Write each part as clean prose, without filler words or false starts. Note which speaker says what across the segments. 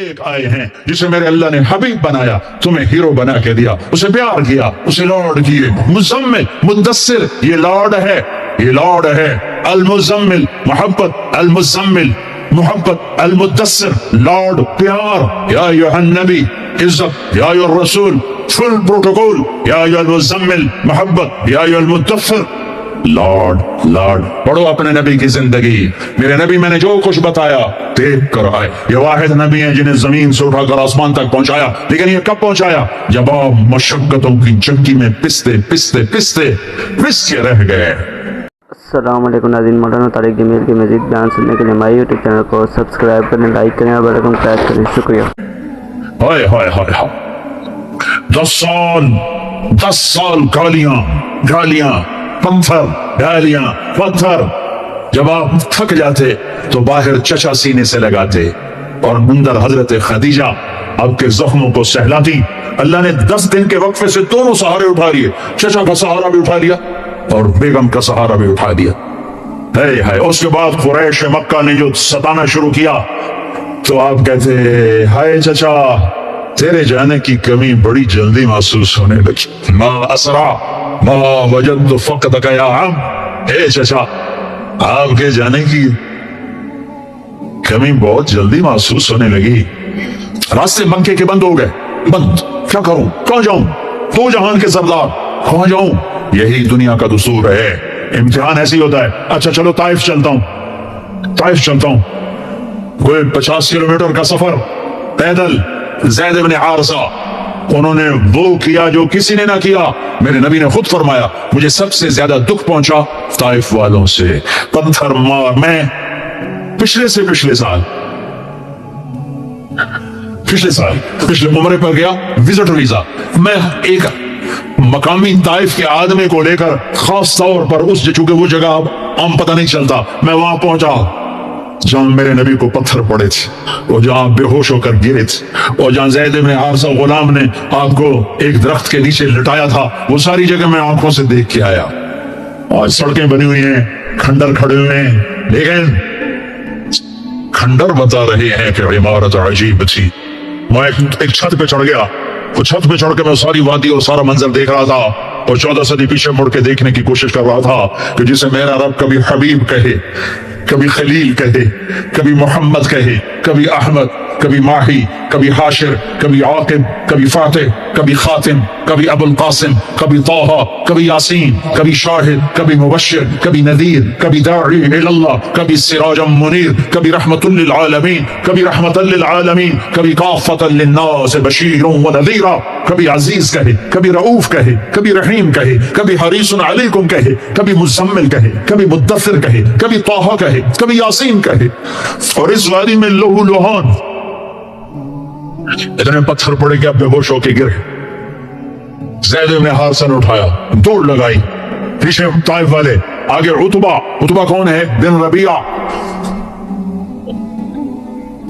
Speaker 1: ایک آئے ہیں جسے میرے اللہ نے حبیب بنایا, تمہیں ہیرو بنا کے دیا, اسے پیار کیا, اسے لارڈ کیے. مزمل, مدثر, یہ لارڈ ہے, یہ لارڈ ہے. المزمل محبت, المزمل محبت, المدثر لارڈ پیار. یا ایھا النبی عزت, یا ایھا الرسول فل پروٹوکول, یا ایھا المزمل محبت, یا ایھا المدثر لارڈ. لارڈ پڑھو اپنے نبی کی زندگی. میرے نبی میں نے جو کچھ بتایا دیکھ کر آئے. یہ واحد نبی ہیں جنہیں زمین سے اٹھا کر آسمان تک پہنچایا. لیکن یہ کب پہنچایا؟ جب آپ مشقتوں کی چکی میں پستے پستے پستے پس کے رہ گئے.
Speaker 2: السلام علیکم ناظرین, مولانا طارق جمیل کے مزید بیان سننے کے لیے ہمارے یوٹیوب چینل کو سبسکرائب کریں, لائک کریں اور بیل آئیکن پریس کریں. شکریہ.
Speaker 1: ہائے ہائے ہائے ہائے, 10 سال گالیاں گالیاں, پتھر گالیاں پتھر. جب آپ تھک جاتے تو باہر چچا سینے سے لگاتے اور اندر حضرت خدیجہ آپ کے زخموں کو سہلاتی. اللہ نے 10 دن کے وقفے سے دونوں سہارے اٹھا لیے, چچا کا سہارا بھی اٹھا لیا اور بیگم کا سہارا بھی اٹھا دیا. ہے ہے. اس کے بعد قریش مکہ نے جو ستانا شروع کیا تو آپ کہتے ہائے چچا, تیرے جانے کی کمی بڑی جلدی محسوس ہونے لگی. ما اسرع ما وجدت فقدک یا عم. اے چچا, آپ کے جانے کی کمی بہت جلدی محسوس ہونے لگی. راستے مکے کے بند ہو گئے, بند. کیا کروں, کہاں جاؤں, دو جہان کے سردار, کہاں جاؤں؟ یہی دنیا کا دستور ہے, امتحان ایسی ہوتا ہے. اچھا چلو طائف چلتا ہوں, طائف چلتا ہوں. کوئی 50 کلومیٹر کا سفر پیدل. زید بن حارثہ, انہوں نے وہ کیا جو کسی نے نہ کیا. میرے نبی نے خود فرمایا مجھے سب سے زیادہ دکھ پہنچا طائف والوں سے, پتھر مار. میں پچھلے سال پچھلے عمرے پر گیا, وزٹ ویزا. میں ایک مقامی طائف کے آدمی کو لے کر خاص طور پر اس چونکہ وہ جگہ اب عام پتہ نہیں چلتا, میں وہاں پہنچا جہاں میرے نبی کو پتھر پڑے تھے, اور جہاں بے ہوش ہو کر گرے تھے, اور جہاں زید بن حارثہ غلام نے آپ کو ایک درخت کے نیچے لٹایا تھا, وہ ساری جگہ میں آنکھوں سے دیکھ کے آیا. اور سڑکیں بنی ہوئی ہیں, کھنڈر کھڑے ہوئے ہیں, لیکن کھنڈر بتا رہے ہیں کہ عمارت عجیب تھی. میں ایک چھت پہ چڑھ گیا, وہ چھت پہ چڑھ کے میں ساری وادی اور سارا منظر دیکھ رہا تھا, اور 14 صدی پیچھے مڑ کے دیکھنے کی کوشش کر رہا تھا کہ جسے میرا رب کبھی حبیب کہے, کبھی خلیل کہے, کبھی محمد کہے, کبھی احمد, کبھی ماہی, کبھی حاشر, کبھی عاقب, کبھی فاتح, کبھی خاتم, کبھی ابو القاسم, کبھی طٰہٰ, کبھی یاسین, کبھی شاہد, کبھی مبشر, کبھی نذیر, کبھی داعی الی اللہ, کبھی سراجا منیر, کبھی رحمت للعالمین, کبھی رحمت للعالمین, کبھی کافۃ للناس بشیر و نذیرا. کبھی عزیز کہے, کبھی رؤوف کہے, کبھی رحیم کہے, کبھی حریص علیکم کہے, کبھی مزمل کہے, کبھی مدثر کہے, کبھی طٰہٰ کہے, کبھی یاسین کہے. اور اس وادی میں لہو لہان اتنے پتھر پڑے کہ اب بے ہوش ہو کے گرے. زید بن حارثہ نے اٹھایا, دوڑ لگائی, پیچھے طائف والے, آگے عتبہ. عتبہ کون ہے؟ بن ربیعہ.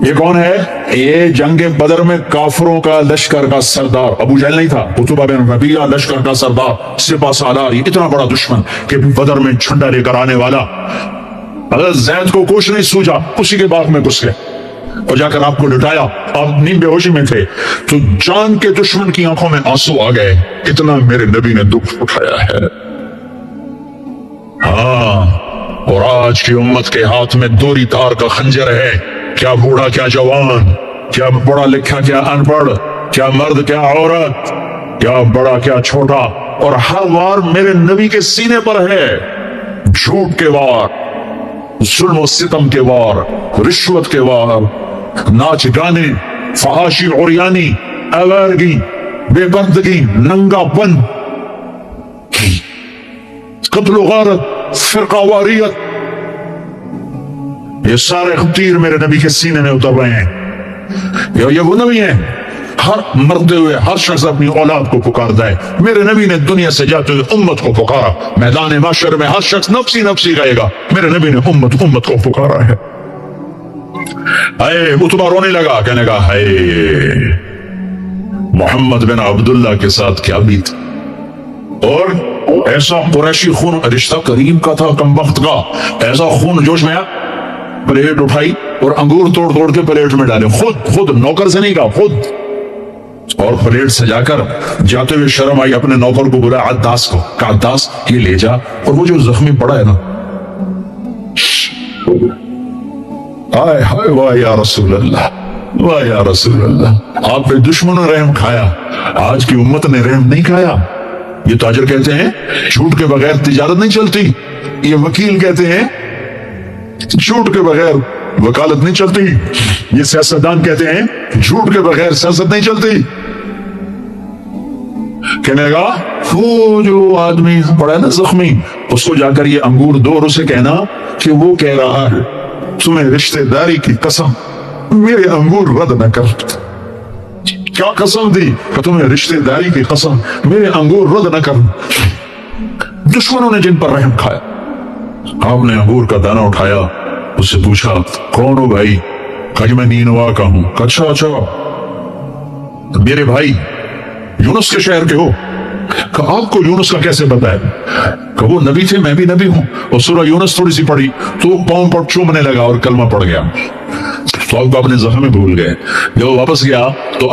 Speaker 1: یہ کون ہے؟ یہ جنگ بدر میں کافروں کا لشکر کا سردار. ابو جہل نہیں تھا, عتبہ بن ربیعہ لشکر کا سردار, سپہ سالار, اتنا بڑا دشمن کہ بدر میں جھنڈا لے کر آنے والا. حضرت زید کو کچھ نہیں سوجا, اسی کے باغ میں گھس گئے اور جا کر آپ کو لٹایا. آپ نیم بے ہوشی میں تھے تو جان کے دشمن کی آنکھوں میں آنسو آ گئے. اتنا میرے نبی نے دکھ اٹھایا ہے. ہاں, اور آج کی امت کے ہاتھ میں دوری تار کا خنجر ہے. کیا بوڑھا کیا جوان, کیا پڑھا لکھا کیا ان پڑھ, کیا مرد کیا عورت, کیا بڑا کیا چھوٹا, اور ہر وار میرے نبی کے سینے پر ہے. جھوٹ کے وار, ظلم و ستم کے وار, رشوت کے وار, ناچ گانے, فحاشی عریانی, آوارگی, بے پردگی, ننگا پن, قتل و غارت, فرقہ واریت, یہ سارے تیر میرے نبی کے سینے میں اتر رہے ہیں. یہ وہ نبی ہیں ہر مرتے ہوئے ہر شخص اپنی اولاد کو پکارتا ہے. میرے نبی نے دنیا سے جاتے ہوئے امت کو پکارا. میدان محشر میں ہر شخص نفسی نفسی کہے گا, میرے نبی نے امت کو پکارا ہے. اے عتبہ رونے لگا, کہنے لگا ہائے محمد بن عبداللہ کے ساتھ کیا بیت. اور ایسا قریشی خون, رشتہ کریم کا تھا کم وقت کا, ایسا خون جوش میں آیا. प्लेट उठाई और अंगूर तोड़ तोड़ के प्लेट में डाले, खुद नौकर से नहीं कहा, खुद। और प्लेट सजाकर जाते हुए शर्म आई, अपने नौकर को बुलाया, अद्दास को कहा, अद्दास ये ले जा, और वो जो जख्मी पड़ा है ना, हाय हाय वाह या रसूल अल्लाह, वाह या रसूल अल्लाह, आप पे दुश्मनों ने रहम खाया, आज की उम्मत ने रहम नहीं खाया। ये ताजर कहते हैं झूठ के बगैर तिजारत नहीं चलती, ये वकील कहते हैं झूठ के बगैर वकालत नहीं चलती, ये सियासतदान कहते हैं झूठ के बगैर सियासत नहीं चलती। कहने लगा वो जो आदमी पड़ा है ना जख्मी, उसको जाकर ये अंगूर दो और उसे कहना कि वो कह रहा है तुम्हें रिश्तेदारी की कसम मेरे अंगूर रद्द न कर। क्या कसम दी कि तुम्हें रिश्तेदारी की कसम मेरे अंगूर रद्द न कर। दुश्मनों ने जिन पर रहम खाया, आपने अंगूर का दाना उठाया, उससे पूछा कौन हो भाई? कहा मैं नीनवा का हूं। अच्छा मेरे भाई यूनुस के शहर के हो? कहा आपको यूनुस का कैसे पता है? कहा वो नबी थे, मैं भी नबी हूं। और सूरह यूनुस थोड़ी सी पढ़ी तो पांव पर चूमने लगा और कलमा पड़ गया। तो आपको अपने जख्म में भूल गए। जब वापस गया तो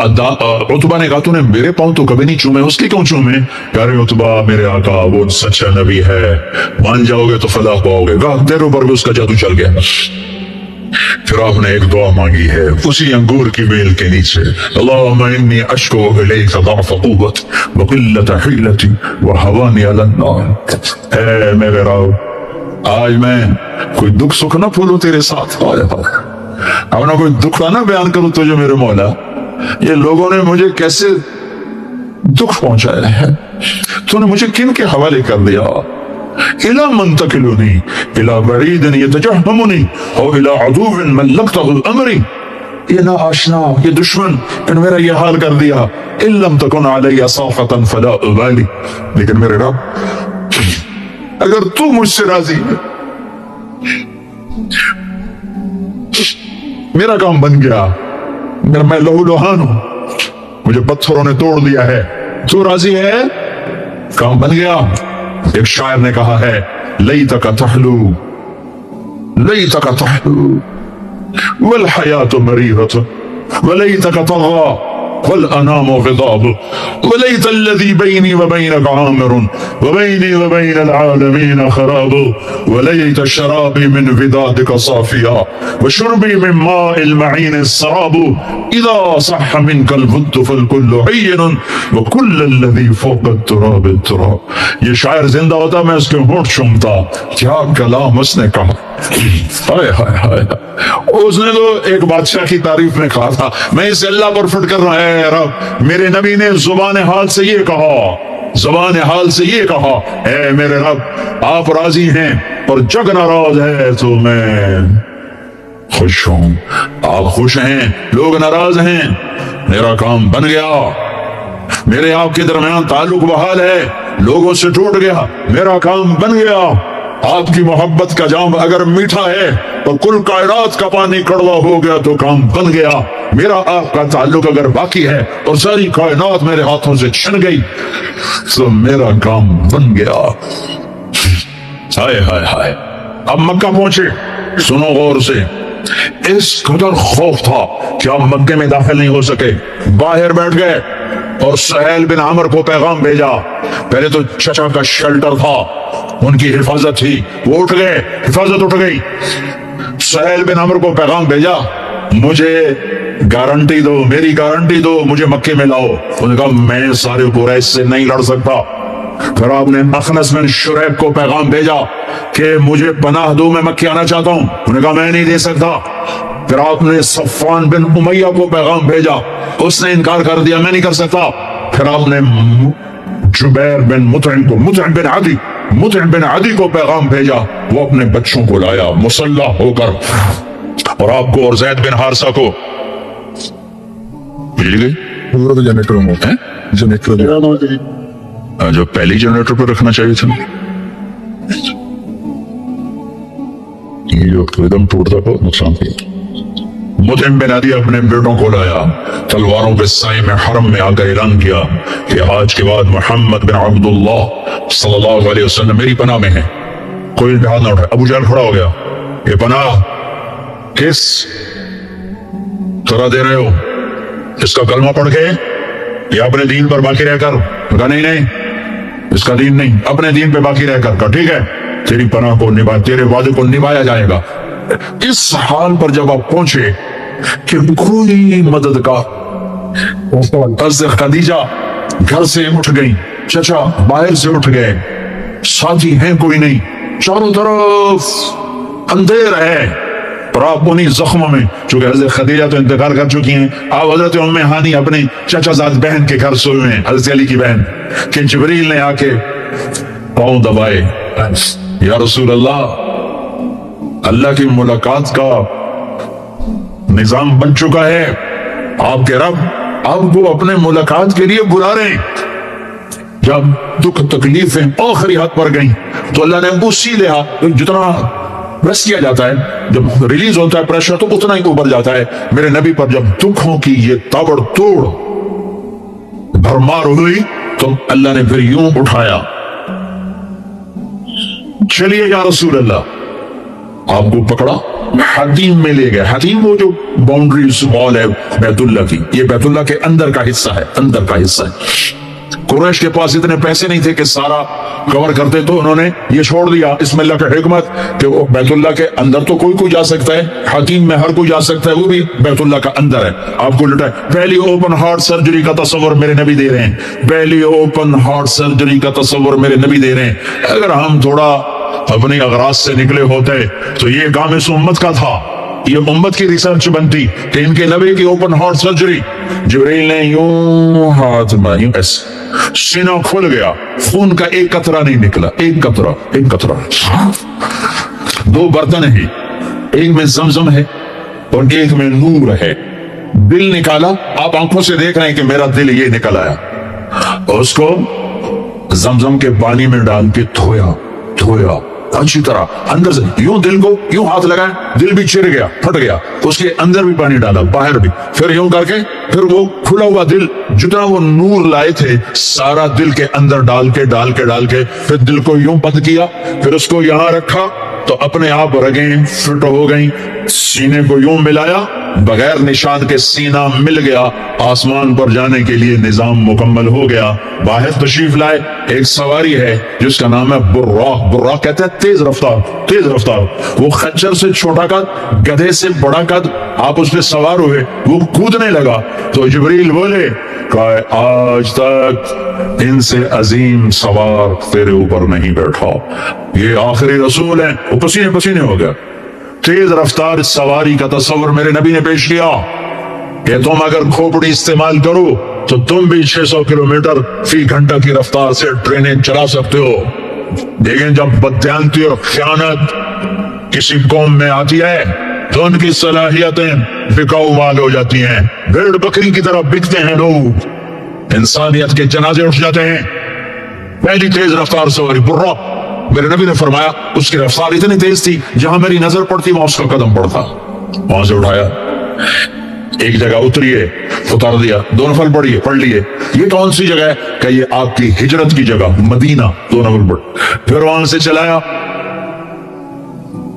Speaker 1: उतबा ने कहा तूने मेरे पांव तो कभी नहीं चूमे, उसके क्यों चूमे? यार उतबा मेरे आका वो सच्चा नबी है, मान जाओगे तो फलाह पाओगे। कहा तेरे ऊपर भी उसका जादू चल गया। फिर आपने एक दुआ मांगी है उसी अंगूर की बेल के नीचे, अल्लाहुम्मा इन्नी अश्कू इलैका ضعف قوة وقلة حيلتي وهواني على النار। ऐ मेरे रब, आज मैं कोई दुख सुख ना फूलूं तेरे साथ, अपना कोई दुख ना बयान करूं तुझे मेरे मौला। ये लोगों ने मुझे कैसे दुख पहुंचाया है, तूने मुझे किन के हवाले कर दिया। इला मंतकिलुनी इला बरीदन यतजहमुनी और इला अदुवन मल्लकतहु अमरी। ये ना आशना, ये दुश्मन इन मेरा ये हाल कर दिया। इल्लम तकुन अलैया साफतन फला उबाली, लेकिन मेरे रब अगर तू मुझसे राजी है, मेरा काम बन गया, मैं लहू लुहान हूं, मुझे पत्थरों ने तोड़ दिया है, तू राजी है, काम बन गया। एक शायर ने कहा है लैतका तहलू लैतका तहलू वल हयातु मरीरतु वलैतका तग़ा वल अनामु ग़िदाब वलैत अल्लज़ी बैनी व बैनक आमिरुन व बैनी व बैनल आलमीन खराब वलैत शराबी मिन विदादिका साफिया व शुरबी मिन माइल मईन सराब इज़ा सह मिनकल वुद्द फल कुल्लु हय्यन व कुल्लल्लज़ी फ़ौक़ तुराब तुराब। ये शायर जिंदा होता मैं उसके होंठ चूमता, क्या कलाम उसने कहा। हाय हाय हाय, उसने तो एक बादशाह की तारीफ में कहा था, मैं इस अल्लाह पर फिट कर रहा है रब, मेरे नबी ने जुबान हाल से ये कहा, जुबान हाल से ये कहा, ऐ मेरे रब आप राजी हैं और जग नाराज है तो मैं खुश हूं। आप खुश हैं, लोग नाराज हैं, मेरा काम बन गया। मेरे आपके दरमियान ताल्लुक बहाल है, लोगों से टूट गया, मेरा काम बन गया। आपकी मोहब्बत का जाम अगर मीठा है तो कुल कायनात का पानी कड़वा हो गया तो काम बन गया। मेरा आपका ताल्लुक अगर बाकी है और सारी कायनात मेरे हाथों से छिन गई तो मेरा काम बन गया। हाय हाय हाय, अब मक्का पहुंचे, सुनो गौर से, इस कदर खौफ था कि आप मक्के में दाखिल नहीं हो सके, बाहर बैठ गए और सुहैल बिन अमर को पैगाम भेजा। पहले तो चचा का शेल्टर था, उनकी हिफाजत थी, वो उठ गए, हिफाजत उठ गई। सुहैल बिन अमर को पैगाम भेजा, मुझे गारंटी दो, मेरी गारंटी दो, मुझे मक्के में लाओ। उन्होंने कहा मैं सारे कुरैश से नहीं लड़ सकता। फिर आपने अखनस बिन शुरैब को पैगाम भेजा कि मुझे पनाह दो, मैं मक्के आना चाहता हूं। उन्होंने कहा मैं नहीं दे सकता। फिर आपने सफ़वान बिन उमैया को पैगाम भेजा, उसने इनकार कर दिया, मैं नहीं कर सकता। फिर आपने जुबैर बिन मुतइम बिन अदी को पैगाम भेजा, वो अपने बच्चों को लाया मुसल्लह होकर, और आपको और ज़ैद बिन हारिसा को मिल गई।
Speaker 3: तो जनरेटर में जनरेटर
Speaker 1: जो पहली जनरेटर पर रखना चाहिए था, ये जो एकदम टूटता को नुकसान किया। मुतइम बिन अदी अपने बेटों को लाया, तलवारों के साए में हरम में आकर ऐलान किया कि आज के बाद मोहम्मद बिन अब्दुल्लाह सल्लल्लाहु अलैहि वसल्लम मेरी पनाह में है। कोई हाथ ना उठाए। अबू जहल खड़ा हो गया, ये पनाह किस तरह दे रहे हो? इसका कलमा पढ़ के या अपने दीन पर बाकी रहकर? कहा नहीं नहीं, इसका दीन नहीं, अपने दीन पे बाकी रहकर। कहा ठीक है, तेरी पनाह को निभा, तेरे वादे को निभाया जाएगा। इस हाल पर जब आप पहुंचे कि कोई मददगार, खदीजा घर से उठ गई, चचा बाहर से उठ गए, साथी हैं कोई नहीं, चारों तरफ अंधेर है। और आप उन्हीं जख्मों में, चूंकि हजरत खदीजा तो इंतकाल कर चुकी हैं, आप हजरत उम्मे हानी अपने चचाजाद बहन के घर सोए हैं, हजरत अली की बहन, कि जिब्रील ने आके पांव दबाए, या रसूल अल्लाह, अल्लाह की मुलाकात का निजाम बन चुका है, आपके रब आपको अपने मुलाकात के लिए बुला रहे हैं। जब दुख तकलीफें आखिरी हद पर गई तो अल्लाह ने उसी लिहाज, जितना प्रेस किया जाता है, जब रिलीज होता है प्रेशर तो उतना ही ऊपर जाता है। मेरे नबी पर जब दुखों की ये ताबड़तोड़ भरमार हुई तो अल्लाह ने फिर यूं उठाया, चलिए या रसूल अल्लाह, आपको पकड़ा, हतीम में ले गए। हतीम वो जो बाउंड्री वॉल है बैतुल्ला की, ये बैतुल्ला के अंदर का हिस्सा है, अंदर का हिस्सा है। कुरैश के पास इतने पैसे नहीं थे कि सारा कवर करते, तो उन्होंने ये छोड़ दिया। इसमें अल्लाह का हिकमत कि वो बैतुल्ला के अंदर तो कोई जा सकता है, हतीम में हर कोई जा सकता है, वो भी बैतुल्ला का अंदर है। आपको लुटा पहली ओपन हार्ट सर्जरी का तस्वर मेरे नबी दे रहे हैं, पहली ओपन हार्ट सर्जरी का तस्वर मेरे नबी दे रहे हैं। अगर हम थोड़ा अपनी अगराज से निकले होते तो ये काम इस उम्मत का था, ये उम्मत की रिसर्च बनती कि इनके नबी की ओपन हार्ट सर्जरी। जिब्रील ने यूं हाथ में यूं ऐसे, सीना खुल गया, खून का एक कतरा नहीं निकला, एक कतरा, एक कतरा। दो बर्तन है, एक में जमजम है और एक में नूर है। दिल निकाला, आप आंखों से देख रहे हैं कि मेरा दिल ये निकल आया, और उसको जमजम के पानी में डाल के धोया, धोया अच्छी तरह, अंदर से यूं दिल को यूं हाथ लगाया, दिल भी चिर गया, फट गया, उसके अंदर भी पानी डाला, बाहर भी, फिर यूं करके, फिर वो खुला हुआ दिल, जितना वो नूर लाए थे सारा दिल के अंदर डाल के फिर दिल को यूं बंद किया, फिर उसको यहां रखा तो अपने आप रगें फिट हो गई। सीने को यूं मिलाया, बगैर निशान के सीना मिल गया, आसमान पर जाने के लिए निजाम मुकम्मल हो गया। बाहर तशरीफ लाए, एक सवारी है जिसका नाम है बुर्राक। बुर्राक कहते हैं तेज रफ्तार, तेज रफ्तार। वो खच्चर से छोटा कद, गधे से बड़ा कद, आप उस पर सवार हुए, वो कूदने लगा तो जिब्रील बोले, आज तक इनसे अजीम सवार तेरे ऊपर नहीं बैठा, ये आखिरी रसूल है। वो पसीने पसीने हो गया। तेज रफ्तार सवारी का तस्वर मेरे नबी ने पेश किया कि तुम अगर खोपड़ी इस्तेमाल करो तो तुम भी 600 किलोमीटर फी घंटा की रफ्तार से ट्रेनें चला सकते हो। लेकिन जब बदयांती और खयानत किसी कौम में आती है तो उनकी सलाहियतें बिकाऊ माल हो जाती हैं, भेड़ बकरी की तरह बिकते हैं लोग, इंसानियत के जनाजे उठ जाते हैं। पहली तेज रफ्तार सवारी बुर्राक, मेरे नबी ने फरमाया उसकी रफ्तार इतनी तेज थी जहां मेरी नजर पड़ती वहां उसका कदम पड़ता। वहां से उठाया, एक जगह उतरिए, उतार दिया, दो नफल पढ़िए, पढ़ लिए। ये कौन सी जगह है? कि ये आपकी हिजरत की जगह मदीना, दो नफल पढ़। फिर वहां से चलाया,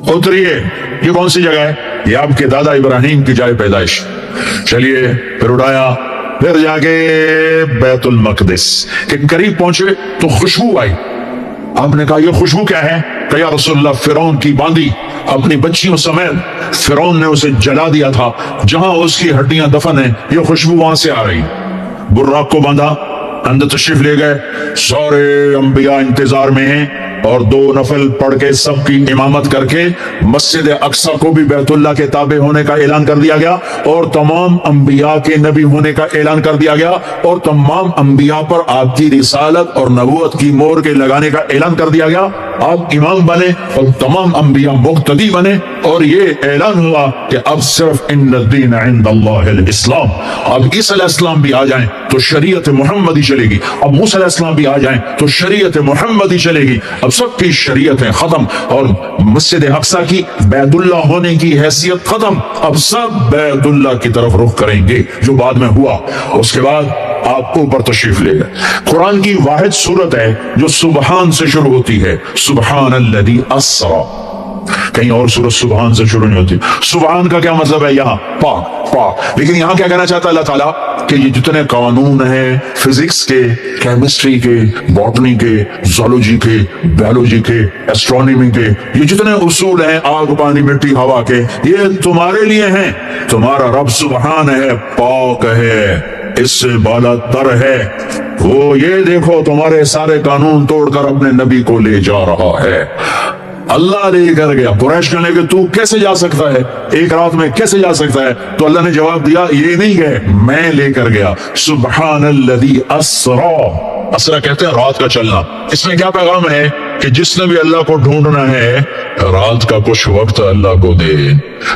Speaker 1: उतरिए, ये कौन सी जगह है? ये आपके दादा इब्राहिम की जाए पैदाइश। चलिए, फिर उड़ाया, फिर जाके बैतुल मकदिस के करीब पहुंचे तो खुशबू आई। आपने कहा ये खुशबू क्या है? कि या रसूलल्लाह, फिरौन की बांदी अपनी बच्चियों समेत फिरौन ने उसे जला दिया था, जहां उसकी हड्डियां दफन है, ये खुशबू वहां से आ रही। बुर्राक को बांधा, अंदर तशरीफ ले गए, सारे अंबिया इंतजार में हैं, और दो नफल पढ़ के सबकी इमामत करके मस्जिद अक्सा को भी बैतुल्लाह के ताबे होने का ऐलान कर दिया गया, और तमाम अंबिया के नबी होने का ऐलान कर दिया गया, और तमाम अंबिया पर आपकी रिसालत और नबूवत की मोहर के लगाने का ऐलान कर दिया गया। आप इमाम बने और तमाम अंबिया मुक्तदी बने, और ये ऐलान हुआ कि अब सिर्फ इन्नद्दीन इंदल्लाहिल इस्लाम। अब ईसा अलैहिस्सलाम भी आ जाएं तो शरीयत मुहम्मदी चलेगी, अब मूसा अलैहिस्सलाम भी आ जाएं तो शरीयत मुहम्मदी चलेगी। अब सबकी शरीयतें खत्म, और मस्जिद अक्सा की बैतुल्लाह होने की हैसियत खत्म, अब सब बैतुल्लाह की तरफ रुख करेंगे, जो बाद में हुआ। उसके बाद आप ऊपर तशरीफ ले गए। कुरान की वाहिद सूरत है जो सुबहान से शुरू होती है, सुबहान अल्लज़ी अस्रा कहीं और सूरत सुबहान से शुरू नहीं होती। सुबहान का क्या मतलब है यहाँ? पाक पाक। लेकिन यहाँ क्या कहना चाहता है अल्लाह ताला कि ये जितने कानून हैं फिजिक्स के, केमिस्ट्री के, बॉटनी के, जोलॉजी के, बायोलॉजी के, एस्ट्रोनॉमी के, ये जितने उसूल हैं आग पानी मिट्टी हवा के, ये तुम्हारे लिए हैं। तुम्हारा रब सुबहान है, पाक है, इससे बाला तर है। वो ये देखो तुम्हारे सारे कानून तोड़कर अपने नबी को ले जा रहा है। अल्लाह लेकर गया। कुरैश कहने लगे तू कैसे जा सकता है, एक रात में कैसे जा सकता है? तो अल्लाह ने जवाब दिया ये नहीं गए, मैं लेकर गया। सुब्हानल्लज़ी अस्रा, असरा कहते हैं रात का चलना। इसमें क्या पैगाम है कि जिसने भी अल्लाह को ढूंढना है रात का कुछ वक्त अल्लाह को दे।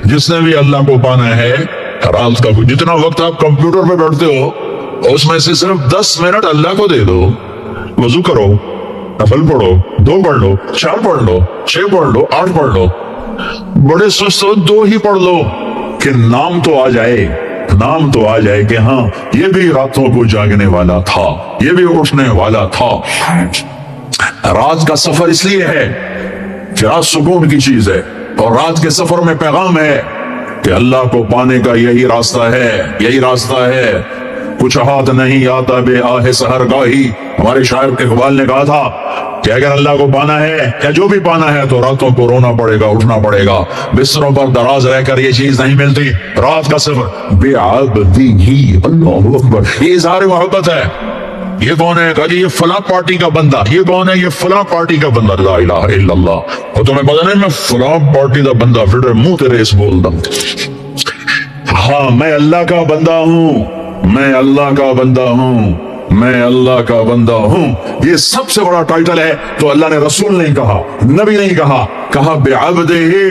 Speaker 1: जिसने भी अल्लाह को पाना है रात का कुछ, जितना वक्त आप कंप्यूटर पे बैठते हो उसमें से सिर्फ 10 मिनट अल्लाह को दे दो। वजू करो, नफल पढ़ो, 2 पढ़ लो, 4 पढ़ लो, 6 पढ़ लो, 8 पढ़ लो। बड़े सुस्त हो 2 ही पढ़ लो कि नाम तो आ जाए, नाम तो आ जाए कि हाँ ये भी रातों को जागने वाला था, ये भी उठने वाला था। रात का सफर इसलिए है कि रात सुकून की चीज है और रात के सफर में पैगाम है कि अल्लाह को पाने का यही रास्ता है, यही रास्ता है। कुछ हाथ नहीं आता बे आहे सहरगाही। हमारे शायर इकबाल ने कहा था कि अगर अल्लाह को पाना है या जो भी पाना है तो रातों को रोना पड़ेगा, उठना पड़ेगा। बिस्तरों पर दराज रहकर ये चीज नहीं मिलती। रात का सफर बेअब्दिही, अल्लाहु अकबर, ये इज़हार मोहब्बत है। ये कौन है? कहा जी ये फला पार्टी का बंदा। ये कौन है? ये फला पार्टी का बंदा। ला इलाहा इल्लल्लाह। और तुम्हें पता नहीं मैं फला पार्टी का बंदा, फिर मुंह तेरे इस बोल दम। हाँ मैं अल्लाह का बंदा हूँ, मैं अल्लाह का बंदा हूँ, मैं अल्लाह का बंदा हूँ। ये सबसे बड़ा टाइटल है। तो अल्लाह ने रसूल नहीं कहा, नबी नहीं कहा, कहा बेअब्दिही,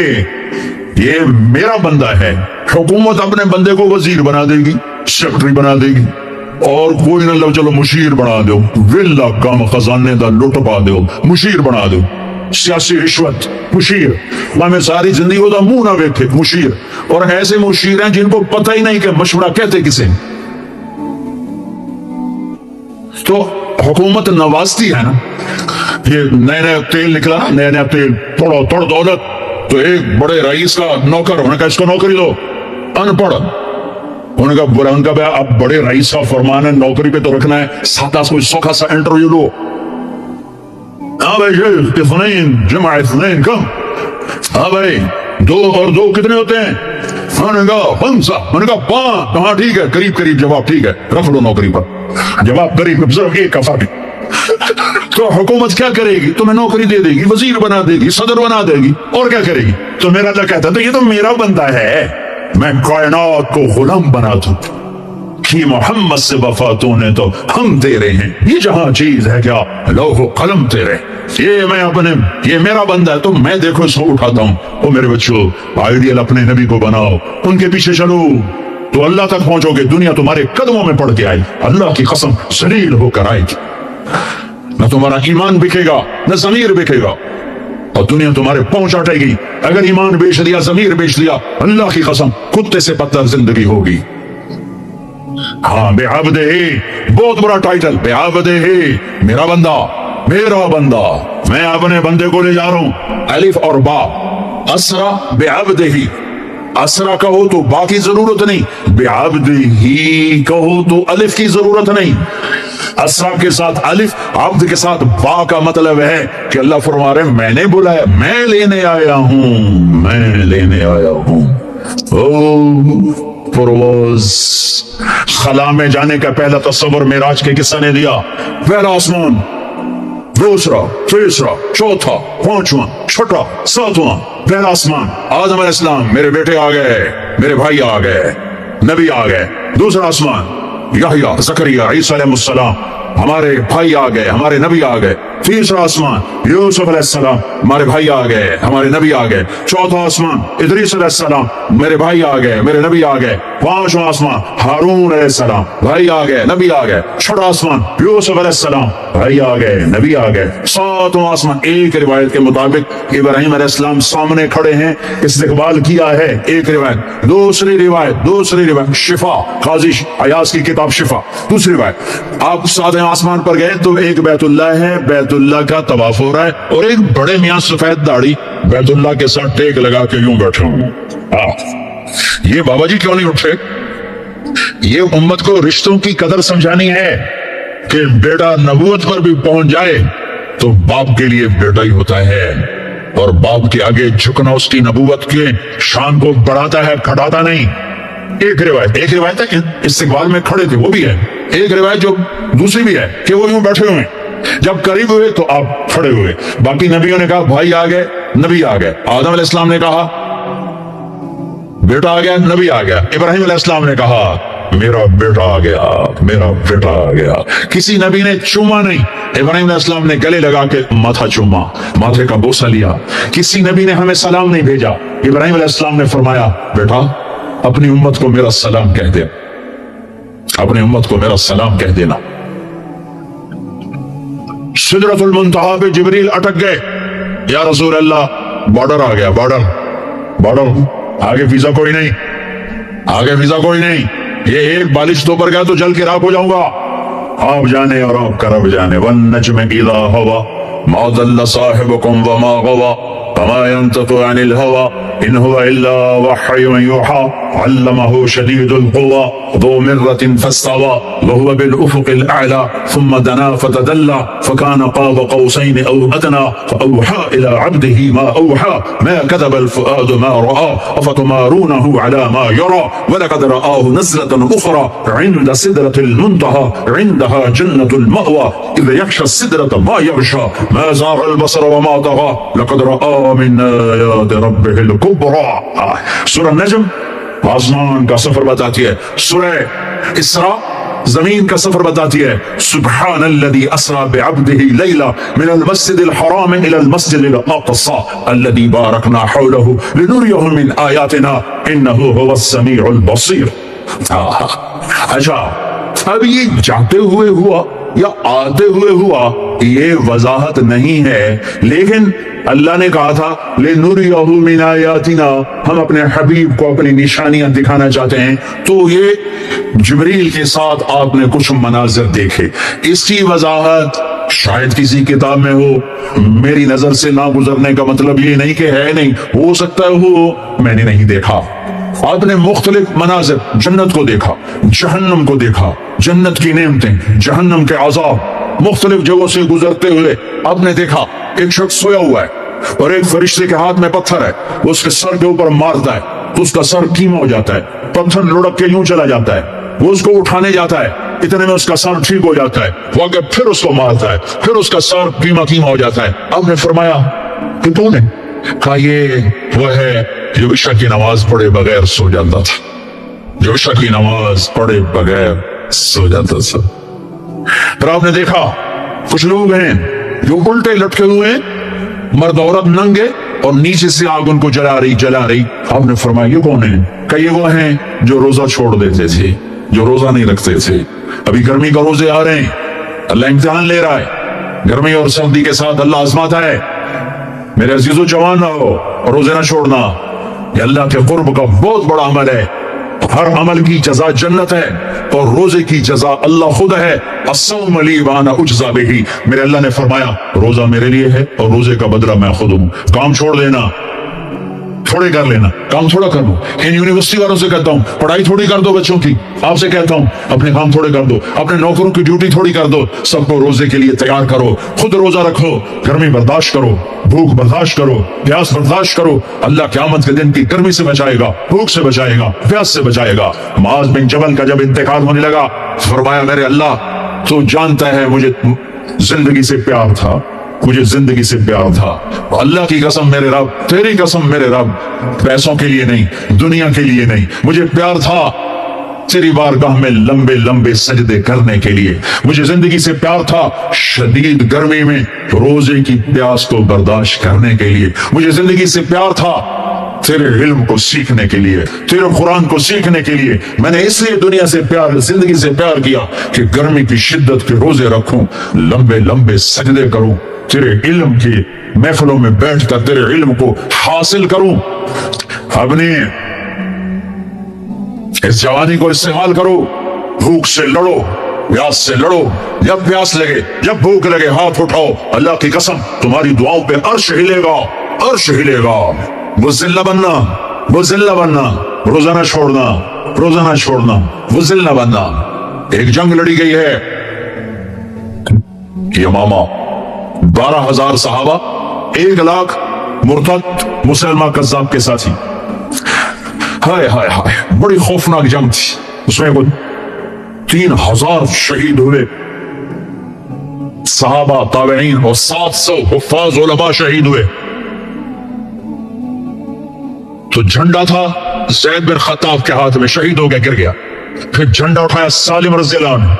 Speaker 1: ये मेरा बंदा है। हुकूमत अपने बंदे को वजीर बना देगी, सेक्रेटरी बना देगी, और कोई ना लो चलो मुशीर बना दो, विला काम खजाने दा लुट पा दो, मुशीर बना दो। सियासी रिश्वत मुशीर, मैं सारी जिंदगी का मुंह ना देखे मुशीर। और ऐसे मुशीर हैं जिनको पता ही नहीं कि मशवरा कहते किसे। तो हुकूमत नवाजती है ना। ये नया नया तेल निकला, नया नया तेल, तोड़ो तोड़ दौलत। तो एक बड़े रईस का नौकर, उन्होंने कहा इसको नौकरी दो। अनपढ़, उन्होंने कहा बुरा, उनका भैया अब बड़े रईस का फरमान है नौकरी पे तो रखना है, सादा कोई सौखा सा इंटरव्यू लो। हाँ भाई इतने जमा इतने कम। हाँ भाई 2 और 2 कितने होते हैं? उन्होंने कहा 5। उन्होंने कहा 5। हाँ ठीक है, करीब करीब जवाब ठीक है, रख लो नौकरी पर। जवाब करीब सिर्फ एक का फर्क। तो हुकूमत क्या करेगी? तुम्हें नौकरी दे देगी, वजीर बना देगी, सदर बना देगी, और क्या करेगी? तो मेरा अल्लाह कहता है ये तो मेरा बंदा है, मैं कायनात को गुलाम बना दूं कि मोहम्मद से वफा तूने तो हम तेरे हैं। ये जहां चीज है क्या लौह कलम तेरे, ये मैं अपने, ये मेरा बंदा है तो मैं देखो इसको उठाता हूँ। ओ मेरे बच्चों, आइडियल अपने नबी को बनाओ, उनके पीछे चलो तो अल्लाह तक पहुंचोगे। दुनिया तुम्हारे कदमों में पड़ के आई, अल्लाह की कसम जलील होकर आएगी। न तुम्हारा ईमान बिकेगा न जमीर बिकेगा, और दुनिया तुम्हारे पहुंच हटेगी। अगर ईमान बेच दिया, जमीर बेच दिया, अल्लाह की कसम कुत्ते से बदतर जिंदगी होगी। हाँ बेअब्दिही, बहुत बड़ा टाइटल, बेअब्दिही, मेरा बंदा, मेरा बंदा, मैं अपने बंदे को ले जा रहा हूं। अलिफ और बा, असरा बेअब्दिही। असरा कहो तो बा की जरूरत नहीं, बेअब्दिही कहो तो अलिफ की जरूरत नहीं। असरा के साथ अलिफ, अब्द के साथ बा का मतलब है कि अल्लाह फरमा रहे मैंने बुलाया, मैं लेने आया हूं, मैं लेने आया हूं। ओ परवाज़, खला में जाने का पहला तस्वर मेराज के किस्सा ने दिया। पहला आसमान, दूसरा, तीसरा, चौथा, पांचवा, छठा, सातवां, पहला आसमान, आदम अलैहिस्सलाम, मेरे बेटे आ गए, मेरे भाई आ गए, नबी आ गए। दूसरा आसमान, यहया, ज़करिया, ईसा अलैहिस्सलाम, हमारे भाई आ गए, हमारे नबी आ गए। तीसरा आसमान, यूसुफ अलैहिस्सलाम, हमारे भाई आ गए, हमारे नबी आ गए। चौथा आसमान, इदरीस अलैहिस्सलाम, मेरे भाई आ गए, मेरे नबी आ गए। पांचवा आसमान, हारून अलैहिस्सलाम, भाई आ गए, नबी आ गए। छठा आसमान, यूसुफ अलैहिस्सलाम, भाई आ गए, नबी आ गए। सातवां आसमान, एक रिवायत के मुताबिक इब्राहिम अलैहिस्सलाम सामने खड़े हैं, इस्तकबाल किया है। एक रिवायत, दूसरी रिवायत शिफा, काजी अयाज की किताब शिफा। दूसरी रिवायत, आप सातवें आसमान पर गए तो एक बैतुल्लाह है, बैतुल्लाह का तवाफ हो रहा है और एक बड़े मियां सफेद दाढ़ी बैतुल्लाह के साथ टेक लगा के यूं बैठे हूं। ये बाबा जी क्यों नहीं उठे? ये उम्मत को रिश्तों की कदर समझानी है कि बेटा नबूवत पर भी पहुंच जाए तो बाप के लिए बेटा ही होता है, और बाप के आगे झुकना उसकी नबूवत के शान को बढ़ाता है, घटाता नहीं। एक रिवायत है कि इस्तिकबाल में खड़े थे, वो भी है। एक रिवायत जो दूसरी भी है कि वो यूं बैठे हुए, जब करीब हुए तो आप खड़े हुए। बाकी नबियों ने कहा भाई आ गए, नबी आ गए। आदम अलैहिस्सलाम ने कहा बेटा आ गया, नबी आ गया। इब्राहिम अलैहिस्सलाम ने कहा मेरा बेटा आ गया, मेरा बेटा आ गया। किसी नबी ने चूमा नहीं, इब्राहिम अलैहिस्सलाम ने गले लगा के माथा चूमा, माथे का बोसा लिया। किसी नबी ने हमें सलाम नहीं भेजा, इब्राहिम अलैहिस्सलाम ने फरमाया बेटा अपनी उम्मत को मेरा सलाम कह दे, अपनी उम्मत को मेरा सलाम कह देना। सिदरतुल मुंतहा पे जिब्रील अटक गए, या रसूल अल्लाह बॉर्डर आ गया, बॉर्डर आगे वीजा कोई नहीं, आगे वीजा कोई नहीं, ये एक बालिश तो पर गया तो जल के राख हो जाऊंगा। आप जाने और आप का रब जाने। वन नज्म इज़ा हवा मा दल्ला साहिबुकुम व मा गवा वमा यंतकु अनिल हवा इन हुवा इल्ला वह्युन युहा अल्लमहु शदीदुल कुवा ذو مرة فاستوى وهو بالأفق الأعلى ثم دنا فتدلى فكان قاب قوسين أو أدنى فأوحى إلى عبده ما أوحى ما كذب الفؤاد ما رأى أفتمارونه على ما يرى ولقد رآه نزلة أخرى عند سدرة المنتهى عندها جنة المأوى إذ يغشى السدرة ما يغشى ما زاغ البصر وما طغى لقد رأى من آيات ربه الكبرى. سورة النجم आसमान का सफर बताती है, सूरह इसरा जमीन का सफर बताती है। सुब्हानल्लज़ी अस्रा बिअब्दिही लैला मिनल मस्जिदिल हराम इलल मस्जिदिल अक़सा अल्लज़ी बारकना हौलहु लिनुरियहु मिन आयातिना इन्नहु हुवस समीउल बसीर। अच्छा, अब ये जाते हुए हुआ या आते हुए हुआ ये वजाहत नहीं है, लेकिन अल्लाह ने कहा था ले नुरियहु मिन आयातिना, हम अपने हबीब को अपनी निशानियां दिखाना चाहते हैं। तो ये जिब्रील के साथ आपने कुछ मनाजिर देखे, इसकी वजाहत शायद किसी किताब में हो, मेरी नजर से ना गुजरने का मतलब ये नहीं कि है नहीं, हो सकता है हो, मैंने नहीं देखा। आपने मुख्तलिफ मनाजिर, जन्नत को देखा, जहन्नम को देखा, जन्नत की नेमतें, जहन्नम के अजाब, मुख्तलिफ जगहों से गुजरते हुए आपने देखा। एक शख्स सोया हुआ है और एक फरिश्ते के हाथ में पत्थर है, वो उसके सर के ऊपर मारता है तो उसका सर कीमा हो जाता है, पत्थर लुढ़क के यूं चला जाता है, वो उसको उठाने जाता है, इतने में उसका सर ठीक हो जाता है, वो आगे फिर उसको मारता है, फिर उसका सर कीमा हो जाता है। आपने फरमाया कि कौन है? कहा ये वो है जो इशा की नमाज पढ़े बगैर सो जाता था, जो इशा की नमाज पढ़े बगैर सो जाता था। फिर आपने देखा कुछ लोग हैं जो उल्टे लटके हुए, मर्द औरत नंगे, और नीचे से आग उनको जला रही। आपने फरमाया ये कौन है? कई वो हैं जो रोजा छोड़ देते थे, जो रोजा नहीं रखते थे। अभी गर्मी का रोजे आ रहे हैं, अल्लाह इम्तिहान ले रहा है, गर्मी और सर्दी के साथ अल्लाह आजमाता है। मेरे अजीजों जवान रहो, रोजे ना छोड़ना, ये अल्लाह के कुर्ब का बहुत बड़ा अमल है। हर अमल की जजा जन्नत है और रोजे की जजा अल्लाह खुद है। अस्सौम ली व अना उज्ज़ा बिही, मेरे अल्लाह ने फरमाया रोजा मेरे लिए है और रोजे का बदला मैं खुद हूं। काम छोड़ लेना, थोड़े कर लेना, काम थोड़ा कर दो। इन यूनिवर्सिटी वालों से कहता हूं पढ़ाई थोड़ी कर दो बच्चों की, आपसे कहता हूं अपने काम थोड़े कर दो, अपने नौकरों की ड्यूटी थोड़ी कर दो, सबको रोजे के लिए तैयार करो, खुद रोजा रखो, गर्मी बर्दाश्त करो, भूख बर्दाश्त करो, प्यास बर्दाश्त करो। अल्लाह क़यामत के दिन की गर्मी से बचाएगा, भूख से बचाएगा, प्यास से बचाएगा। मुआज़ बिन जबल का जब इंतकाल होने लगा, फरमाया मेरे अल्लाह तो जानता है मुझे जिंदगी से प्यार था, मुझे जिंदगी से प्यार था। अल्लाह की कसम मेरे रब, तेरी कसम मेरे रब, पैसों के लिए नहीं, दुनिया के लिए नहीं, मुझे प्यार था तेरी बारगाह में लंबे लंबे सजदे करने के लिए। मुझे जिंदगी से प्यार था शदीद गर्मी में रोजे की प्यास को बर्दाश्त करने के लिए। मुझे जिंदगी से प्यार था तेरे इल्म को सीखने के लिए, तेरे कुरान को सीखने के लिए। मैंने इसलिए दुनिया से प्यार, जिंदगी से प्यार किया कि गर्मी की शिद्दत के रोजे रखूं, लंबे लंबे सजदे करूं, तेरे इल्म की महफिलों में बैठकर तेरे इल्म को हासिल करूं। अपनी इस जवानी को इस्तेमाल करो, भूख से लड़ो, प्यास से लड़ो, जब प्यास लगे, जब भूख लगे हाथ उठाओ, अल्लाह की कसम तुम्हारी दुआओं पे अर्श हिलेगा, अर्श हिलेगा। मुज़िल्ला बनना, मुज़िल्ला बनना, रोजा ना छोड़ना, रोजा ना छोड़ना, मुज़िल्ला बनना। एक जंग लड़ी गई है, यमामा, 12,000 सहाबा, 1 लाख मुर्तद मुसलमान कज़्ज़ाब के साथी। हाय हाय हाय, बड़ी खौफनाक जंग थी। उसमें कुछ 3,000 शहीद हुए, सहाबा, ताबईन और 700 हुफ्फाज उलमा शहीद हुए। तो झंडा था ज़ैद बिन खत्ताब के हाथ में, शहीद हो गया, गिर गया। फिर झंडा उठाया सालिम रज़ियल्लाहु अन्हु,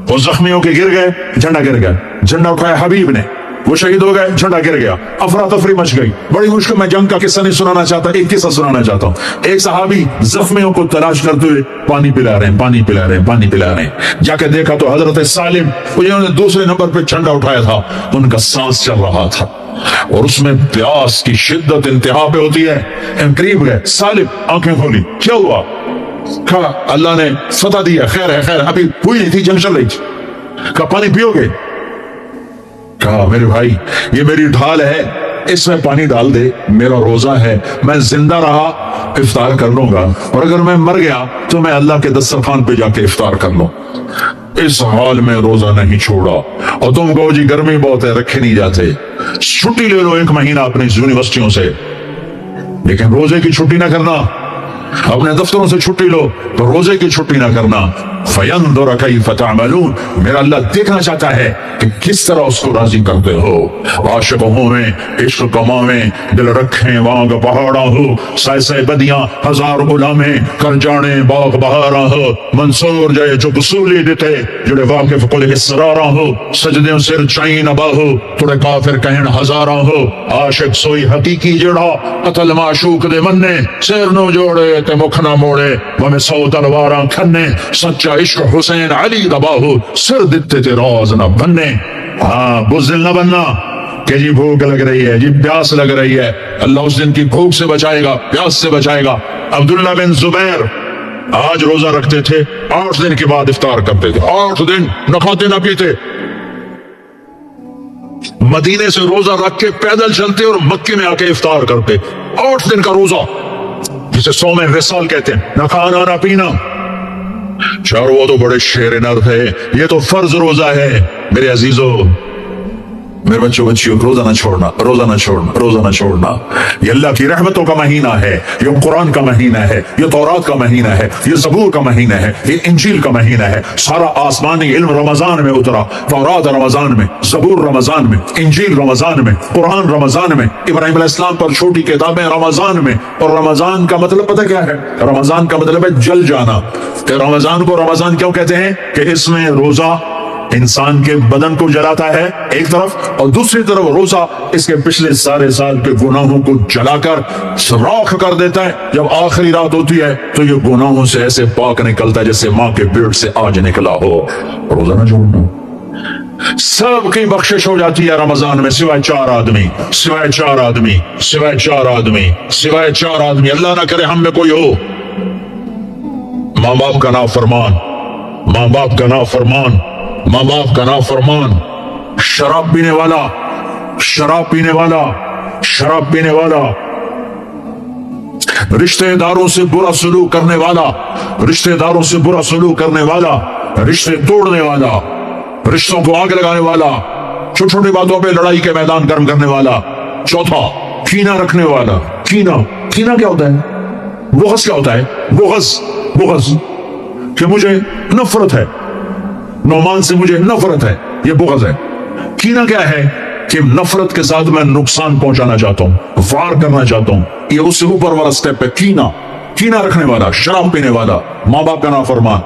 Speaker 1: वो जख्मियों के गिर गए, झंडा गिर गया। झंडा उठाया हबीब ने, वो शहीद हो गए, झंडा गिर गया। अफरा तफरी मच गई, बड़ी मुश्किल। मैं जंग का किस्सा नहीं सुनाना चाहता, एक किस्सा सुनाना चाहता हूँ। एक सहाबी जख्मियों को तलाश करते हुए पानी पिला रहे हैं, पानी पिला रहे हैं, पानी पिला रहे हैं। जाके देखा तो हजरत सालिम, जिन्होंने दूसरे नंबर पे झंडा उठाया था, उनका सांस चल रहा था और उसमें प्यास की शिद्दत इंतहा पे होती है। करीब गए, सालिम आंखें खोली, क्या हुआ? कहा अल्लाह ने फतह दिया, खैर है, खैर, अभी हुई नहीं थी, जंग चल रही थी। कहा पानी पियोगे? कहा मेरे भाई ये मेरी ढाल है, इसमें पानी डाल दे, मेरा रोजा है, मैं जिंदा रहा इफ्तार कर लूंगा, और अगर मैं मर गया तो मैं अल्लाह के दस्तरखान पे जाके इफ्तार कर लूं। इस हाल में रोजा नहीं छोड़ा। और तुम कहो जी गर्मी बहुत है, रखे नहीं जाते, छुट्टी ले लो 1 महीना अपनी यूनिवर्सिटियों से, लेकिन रोजे की छुट्टी ना करना। अपने दफ्तरों से छुट्टी लो तो रोजे की छुट्टी ना करना। फयंजुर कैफ तअमलून, मेरा अल्लाह देखना चाहता है कि किस तरह उसको राजी करते हो। आशिक होवें, इश्क कमावें, दिल रखें वांग पहाड़ा हो, सै सै बदियां हजार गुलामे कर जाने बाग बहारा हो। मंसूर जय जो बसूली दिते जुड़े वाकिफ कुल इसरारा हो, सजदे सिर चाई न बाहो थोड़े काफिर कहन हजारा हो। आशिक सोई हकीकी जड़ा अतल माशूक दे मन्ने, सिर नो जोड़े ते मुख ना मोड़े, वमे 100 तलवारां खन्ने, सच्चा इश्क हुसैन अली दबाहो, सिर दिते ते राज न बनने। हाँ, बुज़दिल न बनना कि जी भूख लग रही है, जी प्यास लग रही है। अल्लाह उस दिन की भूख से बचाएगा, प्यास से बचाएगा। अब्दुल्ला बिन जुबैर आज रोजा रखते थे, 8 दिन के बाद इफ्तार करते थे, 8 दिन न खाते न पीते। मदीने से रोजा रख के पैदल चलते और मक्के में आके इफ्तार करते। 8 दिन का रोजा, जिसे 100 में विसाल कहते हैं, न खाना न पीना। चार वो तो बड़े शेर नर थे, ये तो फर्ज रोजा है। मेरे अजीजों, मेरे बच्चों, रोजा ना छोड़ना, रोजा ना छोड़ना, रोजा ना छोड़ना। ये अल्लाह की रहमतों का महीना है, ये कुरान का महीना है, ये तौरात का महीना है, ये ज़बूर का महीना है, ये इंजील का महीना है। सारा आसमानी इल्म रमजान में उतरा। तौरात रमजान में, ज़बूर रमजान में, इंजील रमजान में, कुरान रमजान में, इब्राहिम अलैहिस्सलाम पर छोटी किताबें रमजान में। और रमजान का मतलब पता क्या है? रमजान का मतलब है जल जाना। रमजान को रमजान क्यों कहते हैं? कि इसमें रोजा इंसान के बदन को जलाता है एक तरफ, और दूसरी तरफ रोजा इसके पिछले सारे साल के गुनाहों को जलाकर राख कर देता है। जब आखिरी रात होती है तो ये गुनाहों से ऐसे पाक निकलता है जैसे माँ के पेट से आज निकला हो। रोजा ना छोड़ना, सबकी बख्शिश हो जाती है रमजान में, सिवाय 4 आदमी, सिवाय 4 आदमी, सिवाय 4 आदमी, सिवाय 4 आदमी। अल्लाह ना करे हम में कोई हो माँ बाप का नाफरमान, माँ बाप का नाफरमान, माँ बाप का नाफरमान, शराब पीने वाला, शराब पीने वाला, शराब पीने वाला, रिश्तेदारों से बुरा सलूक करने वाला, रिश्तेदारों से बुरा सलूक करने वाला, रिश्ते तोड़ने वाला, रिश्तों को आग लगाने वाला, छोटी छोटी बातों पे लड़ाई के मैदान गर्म करने वाला। चौथा, कीना रखने वाला। कीना, कीना क्या होता है? बुग़्ज़ क्या होता है? बुग़्ज़, बुग़्ज़ कि मुझे नफरत है, नौमान से मुझे नफरत है, ये बुग़्ज़ है। कीना क्या है? कि नफरत के साथ मैं नुकसान पहुंचाना चाहता हूं, वार करना चाहता हूं। ये उससे ऊपर वाला स्टेप है कीना। कीना रखने वाला, शराब पीने वाला, माँ बाप का नाफरमान,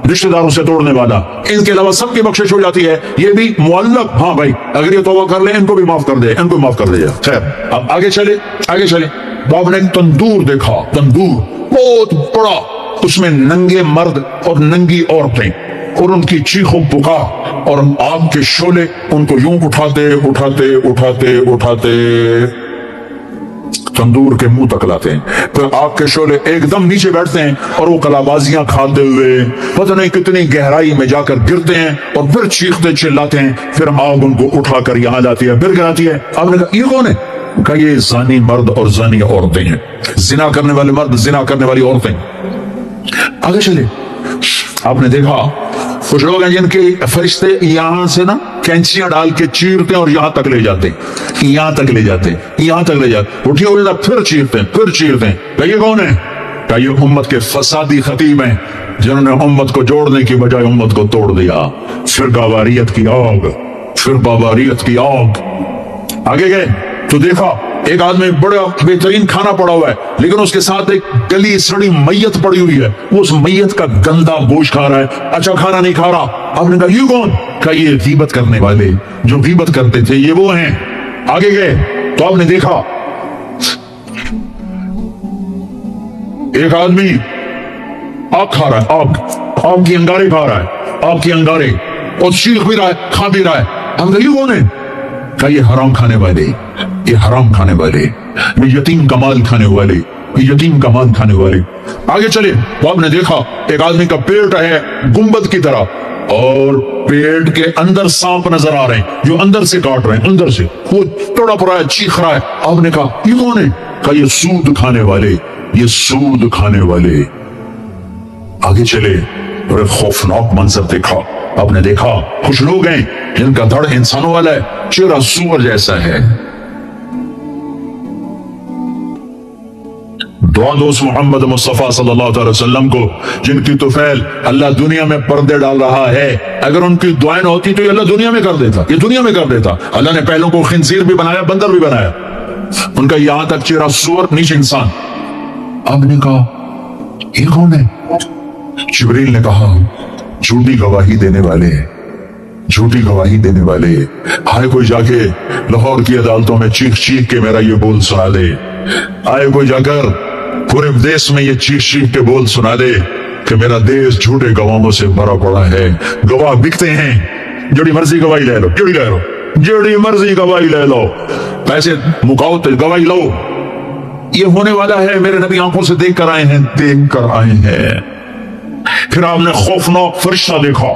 Speaker 1: रिश्तेदारों से तोड़ने वाला। इनके अलावा सबकी बख्शिश हो जाती है। ये भी मुअल्लक, हाँ भाई अगर ये तौबा कर ले इनको भी माफ कर दे, इनको माफ कर दे। खैर अब आगे चले, आगे चले। तो आपने एक तंदूर देखा, तंदूर बहुत बड़ा, उसमें नंगे मर्द और नंगी औरतें और उनकी चीखों पुकार और आग के शोले उनको यूं उठाते उठाते उठाते उठाते तंदूर के मुंह तक लाते हैं, फिर आग के शोले एकदम नीचे बैठते हैं और वो कलाबाजियां खाते हुए पता नहीं कितनी गहराई में जाकर गिरते हैं और फिर चीखते चिल्लाते हैं। फिर आग उनको उठाकर यहाँ लाती है, फिर गिराती है। आपने कहा ये कौन है? कहा ये जानी मर्द और जानी औरतें हैं, जिना करने वाले मर्द, जिना करने वाली औरतें। आगे चले, आपने देखा कुछ लोग हैं जिनके फरिश्ते यहां से ना कैंचियां डाल के चीरते हैं और यहां तक ले जाते हैं, यहां तक ले जाते हैं, यहां तक ले जाते, उठी हो जाता, फिर चीरते हैं, फिर चीरते हैं। कहिए कौन है? कहिए उम्मत के फसादी खतीब हैं जिन्होंने उम्मत को जोड़ने की बजाय उम्मत को तोड़ दिया। फिर बाबारियत की आग, फिर बाबारियत की आग। आगे गए तो देखा एक आदमी बड़ा बेहतरीन खाना पड़ा हुआ है, लेकिन उसके साथ एक गली सड़ी मैयत पड़ी हुई है, वो उस मैयत का गंदा गोश्त खा रहा है, अच्छा खाना नहीं खा रहा। आपने कहा ये कौन? कहा ये गीबत करने वाले जो गीबत करते थे, ये वो हैं। आगे गए तो आपने देखा एक आदमी आग खा रहा है, आग की अंगारे खा रहा है, आग की अंगारे, और चीख भी रहा है, खा भी रहा है। हम ये कौन है? कहा ये हराम खाने वाले, ये हराम खाने वाले, ये यतीम का माल खाने वाले, ये यतीम का माल खाने वाले। आगे चले तो आपने देखा एक आदमी का पेट है गुंबद की तरह, और पेट के अंदर सांप नजर आ रहे हैं जो अंदर से काट रहे हैं, अंदर से वो तड़प रहा है, चीख रहा है। आपने कहा ये कौन है? कहा ये सूद खाने वाले, ये सूद खाने वाले। आगे चले और एक खौफनाक मंजर देखा। आपने देखा कुछ लोग हैं जिनका धड़ इंसानों वाला है, चेहरा सूअर जैसा है। दुआ दोस्त मोहम्मद मुस्तफा सल्लल्लाहु अलैहि वसल्लम को, जिनकी तुफैल अल्लाह दुनिया में पर्दे डाल रहा है, अगर उनकी दुआएं न होती तो ये अल्लाह दुनिया में कर देता, ये दुनिया में कर देता। अल्लाह ने पहलों को खिंजीर भी बनाया, बंदर भी बनाया, उनका यहां तक चेहरा सूअर, नीचे इंसान। आपने कहा ये कौन है? जिब्रील ने कहा झूठी गवाही देने वाले, झूठी गवाही देने वाले। हाय कोई जाके लाहौर की अदालतों में चीख चीख के मेरा ये बोल सुना दे, आए कोई जाकर पूरे देश में ये चीख चीख के बोल सुना दे कि मेरा देश झूठे गवाहों से भरा पड़ा है। गवाह बिकते हैं, जड़ी मर्जी गवाही ले लो, जड़ी ले लो, जड़ी मर्जी गवाही ले लो, पैसे मुकाओ तो गवाही लो। ये होने वाला है, मेरे नबी आंखों से देख कर आए हैं, देख कर आए हैं। फिर आपने खौफनाक फरिश्ता देखा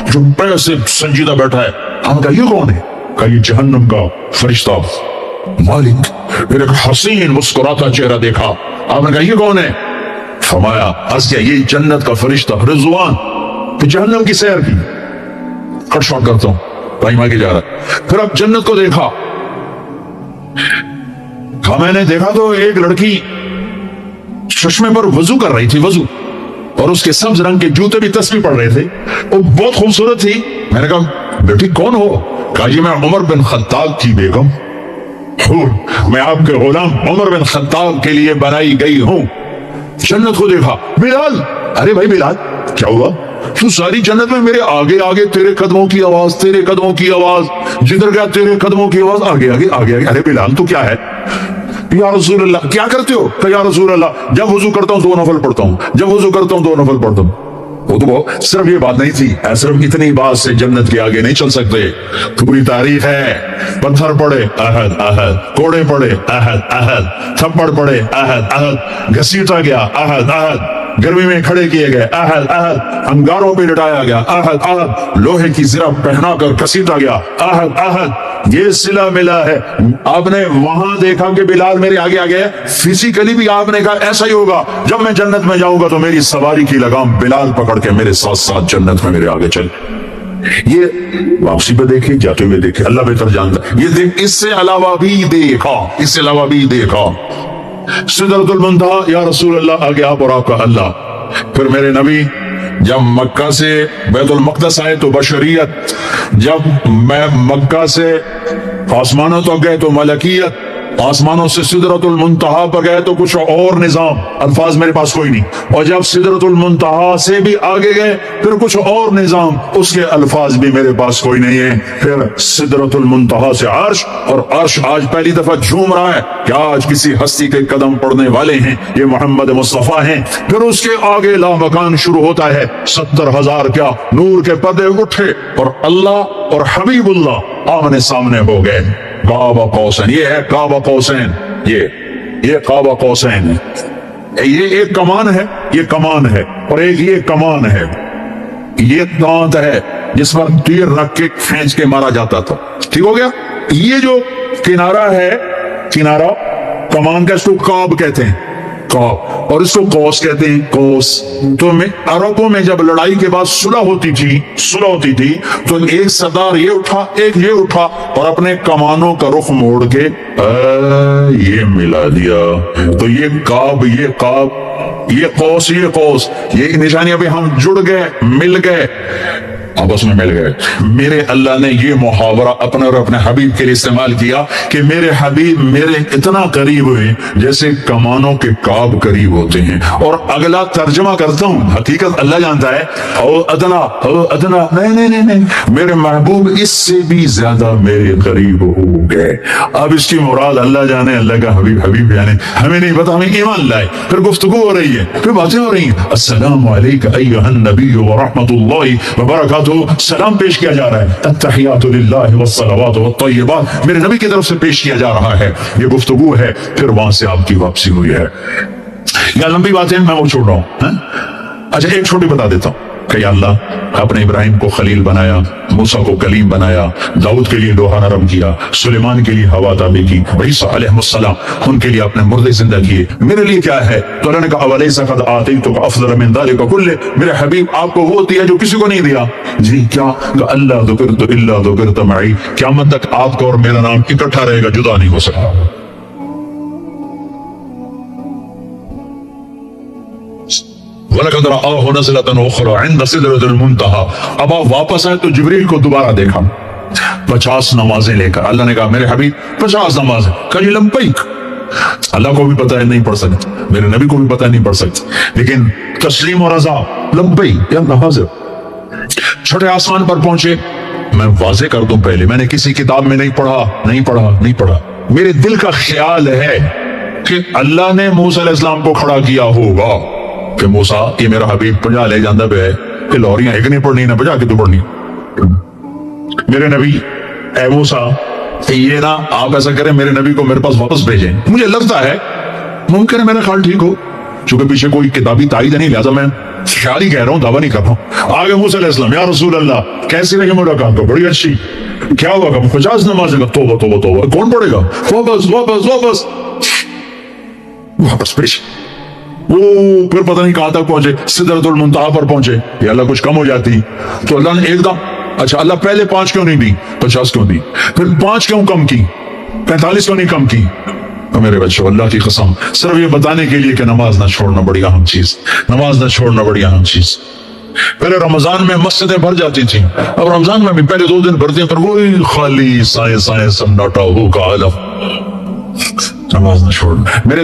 Speaker 1: जो पैसे संजीदा बैठा है। हम कहा ये कौन है? कहा ये जहन्नम का फरिश्ता मालिक। फिर एक हसीन मुस्कुराता चेहरा देखा। आपने कहा ये कौन है? फरमाया अर्ज़ किया ये जन्नत का फरिश्ता रिज़वान। फिर जहन्नम की सैर की, कट शॉट करता हूं, टाइम आगे जा रहा है। फिर अब जन्नत को देखा, कहा मैंने देखा तो एक लड़की चश्मे पर वजू कर रही थी, वजू, और उसके सब्ज रंग के जूते भी तस्बीह पढ़ रहे थे, वो बहुत खूबसूरत थी। मैंने कहा बेटी कौन हो? कहा जी मैं उमर बिन खत्ताब की बेगम हूं, मैं आपके गुलाम उमर बिन खत्ताब के लिए बनाई गई हूं। जन्नत को देखा, बिलाल, अरे भाई बिलाल क्या हुआ? तू सारी जन्नत में मेरे आगे आगे, तेरे कदमों की आवाज, तेरे कदमों की आवाज, जिधर गया तेरे कदमों की आवाज, आगे आगे आगे आगे। अरे बिलाल तू क्या है? या रसूल अल्लाह, क्या करते हो? या रसूल अल्लाह जब वजू करता हूं 2 नफल पढ़ता हूं, जब वजू करता हूं 2 नफल पढ़ता हूं। वो तो सिर्फ ये बात नहीं थी, सिर्फ इतनी बात से जन्नत के आगे नहीं चल सकते, पूरी तारीख है। पत्थर पड़े अहद अहद, कोड़े पड़े अहद अहद, थप्पड़ पड़े अहद अहद, घसीटा गया अहद अहद, गर्मी में खड़े किए गए अहद अहद, अंगारों पे लटाया गया अहद अहद, लोहे की जिरा पहनाकर घसीटा गया अहद अहद। ये सिला मिला है। आपने वहां देखा कि बिलाल मेरे आगे आ गया, फिजिकली भी आपने कहा ऐसा ही होगा, जब मैं जन्नत में जाऊंगा तो मेरी सवारी की लगाम बिलाल पकड़ के मेरे साथ साथ जन्नत में मेरे आगे चल। ये वापसी पे देखे, जाते हुए देखे, अल्लाह बेहतर जानता। ये देख, इससे अलावा भी देखा, इससे अलावा भी देखा सिदरतुल मुंतहा, या रसूल अल्लाह आगे आप और आपका अल्लाह। फिर मेरे नबी जब मक्का से बैतुल मक़दस आए तो बशरियत, जब मैं मक्का से आसमानों तक गए तो मलकियत, आसमानों से सिदरतुल मुंतहा पर गए तो कुछ और निजाम, अल्फाज मेरे पास कोई नहीं, और जब सिदरतुल मुंतहा से भी आगे गए फिर कुछ और निजाम, उसके अल्फाज भी मेरे पास कोई नहीं है। फिर सिदरतुल मुंतहा से अर्श, और अर्श आज पहली दफा झूम रहा है कि आज किसी हस्ती के कदम पड़ने वाले हैं, ये मोहम्मद मुस्तफा हैं। फिर उसके आगे लामकान शुरू होता है, 70,000 क्या नूर के पर्दे उठे और अल्लाह और हबीबुल्लाह आमने सामने हो गए। काबा कौसैन, ये है काबा कौसैन, ये ये काबा कौसैन है, ये एक कमान है, ये कमान है, और एक ये कमान है, ये दांत है जिस पर तीर रख के खींच के मारा जाता था। ठीक हो गया। ये जो किनारा है, किनारा कमान का, इसको काब कहते हैं, काब, और इसको कौस कहते हैं, कौस। तो में अरबों में जब लड़ाई के बाद सुलह होती थी तो एक सरदार ये उठा, एक ये उठा, और अपने कमानों का रुख मोड़ के ये मिला दिया। तो ये काब, ये काब, ये कौस, ये कौस, ये निशानी अभी हम जुड़ गए, मिल गए, आपस में मिल गए। मेरे अल्लाह ने ये मुहावरा अपने और अपने हबीब के लिए इस्तेमाल किया कि मेरे हबीब मेरे इतना करीब हुए जैसे कमानों के काब करीब होते हैं। और अगला तर्जमा करता हूं, हकीकत अल्लाह जानता है, ओ अदना, नहीं, मेरे महबूब इससे भी ज्यादा मेरे करीब हो गए। अब इसकी मुराद अल्लाह जाने, अल्लाह का हबीब जाने, हमें नहीं पता, हमें ईमान लाए। फिर गुफ्तगू हो रही है, फिर बातें हो रही हैं। अस्सलामु अलैका अय्युहन नबी व रहमतुल्लाहि व बरकातुहू, सलाम पेश किया जा रहा है, अत्तहियातु लिल्लाहि वस्सलावातु वत्तय्यिबात, मेरे नबी की तरफ से पेश किया जा रहा है। ये गुफ्तगू है, फिर वहां से आपकी वापसी हुई है। या लंबी बातें मैं वो छोड़ रहा हूं। अच्छा, एक छोटी बता देता हूं कि अल्लाह अपने इब्राहिम को खलील बनाया, मूसा को कलीम बनाया, दाऊद के लिए लोहा नरम किया, सुलेमान के लिए हवा ताबी की, ईसा अलैहिस्सलाम उनके लिए अपने मुर्दे जिंदा किए। मेरे लिए क्या है? तो अल्लाह ने कहा अवलैसा क़द आतैतुका अफ़ज़ल मिन ज़ालिका कुल्लिही, मेरे हबीब आपको वो दिया जो किसी को नहीं दिया। जी क्या? अल्लाह ज़ुकिरतु इल्ला ज़ुकिरत मई, क़यामत तक आपका और मेरा नाम इकट्ठा रहेगा, जुदा नहीं हो सकता। वलक़द रआहु नज़लतन उख़रा इंद सिदरतिल मुंतहा, अब आप वापस आए तो जिब्रील को दोबारा देखा 50 नमाजें लेकर। अल्लाह ने कहा मेरे हबीब 50 नमाजें, कल लंबैक, अल्लाह को भी पता है नहीं पढ़ सकते, मेरे नबी को भी पता है नहीं पढ़ सकते, लेकिन तस्लीम और रज़ा लंबैक या हाज़िर। छोटे आसमान पर पहुंचे। मैं वाज़े कर दूं पहले, मैंने किसी किताब में नहीं पढ़ा, मेरे दिल का ख्याल है कि अल्लाह ने मूसा अलैहिस्सलाम को खड़ा किया होगा कि मूसा ये मेरा हबीब 50 ले जाता है, कि लौरियां एक नहीं पढ़नी ना 50 की तो पढ़नी। मेरे नबी ए मूसा, ये ना आप ऐसा करें, मेरे नबी को मेरे पास वापस भेजें। मुझे लगता है मुमकिन है मेरा ख्याल ठीक हो, चूंकि पीछे कोई किताबी तारीद नहीं, लिहाजा मैं ख्याल ही कह रहा हूं, दावा नहीं कर रहा हूं। आगे मूसा अलैहिस्सलाम, या रसूल अल्लाह कैसी रही मुलाकात? तो बड़ी अच्छी। क्या होगा? 50 नमाज। तौबा, कौन पढ़ेगा? वापस पेश। वो फिर पता नहीं कहां तक पहुंचे, सिदरतुल मुंतहा पर पहुंचे। या अल्लाह कुछ कम हो जाती तो अल्लाह ने एकदम, अच्छा अल्लाह पहले 5 क्यों नहीं दी, 50 क्यों दी? फिर 5 क्यों कम की, 45 क्यों नहीं कम की? तो मेरे बच्चों, अल्लाह की कसम, सिर्फ ये बताने के लिए कि नमाज ना छोड़ना बड़ी अहम चीज, नमाज ना छोड़ना बड़ी अहम चीज। पहले रमजान में मस्जिदें भर जाती थी, अब रमजान में भी पहले 2 दिन भरती हैं, फिर वही खाली साए सन्नाटा होगा आलम। नमाज न छोड़ना। मेरे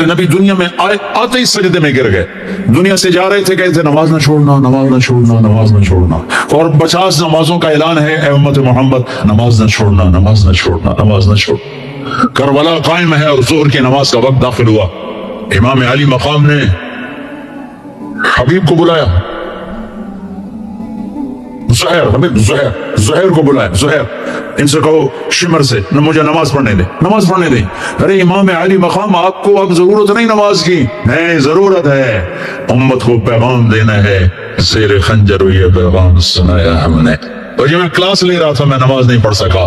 Speaker 1: नबी दुनिया में आते ही सजदे में गिर गए। दुनिया से जा रहे थे, कहते नमाज न छोड़ना, नमाज न छोड़ना, नमाज न छोड़ना। और 50 नमाजों का ऐलान है, ए उम्मत मोहम्मद, नमाज न छोड़ना, नमाज न छोड़ना, नमाज न छोड़ना। करबला कायम है और ज़ोहर की नमाज का वक्त दाखिल हुआ। इमाम अली मकाम ने हबीब को बुलाया, ज़ुहैर को बुलाया, ज़ुहैर इनसे कहो शिमर से मुझे नमाज पढ़ने दे। अरे इमाम अली मकाम, आपको अब जरूरत नहीं नमाज की, नहीं जरूरत है, उम्मत को पैगाम देना है, ज़ेर खंजर ये पैगाम सुनाया हमने। और जब मैं क्लास ले रहा था, मैं नमाज नहीं पढ़ सका।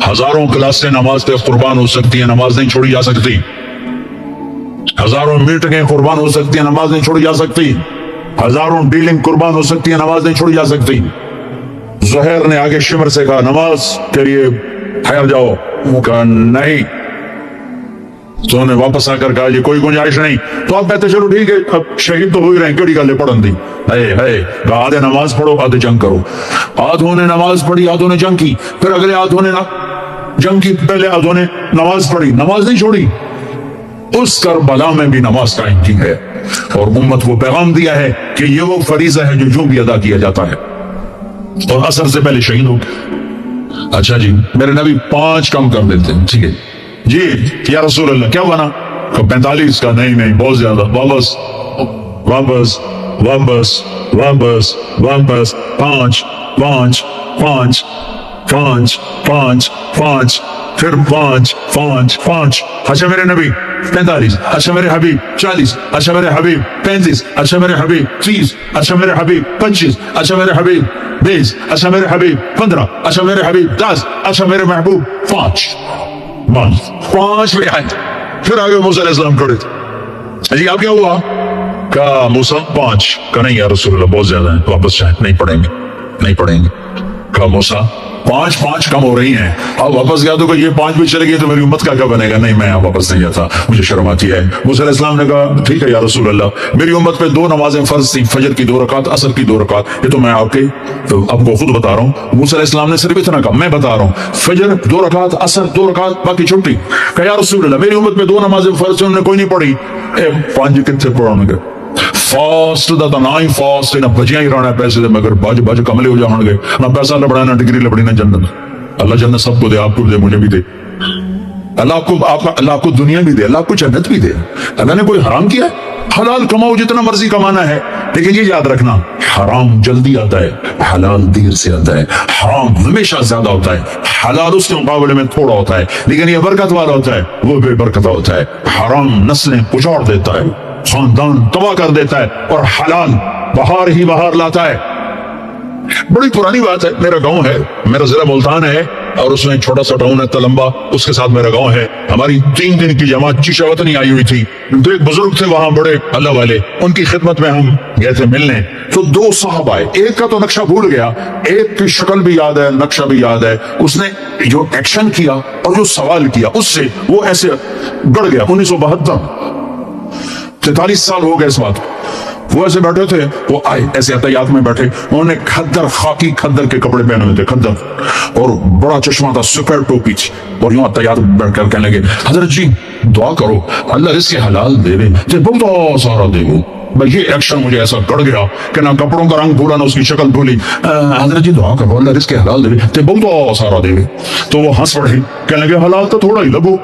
Speaker 1: हजारों क्लासें नमाज पे कुर्बान हो सकती है, नमाज नहीं छोड़ी जा सकती। हजारों मीटिंगें कुर्बान हो सकती है, नमाज नहीं छोड़ी जा सकती। हजारों डीलिंग कुर्बान हो सकती है, नमाज नहीं छोड़ी जा सकती। ज़ुहैर ने आगे शिमर से कहा नमाज के लिए ठहर जाओ, कहा नहीं। तो उन्होंने वापस आकर कहा ये कोई गुंजाइश नहीं। तो आप कहते चलो ठीक है, अब शहीद तो हो ही रहे, केड़ी गल पढ़न दी है। आधे नमाज पढ़ो, आधे जंग करो। आधों ने नमाज पढ़ी, आधों ने जंग की, फिर अगले आधों ने जंग की, पहले आधों ने नमाज पढ़ी, नमाज नहीं छोड़ी। उस करबला में भी नमाज कायम की है और उम्मत को पैगाम दिया है कि ये वो फरीजा है जो भी अदा किया जाता है। और असर से पहले शहीद हो गए। अच्छा जी, मेरे नबी 5 कम कर देते हैं, ठीक है जी या रसूल अल्लाह, क्या बना? 45 का नहीं, बहुत ज्यादा, वापस 5 फिर 5। अच्छा मेरे नबी 45, अच्छा मेरे हबीब 40, अच्छा मेरे हबीब 35, अच्छा मेरे हबीब 30, अच्छा मेरे हबीब 25, अच्छा मेरे हबीब 20, अच्छा मेरे हबीब 15, अच्छा मेरे हबीब 10, अच्छा मेरे महबूब 5 पे आए। फिर आगे मूसा अलैहिस्सलाम खड़े थे। जी आप क्या हुआ? कहा मूसा 5। कहा नहीं यार रसूलुल्लाह बहुत ज्यादा है, वापस जाए, नहीं पढ़ेंगे। कहा मूसा 5 कम हो रही हैं, अब वापस गया तो ये 5 भी चले गए तो मेरी उम्मत का क्या बनेगा? नहीं मैं वापस नहीं जाता, मुझे शर्म आती है। मूसा अलैहिस्सलाम ने कहा ठीक है या रसूल अल्लाह, मेरी उम्मत पे 2 नमाजें फर्ज थी, फजर की 2 रकात, असर की 2 रकात, ये तो मैं आपको खुद बता रहा हूँ। मूसा अलैहिस्सलाम ने सिर्फ इतना कहा, मैं बता रहा हूँ फजर 2 रकात, असर 2 रकात, बाकी छुट्टी। कहा या रसूल अल्लाह, मेरी उम्मत में 2 नमाजें फर्ज थी, उन्होंने कोई नहीं पढ़ी, 5 कितने पढ़ाने फास्ट दा तो ना ही फास्ट है ना बजिया ही रहना पैसे दे मगर बज कमले हो जाएंगे ना पैसा लबड़ा ना डिग्री लबड़ी ना जन्नत। अल्लाह जन्नत सबको दे, आपको दे, मुझे भी दे। अल्लाह आपको दुनिया भी दे, अल्लाह आपको जन्नत भी दे। अल्लाह ने कोई हराम किया? हलाल कमाओ जितना मर्जी कमाना है, लेकिन ये याद रखना हराम जल्दी आता है, हलाल देर से आता है। हराम हमेशा ज्यादा होता है, हलाल उसके मुकाबले में थोड़ा होता है, लेकिन ये बरकत वाला होता है, वो बेबरकत होता है। हराम नस्लें उजाड़ देता है, खानदान तबाह कर देता है, और हलाल बहार ही बहार लाता है। बड़ी पुरानी बात है, मेरा गांव है, मेरा जिला मुल्तान है, और उसमें एक छोटा सा टाउन है तलंबा, उसके साथ मेरा गांव है। हमारी 3 दिन की जमात चिशावतनी आई हुई थी, तो एक बुजुर्ग थे वहां बड़े अल्लाह वाले, उनकी खिदमत में हम गए थे मिलने। तो 2 साहब आए, एक का तो नक्शा भूल गया, एक की शक्ल भी याद है, नक्शा भी याद है। उसने जो एक्शन किया और जो सवाल किया उससे वो ऐसे गड़ गया। 1972 43 साल हो गए इस बात। वो ऐसे बैठे थे, वो आए ऐसे यातायात में बैठे, उन्होंने खद्दर खाकी खद्दर के कपड़े पहने हुए थे, खद्दर, और बड़ा चश्मा था, सफेद टोपी, और यूं यातायात बैठकर कहने लगे हजरत जी दुआ करो अल्लाह रिज़्क़ हलाल दे दे, बहुत सारा दे वो। भाई ये एक्शन मुझे ऐसा गड़ गया कि ना कपड़ों का रंग भूला ना उसकी शक्ल भूली। हजरत जी दुआ करो अल्लाह रिज़्क़ हलाल दे दे, बहुत सारा दे। तो वो हंस पड़े, कहने लगे हलाल तो थोड़ा ही लगो।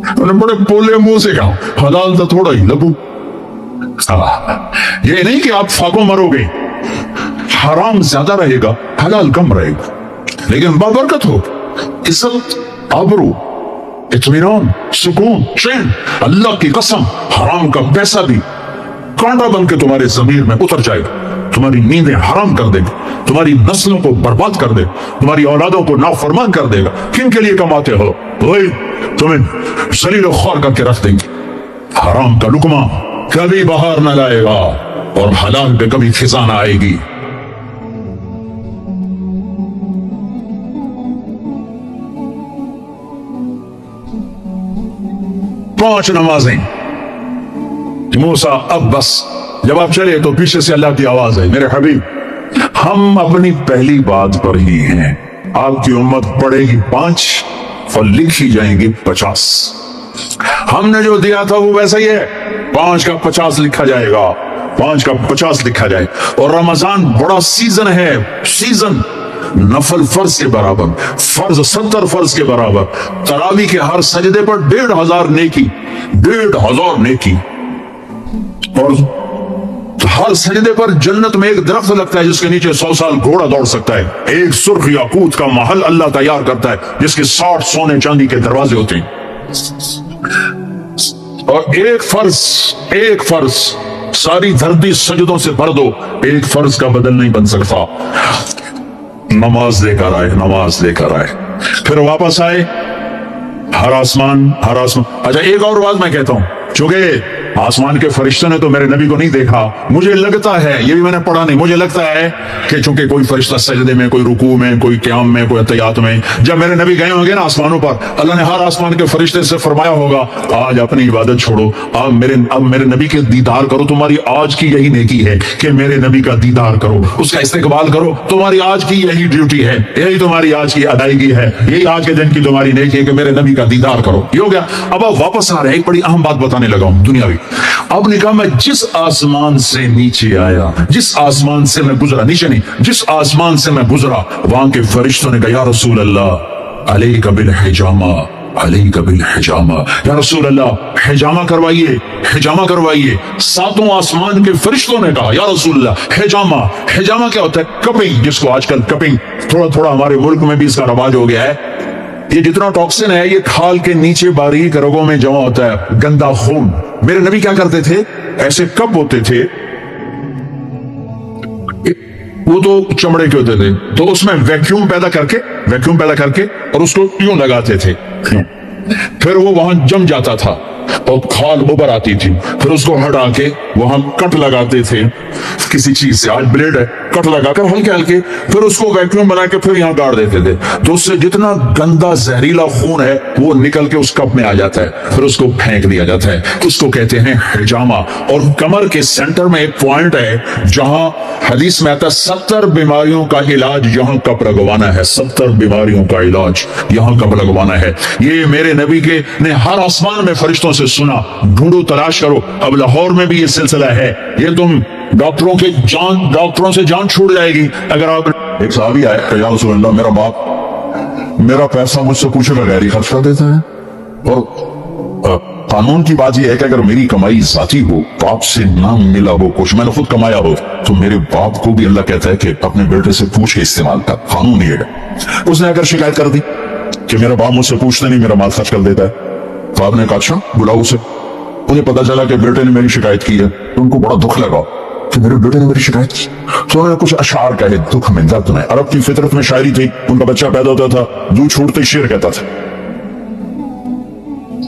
Speaker 1: बड़े पोले मुंह से कहा हलाल तो थोड़ा ही लगो। ये नहीं कि आप फाको मरोगे, हराम ज्यादा रहेगा, हलाल कम रहेगा, लेकिन बाबरकत हो, इज्जत, आबरू, इत्मीनान, सुकून, चैन। अल्लाह की कसम हराम का पैसा भी कांटा बन के तुम्हारे जमीर में उतर जाएगा, तुम्हारी नींदें हराम कर देगा, तुम्हारी नस्लों को बर्बाद कर देगा, तुम्हारी औलादों को नाफरमान कर देगा। किन के लिए कमाते हो? वही तुम्हें जलील ख्वार करके रख देंगे। हराम का लुकमा कभी बाहर न लाएगा और हलाल पे कभी खिजा न आएगी। पांच नमाजें। मूसा अब बस जब आप चले तो पीछे से अल्लाह की आवाज है, मेरे हबीब हम अपनी पहली बात पर ही हैं, आपकी उम्मत पढ़ेगी 5 और लिखी जाएंगी 50। हमने जो दिया था वो वैसा ही है, 5 का 50 लिखा जाएगा, 5 का 50 लिखा जाए। और रमजान बड़ा सीजन है, सीजन नफल फर्ज के बराबर, फर्ज 70 फर्ज के बराबर, तरावी के हर सजदे पर 1500 नेकी, 1500 नेकी, और हर सजदे पर जन्नत में एक दरख्त लगता है जिसके नीचे 100 साल घोड़ा दौड़ सकता है। एक सुर्ख याकूत का महल अल्लाह तैयार करता है जिसके 60 सोने चांदी के दरवाजे होते हैं। और एक फर्ज सारी धरती सजदों से भर दो, एक फर्ज का बदल नहीं बन सकता। नमाज लेकर आए, फिर वापस आए, हर आसमान। अच्छा एक और बात मैं कहता हूं, चूंकि आसमान के फरिश्तों ने तो मेरे नबी को नहीं देखा, मुझे लगता है, ये भी मैंने पढ़ा नहीं, मुझे लगता है कि चूंकि कोई फरिश्ता सजदे में, कोई रुकू में, कोई क़याम में, कोई अतयात में, जब मेरे नबी गए होंगे ना आसमानों पर, अल्लाह ने हर आसमान के फरिश्ते से फरमाया होगा आज अपनी इबादत छोड़ो, अब मेरे नबी के दीदार करो, तुम्हारी आज की यही नेकी है कि मेरे नबी का दीदार करो, उसका इस्तेकबाल करो, तुम्हारी आज की यही ड्यूटी है, यही तुम्हारी आज की अदायगी है, यही आज के दिन की तुम्हारी नेकी है कि मेरे नबी का दीदार करो। ये हो गया। अब आप वापस आ रहे हैं, एक बड़ी अहम बात बताने लगा हूं दुनियावी। अब ने कहा मैं जिस आसमान से नीचे आया, जिस आसमान से मैं गुजरा, नीचे नहीं, जिस आसमान से मैं गुजरा, वहां के फरिश्तों ने कहा या रसूल अल्लाह अलैका बिल हिजामा, अलैका बिल हिजामा, या रसूल अल्लाह हिजामा करवाइए। 7 आसमान के फरिश्तों ने कहा या रसूल अल्लाह हिजामा क्या होता है? कपिंग, जिसको आजकल कपिंग थोड़ा हमारे मुल्क में भी इसका रवाज हो गया है। ये जितना टॉक्सिन है ये खाल के नीचे बारीक रगों में जमा होता है, गंदा खून। मेरे नबी क्या करते थे, ऐसे कप होते थे, वो तो चमड़े के होते थे, तो उसमें वैक्यूम पैदा करके और उसको यूं लगाते थे, फिर वो वहां जम जाता था और खाल उबर आती थी, फिर उसको हटा के वहां कट लगाते थे किसी चीज से, आज ब्लेड है, कट लगाकर हल्के हल्के, फिर उसको वैक्यूम बना के फिर यहाँ गाड़ देते थे, तो उससे जितना गंदा जहरीला खून है वो निकल के उस कप में आ जाता है, फिर उसको फेंक दिया जाता है। उसको कहते हैं हिजामा। और कमर के सेंटर में एक पॉइंट है जहां हदीस में आता है 70 बीमारियों का इलाज यहाँ कप लगवाना है, 70 बीमारियों का इलाज यहाँ कप लगवाना है। ये मेरे नबी के ने हर आसमान में फरिश्तों से सुना, ढूंढो तलाश करो। अब लाहौर में भी ये सिलसिला है, ये तुम डॉक्टरों से जान छूट जाएगी अगर आप। एक साहबी आए कि या रसूल अल्लाह, मेरा बाप मेरा पैसा मुझसे पूछेगा गैर ही खर्च कर देता है, और कानून की बात यह है कि अगर मेरी कमाई जाती हो, बाप से ना मिला हो कुछ, मैंने खुद कमाया हो, तो मेरे बाप को भी अल्लाह कहता है कि अपने बेटे से पूछ के इस्तेमाल कर, कानून ये है। उसने अगर शिकायत कर दी कि मेरा बाप मुझसे पूछते नहीं, मेरा माल खर्च कर देता है, तो आपने कहा अच्छा बुलाओ उसे। उन्हें पता चला कि बेटे ने मेरी शिकायत की है, तो उनको बड़ा दुख लगा कि मेरे बेटे ने मेरी शिकायत की, तो उन्होंने कुछ अशार कहे, दुख में दर्द में। अरब की फितरत में शायरी थी, उनका बच्चा पैदा होता था, दूध छोड़ते ही शेर कहता था।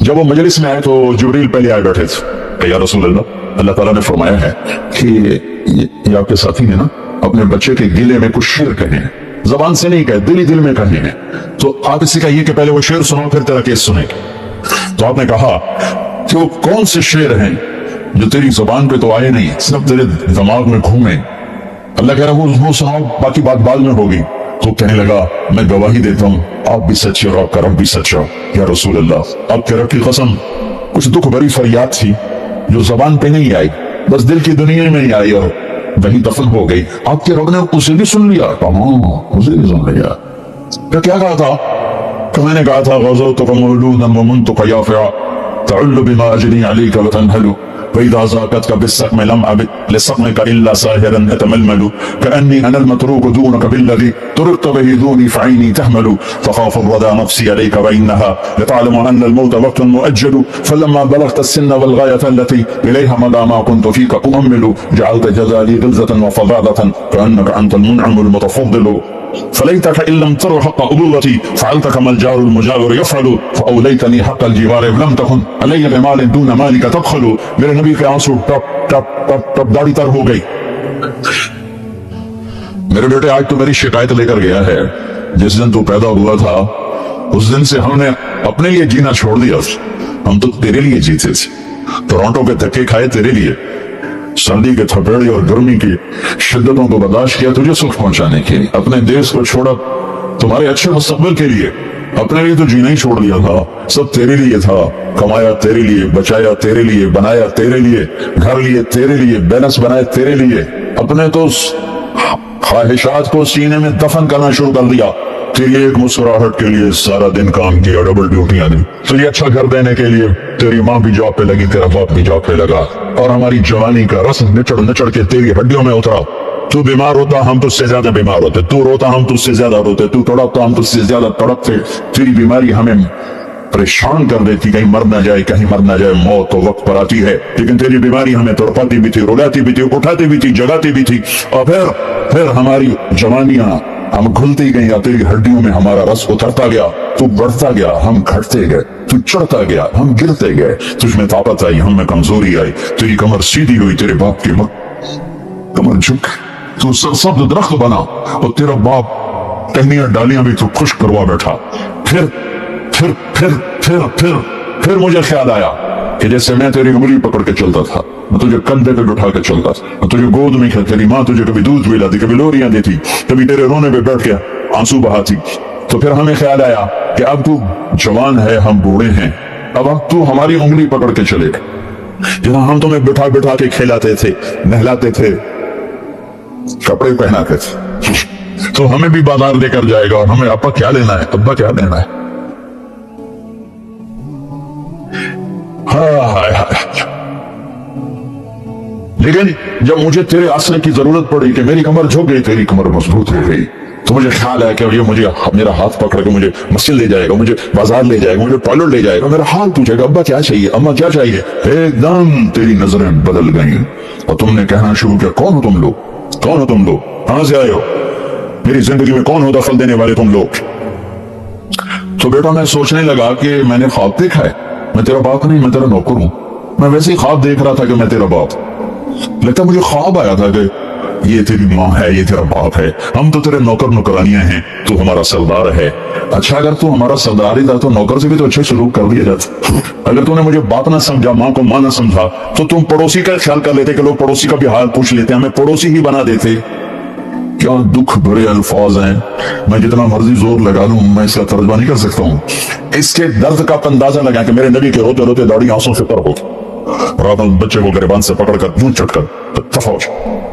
Speaker 1: जब वो मजलिस में आए तो जिब्रील पहले आए बैठे थे, या रसूल अल्लाह, अल्लाह ताला ने फरमाया है कि ये आपके साथी ने ना अपने बच्चे के गिले में कुछ शेर कहे हैं, जबान से नहीं कहे, दिल ही दिल में कहे हैं, तो आप इससे कहिए कि पहले वो शेर सुनाओ, फिर तेरा केस सुनेंगे। तो आपने कहा कि वो कौन से शेर हैं जो तेरी जुबान पे तो आए नहीं, सिर्फ तेरे दिमाग में घूमे। अल्लाह कह रहा वो सुनाओ, बाकी बात बाद में होगी। तो कहने लगा मैं गवाही देता हूँ आप भी सच्चे और आपका रब भी सच्चा। या रसूल अल्लाह, आपके रब की कसम, कुछ दुख भरी फरियाद थी जो जबान पे नहीं आई, बस दिल की दुनिया में ही आई और वही दफन हो गई। आपके रब ने उसे भी सुन लिया, उसे भी सुन लिया। तो क्या कहा था? तो मैंने कहा था गज़ौतुका मौलूदन व मुन्तुका याफ़िआ तअल्लु बिमा अजनी अलैका व तनहलु वइज़ा ज़ाक़तका बिस्सक़्मि लम अबिद लिसक़्मिका इल्ला साहिरन यतमलमलु कअन्नी अनल मतरूकु दूनका बिल्लज़ी तुरिक़्त बिही दूनी फ़अैनी तहमलु फ़ख़ाफ़ु रदा नफ़्सी अलैका व इन्नहा लितअलम अन्न अल-मौत वक़्तुन मुअज्जलु फलम्मा बलग़त अस-सिन्न वल ग़ायत अल्लती इलैहा मदा मा कुन्तु फ़ीका उअम्मिलु जअलत जज़ाली ग़िलज़तन व फ़ज़ाज़तन कअन्नका अंतल मुनअमुल मुतफ़द्दिलु फलैतक इल्लम तर हक़ उबूवती फ़अलत कमल जारुल मुजाविर यफ़अलु फ़अवलैतनी हक़्क़ल जिवार लम तकुन अलैया बिमाल दून मालिका तदख़लु। मेरे नबी के आंसू टप टप टप टप दाढ़ी तर हो गई। मेरे बेटे आज तो मेरी शिकायत लेकर गया है, जिस दिन तू पैदा हुआ था उस दिन से हमने अपने लिए जीना छोड़ दिया, हम तो तेरे लिए जीते थे, टोरंटो के धक्के खाए तेरे लिए, सर्दी के थपेड़े और गर्मी की शिद्दतों को बर्दाश्त किया तुझे सुख पहुंचाने के लिए, अपने देश को छोड़ा तुम्हारे अच्छे मुस्तकबिल के लिए, अपने लिए तो जीना ही छोड़ दिया था, सब तेरे लिए था, कमाया तेरे लिए, बचाया तेरे लिए, बनाया तेरे लिए, घर लिए तेरे लिए, बैलेंस बनाए तेरे लिए, अपने तो ख्वाहिशात को सीने में दफन करना शुरू कर दिया, तेरी एक मुस्कुराहट के लिए सारा दिन काम किया, डबल ड्यूटियां दी, तुझे अच्छा घर देने के लिए तेरी माँ भी जॉब पे लगी, तेरा बाप भी जॉब पे लगा, और हमारी जवानी का रस निचड़ निचड़ के तेरी हड्डियों में उतरा। तू बीमार होता हम तुझसे ज्यादा बीमार होते, तू रोता हम तुझसे ज्यादा रोते, तू तड़पता हम तुझसे ज्यादा तड़पते। तेरी बीमारी हमें परेशान कर देती, कहीं मर ना जाए, कहीं मर ना जाए, मौत तो वक्त पर आती है, लेकिन तेरी बीमारी हमें तड़पाती भी थी, रुलाती भी थी, उठाती भी थी, जगाती भी थी, और फिर हमारी जवानियां हम घुलती गई, तेरी हड्डियों में हमारा रस उतरता गया, तू बढ़ता गया, हम घटते गए, तू चढ़ता गया, हम गिरते गए, तुझमें ताकत आई, हम में कमजोरी आई, तेरी कमर सीधी हुई, तेरे बाप की कमर झुक, तू सरसब्ज दरख्त बना, और तेरा बाप टहनियां डालियां भी तू खुश करवा बैठा। फिर मुझे ख्याल आया कि जैसे मैं तेरी उंगली पकड़ के चलता था, मैं तुझे कंधे पे उठा के चलता था, मैं तुझे गोद में खेलती, तेरी माँ तुझे कभी दूध पिलाती, कभी लोरियां देती, कभी तेरे रोने पे बैठ के आंसू बहाती। तो फिर हमें ख्याल आया कि अब तू जवान है, हम बूढ़े हैं, अब तू हमारी उंगली पकड़ के चलेगा, जहां हम तुम्हें बिठा बिठा के खिलाते थे, नहलाते थे, कपड़े पहनाते थे, तो हमें भी बाजार लेकर जाएगा, और हमें अब्बा क्या लेना है, अब्बा क्या लेना है। लेकिन जब मुझे तेरे आसरे की जरूरत पड़ी कि मेरी कमर झुक गई, तेरी कमर मजबूत हो गई, तो मुझे ख्याल है कि ये मुझे मेरा हाथ पकड़ के मुझे मस्जिद ले जाएगा, मुझे बाजार ले जाएगा, मुझे टॉयलेट ले जाएगा, मेरा हाल पूछेगा अब्बा क्या चाहिए, अम्मा क्या चाहिए। एकदम तेरी नजरें बदल गई और तुमने कहना शुरू किया कौन हो तुम लोग, कौन हो तुम लोग, कहां से आए हो, मेरी जिंदगी में कौन हो दखल देने वाले तुम लोग। तो बेटा मैं सोचने लगा कि मैंने ख्वाब देखा है, मैं तेरा बाप नहीं, मैं तेरा नौकर हूं। मैं वैसे ही ख्वाब देख रहा था कि मैं तेरा बाप, लगता मुझे ख्वाब आया था कि ये तेरी माँ है, ये तेरा बाप है, हम तो तेरे नौकर नौकरानियां हैं, तू हमारा सरदार है। अच्छा अगर तू हमारा सरदार ही था तो नौकर से भी तो अच्छे सलूक कर दिया जाता। अगर तूने मुझे बाप ना समझा, माँ को माँ ना समझा, तो तुम पड़ोसी का ख्याल कर लेते कि लोग पड़ोसी का भी हाल पूछ लेते, हमें पड़ोसी ही बना देते। क्या दुख भरे अल्फाज हैं, मैं जितना मर्जी जोर लगा लूं मैं इसका तर्जमा नहीं कर सकता हूँ। इसके दर्द का अंदाजा लगा कि मेरे नबी के रोते रोते दाढ़ी आंसू से तर हो, रात बच्चे को गिरबान से पकड़कर यूं चटकर तफौज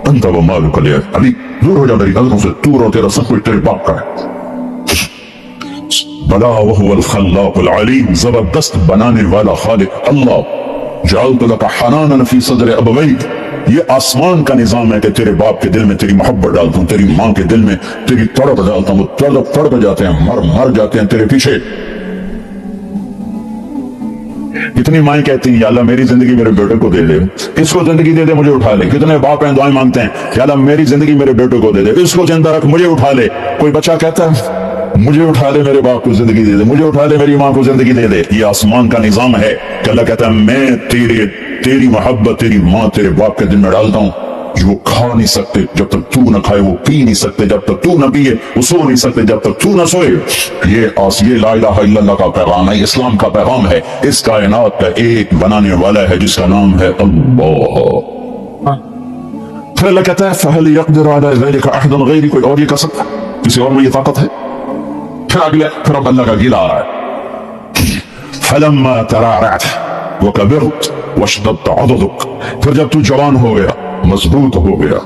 Speaker 1: अंत वो मालू कर लिया, अभी दूर हो जा मेरी नजरों से, तू और तेरा सब कुछ तेरे बाप का है। बला वहुवल खल्लाकुल अलीम, जबरदस्त बनाने वाला खालिक अल्लाह। जअलतु लका हनानन फी सदरि अबवैक, ये आसमान का निजाम है कि तेरे बाप के दिल में तेरी मोहब्बत डालता हूँ, तेरी माँ के दिल में तेरी तड़प डालता हूँ, तड़प जाते हैं, मर जाते हैं तेरे पीछे। कितनी माएं कहती हैं या अल्लाह मेरी जिंदगी मेरे बेटे को दे दे, इसको जिंदगी दे दे, मुझे उठा ले। कितने बाप हैं दुआएं मांगते हैं या अल्लाह मेरी जिंदगी मेरे बेटे को दे दे, इसको जिंदा रख, मुझे उठा ले। कोई बच्चा कहता है मुझे उठा ले, मेरे बाप को जिंदगी दे दे, मुझे उठा ले, मेरी माँ को जिंदगी दे दे। ये आसमान का निजाम है कि अल्लाह कहता है मैं तेरी मोहब्बत तेरी माँ तेरे बाप के दिल में डालता हूँ। जो खा नहीं सकते जब तक तू न खाए, वो पी नहीं सकते जब तक तू न पिए, वो सो नहीं सकते जब तक तू न सोए। ये ला इलाहा इल्लल्लाह का पैगाम है, इस्लाम का पैगाम है। इस कायनात का एक बनाने वाला है जिसका नाम है अल्लाह। फिर अल्लाह कहता है फहल यक़दिर अला ज़ालिका अहदुन गैरी, कोई और ये कर सकता, किसी और में ये ताकत है। फिर अब अल्लाह का गिला आ रहा है, फलम्मा तराअत व कबिरत वश्तद्द अददुक, फिर जब तू जवान हो गया, मजबूत हो गया,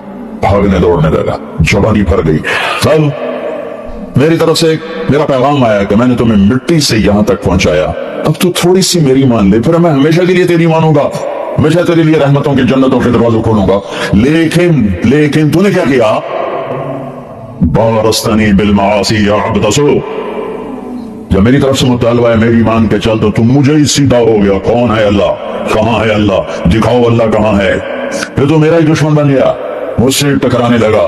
Speaker 1: भागने दौड़ने लगा, जवानी भर गई, तब मेरी तरफ से मेरा पैगाम आया कि मैंने तुम्हें मिट्टी से यहां तक पहुंचाया, अब तू थोड़ी सी मेरी मान ले, फिर मैं हमेशा के लिए तेरी मानूंगा, हमेशा तेरे लिए रहमतों के जन्नतों के दरवाजे खोलूंगा। लेकिन तूने क्या किया, बारस्तनी बिल मासी या अब्दसो, जब मेरी तरफ से मुतालबा है मेरी मान के चल तो तुम मुझे ही सीधा हो गया। कौन है अल्लाह, कहां है अल्लाह, दिखाओ अल्लाह कहां है। ये तो मेरा ही दुश्मन बन गया, मुझसे टकराने लगा।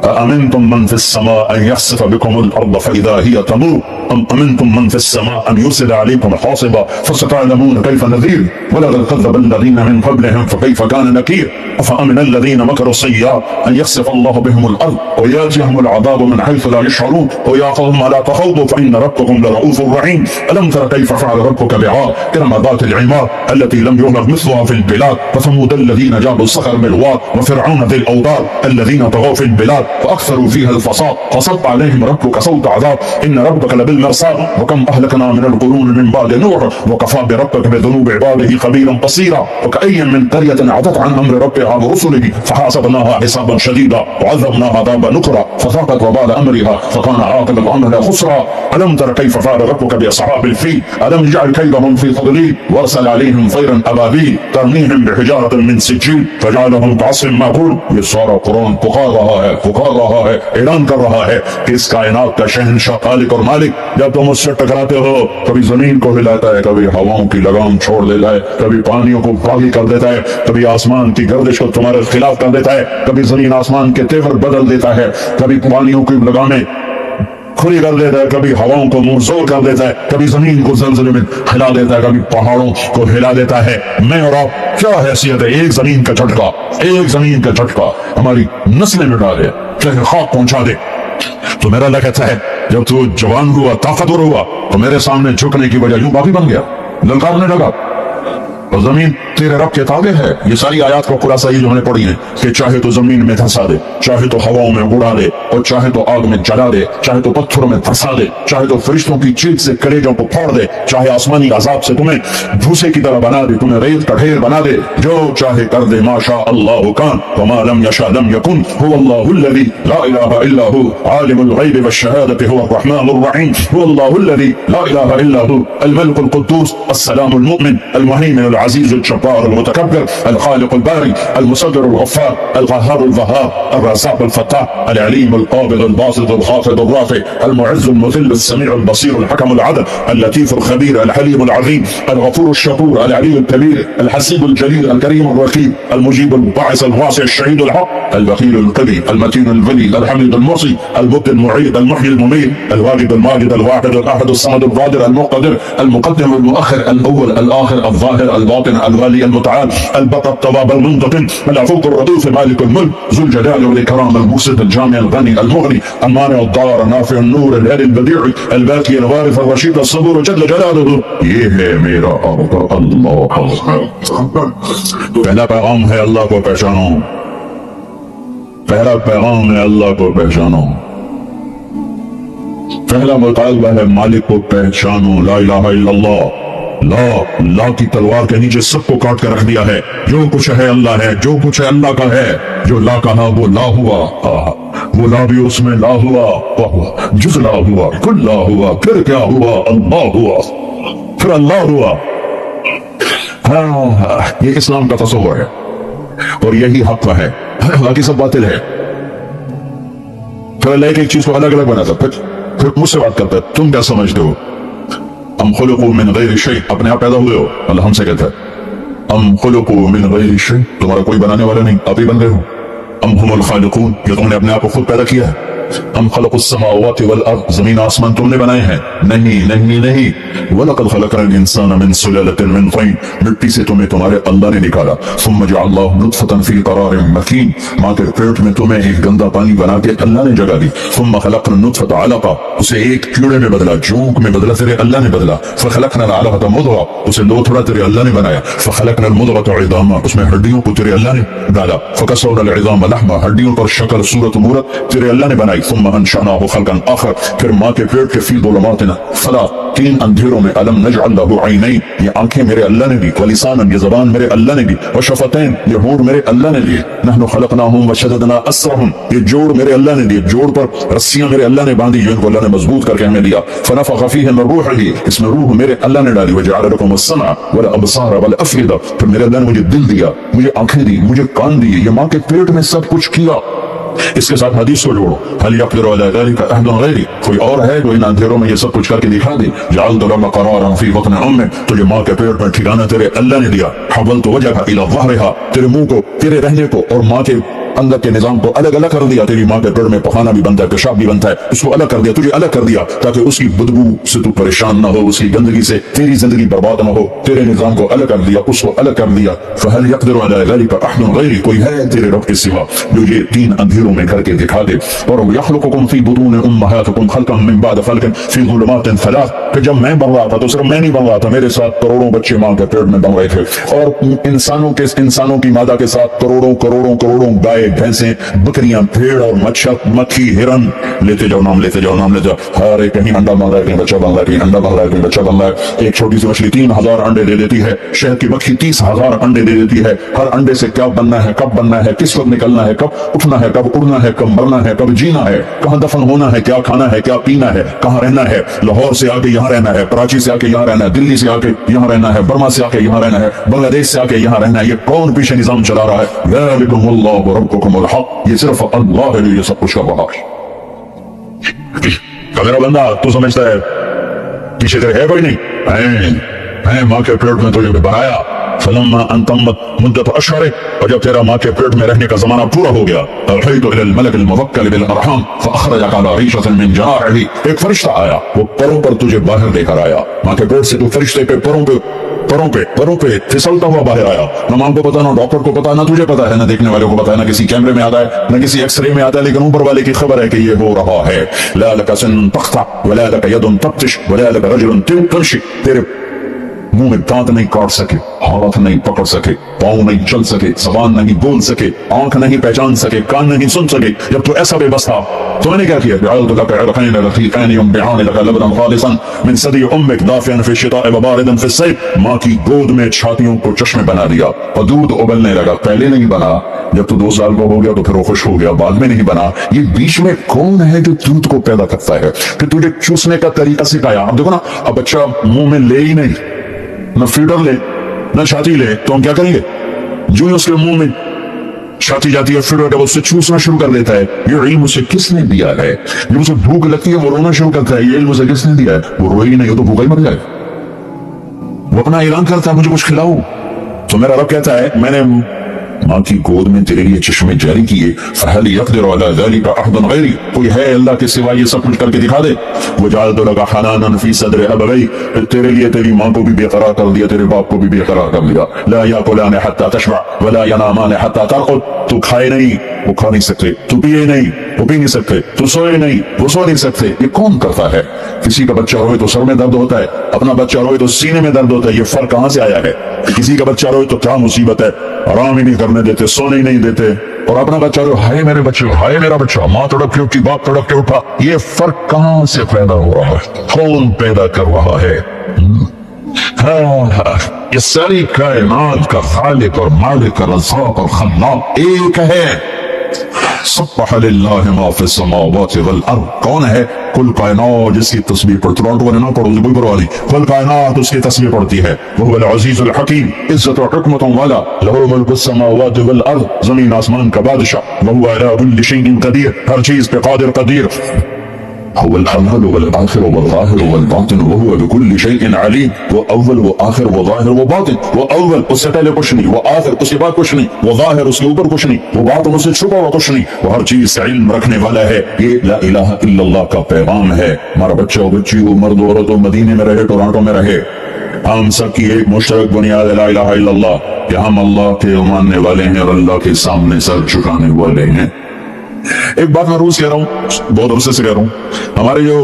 Speaker 1: अमिनतुम मन फिस समा अन यख्सिफ बिकुमुल अर्द फइदा हिय तमूर अम अमिनतुम मन फिस समा अन युरसिल अलैकुम हासिबा फसतअलमून कैफ नज़ीर वलक़द कज़्ज़ब अल्लज़ीना मिन क़ब्लिहिम फकैफ़ कान नकीर अफ़अमिन अल्लज़ीना मकरू अस्सय्यात अन यख्सिफ अल्लाहु बिहिमुल अर्द व यातियहुमुल अज़ाबु मिन हैथु ला यशऊरून व या क़ौम ला तख़ाफ़ू फ़इन्न रब्बकुम लरऊफ़ुर रहीम अलम तरा कैफ़ फ़अल रब्बुका बिआद इरम ज़ातिल इमाद अल्लती लम युग़लक़ मिस्लुहा फ़िल बिलाद फ़समूद अल्लज़ीना जाबू अस्सख़र बिलवाद व फ़िरऔन ज़िल औताद अल्लज़ीना तग़ाव फ़िल बिलाद فأكثروا فيها الفساد فصب عليهم ربك صوت عذاب إن ربك لبالمرصاد وكم أهلكنا من القرون من بعد نوح وكفى بربك بذنوب عباده خبيرا بصيرا وكأي من قرية عتت عن أمر ربها ورسله فحاسبناها حسابا شديدا وعذبناها عذابا نكرا فذاقت وبال أمرها فكان عاقبة أمرها خسرا ألم تر كيف فعل ربك بأصحاب الفيل ألم يجعل كيدهم في تضليل وأرسل عليهم طيرا أبابيل ترميهم بحجارة من سجيل فجعلهم كعصف مأكول ये सारा कुरान पुकार रहा है, ऐलान कर रहा है कि इस कायनात का शहंशाह खालिक और मालिक जब तुम उससे टकराते हो कभी जमीन को हिलाता है, कभी हवाओं की लगाम छोड़ देता है, कभी पानियों को बागी कर देता है, कभी आसमान की गर्दिश को तुम्हारे खिलाफ कर देता है, कभी जमीन आसमान के तेवर बदल देता है, कभी पानियों की लगामें खुली कर देता है, कभी हवाओं को मुंहजोर कर देता है, कभी जमीन को ज़लज़ले में हिला देता है, कभी पहाड़ों को हिला देता है। मैं और आप क्या हैसियत है, एक जमीन का झटका हमारी नस्लें मिटा दे, चाहे खाक पहुंचा दे। तो मेरा अल्लाह कहता है जब तू जवान हुआ, ताकतवर हुआ, तो मेरे सामने झुकने की वजह यूं बाकी बन गया, ललकारने लगा, और जमीन तेरे रब के ताबे है। ये सारी आयत को खुलासा ये जो हमने पढ़ी है कि चाहे तो जमीन में धंसा दे, चाहे तो हवाओं में उड़ा दे, और चाहे तो आग में जला दे, चाहे तो पत्थरों में धंसा दे, चाहे तो फरिश्तों की चीख से कलेजों को फाड़ दे, चाहे आसमानी अजाब से तुम्हें भूसे की तरह बना दे, तुम्हें रेत का ढेर बना दे, जो चाहे कर दे। माशा अल्लाह कान वमा लम यशा लम यकुन हुवल्लाहुल्लज़ी ला इलाहा इल्ला हु आलिमुल गैबि वश्शहादति हुवर रहमानुर रहीम हुवल्लाहुल्लज़ी ला इलाहा इल्ला हु अल मलिकुल कुद्दूस अस्सलामुल मुमिन अल मुहैमिनुल العزيز الجبار المتكبر الخالق الباري المصدر الغفار القهار الوهاب الرزاق الفتاح العليم القابض الباسط الخافض الرافع المعز المذل السميع البصير الحكم العدل اللطيف الخبير الحليم العظيم الغفور الشكور العلي الكبير الحسيب الجليل الكريم الرقيب المجيب الباعث الواسع الشهيد الحق البخيل القوي المتين الولي الحميد المعصي المبدي المعيد المحيي المميت الواجد الماجد الواحد الاحد الصمد القادر المقتدر المقدم المؤخر الاول الاخر الظاهر الباطن الوالي المتعال البطل الطواب المنتقم العفو الرؤوف مالك الملك ذو الجلال والاكرام المرشد الجامع الغني المغني المانع الضار النافع النور الهادي البديع الباقي الوارث الرشيد الصبور جل جلاله یہ ہے میرا اب اللہ پہلا پیغام ہے اللہ کو پہچانو پہلا پیغام ہے اللہ کو پہچانو پہلا مطالبہ ہے مالک کو پہچانو لا الہ الا اللہ لا کی تلوار کے نیچے سب کو کاٹ کر رکھ دیا ہے جو کچھ ہے اللہ ہے جو کچھ ہے اللہ کا ہے جو لا کہا وہ لا ہوا وہ لا بھی اس میں لا ہوا جز لا ہوا کل لا ہوا پھر کیا ہوا اللہ ہوا پھر اللہ ہوا ہاں یہ اسلام کا تصور ہے اور یہی حق ہے باقی سب باطل ہے پھر اللہ ایک چیز کو الگ الگ بناتا پھر مجھ سے بات کرتا ہے تم کیا سمجھتے ہو ام خلقوا من غیر شیء اپنے آپ پیدا ہوئے ہو اللہ ہم سے کہتا ہے ام خلقوا من غیر شیء تمہارا کوئی بنانے والا نہیں آپ ہی بن گئے ہو ام هم الخالقون یہ تم نے اپنے آپ کو خود پیدا کیا ہے ام خلق السماوات والارض زمین آسمان تم نے بنائے ہیں نہیں وَلَقَدْ خَلَقْنَا الْإِنسَانَ مِنْ سُلَالَةٍ مِنْ طِينٍ مٹی سے تمہیں تمہارے اللہ نے نکالا ثم جعلناه نطفة في قرار مكين ماں کے پیٹ میں تمہیں ایک گندا پانی بنا کے اللہ نے جگہ دی ثم خلقنا النطفة علقة اسے ایک کیڑے میں بدلا جونک میں بدلا تیرے اللہ نے بدلا فخلقنا العلقة مضغة اسے لوتھڑا تیرے اللہ نے بنایا فخلقنا المضغة عظاما اس میں ہڈیوں کو تیرے اللہ نے ڈالا فكسونا العظام لحما ہڈیوں پر شکل صورت مورت تیرے اللہ نے بنائی ثم انشأناه خلقا آخر پھر ماں کے پیٹ کے فی ظلمات ثلاث تین اندھیروں میں علم نجعل له عینین یہ آنکھیں میرے اللہ نے دی ولسانا یہ زبان میرے اللہ نے دی وشفتین یہ ہونٹ میرے اللہ نے دی نحن خلقناهم وشددنا اسرهم یہ جوڑ میرے اللہ نے دی جوڑ پر رسیاں میرے اللہ نے باندھی جن کو اللہ نے مضبوط کر کے ہمیں دیا فنفخ فیہ من روحہ اس میں روح میرے اللہ نے ڈالی وجعل لكم السمع والابصار والافئدہ پھر میرے اللہ نے مجھے دل دیا مجھے آنکھیں دی مجھے کان دیے یہ ماں کے پیٹ میں سب کچھ کیا اس کے ساتھ حدیث کو جوڑو هل يقدر على ذلك احد غيري کوئی اور ہے جو ان اندھیروں میں یہ سب کچھ کر کے دکھا دے جعلت لك قرارا في بطن امك تجھے ماں کے پیٹ میں ٹھکانہ تیرے اللہ نے دیا حولت وجهك الى ظهرها تیرے منہ کو تیرے رہنے کو اور ماں کے اندر کے نظام کو الگ الگ کر دیا تیری ماں کے پیٹ میں پخانہ بھی بنتا ہے پیشاب بھی بنتا ہے اس کو الگ کر دیا تجھے الگ کر دیا تاکہ اس کی بدبو سے تو پریشان نہ ہو اس کی گندگی سے تیری زندگی برباد نہ ہو تیرے نظام کو الگ کر دیا اس کو الگ کر دیا فهل يقدر على ذلك احد غيري کوئی ہے تیرے رب کے سوا جو یہ تین اندھیروں میں کر کے دکھا دے اور يخلقكم في بطون امهاتكم خلقا من بعد خلق في ظلمات ثلاث کہ جب میں بن رہا تھا تو صرف میں نہیں بن رہا تھا میرے ساتھ کروڑوں بچے ماں کے پیٹ میں بن رہے تھے اور انسانوں کی مادہ کے ساتھ کروڑوں گائے بھینسیں بکریاں بھیڑ اور مچھر مکھی ہرن لیتے جاؤ نام لیتے جاؤ ہر ایک کہیں انڈا بن رہا ہے کہیں بچہ بن رہا ہے کہیں انڈا بن رہا ہے کہیں بچہ بن رہا ہے ایک چھوٹی سی مچھلی 3000 انڈے دے دیتی ہے شہد کی مکھی 30,000 انڈے دے دیتی ہے ہر انڈے سے کیا بننا ہے کب بننا ہے کس وقت نکلنا ہے کب اٹھنا ہے کب اڑنا ہے کب مرنا ہے کب جینا ہے کہاں دفن ہونا ہے کیا کھانا ہے کیا پینا ہے کہاں رہنا ہے لاہور سے آ کے یہاں رہنا ہے کراچی سے آ کے یہاں رہنا ہے دلی سے آ کے یہاں رہنا ہے برما سے آ کے یہاں رہنا ہے بنگلہ دیش سے آ کے یہاں رہنا ہے یہ کون پیچھے نظام چلا رہا ہے ذالکم اللہ ربکم الحق یہ صرف اللہ ہے جو یہ سب کچھ کر رہا ہے میرا بندہ تو سمجھتا ہے پیچھے تیرے ہے کوئی نہیں میں ماں کے پیٹ میں تجھے بنایا فلما انتمت مدت اشہر اور جب تیرا ماں کے پیٹ میں رہنے کا زمانہ پورا ہو گیا اوحیت الى الملک الموکل بالارحام فاخرجک على ریشۃ من جناحه ایک فرشتہ آیا وہ پروں پر تجھے باہر لے کر آیا ماں کے پیٹ سے تو فرشتے پہ پروں پہ پھسلتا ہوا باہر آیا نہ ماں کو پتا نہ ڈاکٹر کو پتا نہ تجھے پتا ہے نہ دیکھنے والے کو پتا ہے نہ کسی کیمرے میں آتا ہے نہ کسی ایکس رے میں آتا ہے لیکن اوپر والے کی خبر ہے کہ یہ ہو رہا ہے لا لك سن تقطع ولا لك يد تبطش ولا لك رجل تمشي تیرے منہ میں دانت نہیں کاٹ سکے ہاتھ نہیں پکڑ سکے پاؤں نہیں چل سکے زبان نہیں بول سکے آنکھ نہیں پہچان سکے کان نہیں سن سکے جب تو ایسا بے بس تھا تو میں نے کیا کیا جعلت لك عرقين رقيقين ينبعان لك لبنا خالصا من ثدي امك دافئا في الشتاء وباردا في الصيف ماں کی گود میں چھاتیوں کو چشمے بنا دیا اور دودھ ابلنے لگا پہلے نہیں بنا جب تو 2 سال کا ہو گیا تو پھر وہ خوش ہو گیا بعد میں نہیں بنا یہ بیچ میں کون ہے جو دودھ کو پیدا کرتا ہے پھر تجھے چوسنے کا طریقہ سکھایا اب دیکھو نا اب بچہ منہ میں لے ہی نہیں نہ فیڈر لے ना छाती ले तो हम क्या करेंगे? जो ही उसके मुंह में छाती जाती है फिर वो उससे चूसना शुरू कर देता है। ये इल्म उसे किसने दिया है? जब उसे भूख लगती है वो रोना शुरू करता है, ये इल्म उसे किसने दिया है? वो रोएगी नहीं, वो तो भूखा ही मर जाएगा। वो अपना ऐलान करता है मुझे कुछ खिलाओ, तो मेरा रब कहता है मैंने माँ की गोद में तेरे लिए चश्मे जारी किए। फहल यक़दिरु अला ज़ालिका अहदुन गैरी, कोई है अल्लाह के सिवा ये सब कुछ करके दिखा दे। वजअलतु लका हनानन फी सदरि अबवैक, तेरे लिए तेरी माँ को भी बेकरार कर दिया, तेरे बाप को भी बेकरार कर दिया। ला याकुलान हत्ता तशबअ वला यनामान हत्ता तरक़ुद, तू खाए नहीं वो खा नहीं सकते, तू पिए नहीं वो पी नहीं सकते, तू सोए नहीं वो सो नहीं सकते। ये कौन करता है? किसी का बच्चा रोए तो सर में दर्द होता है, अपना बच्चा रोए तो सीने में दर्द होता है। ये फर्क कहां से आया है? किसी का बच्चा रोए तो क्या मुसीबत है, आराम ही नहीं करने देते, सोने ही नहीं देते, और अपना बच्चा रोए हाय मेरे बच्चे, हाय मेरा बच्चा, माँ तड़प के उठी, बाप तड़प के उठा। ये फर्क कहां से पैदा हो रहा है? कौन पैदा कर रहा है? हाँ, ये सारी कायनात का खालिक और मालिक और रज़ाक़ और खल्लाक़ एक है। सब्बह लिल्लाहि मा फ़िस समावाति वल अर्ज़, कौन है? कुल कायनात जिसकी तस्बीह पढ़ती, टोरंटो वाले ना पढ़ो, कोई परवाह नहीं, कुल कायनात उसकी तस्बीह पढ़ती है। वहुवल अज़ीज़ुल हकीम, इज़्ज़त व हिकमत वाला, लहुल मुल्कुस समावाति वल अर्ज़, ज़मीन आसमान का बादशाह, वहुव अला कुल्लि शैइन क़दीर, हर चीज पे कादिर कदीर। हुवल अव्वल वल आखिर वल ज़ाहिर वल बातिन वहुव बिकुल्लि शैइन अलीम, वो अव्वल वो आखिर वो ज़ाहिर वो बातिन, वो अव्वल उससे पहले कुछ नहीं, वो आखिर उसके बाद कुछ नहीं, वो ज़ाहिर उसके ऊपर कुछ नहीं, वो बातिन उससे छुपा हुआ कुछ नहीं, वो हर चीज से इल्म रखने वाला है। ये ला इलाहा इल्लल्लाह का पैगाम है। हमारा बच्चा हो, बच्ची हो, मर्द औरत हो, मदीने में रहे, टोरंटो में रहे, हम सब की एक मुश्तरक बुनियाद ला इलाहा इल्लल्लाह कि हम अल्लाह के मानने वाले हैं और अल्लाह के सामने सर झुकाने वाले हैं। एक बात मैं रोज कह रहा हूँ, बहुत अरसे से कह रहा हूँ, हमारे जो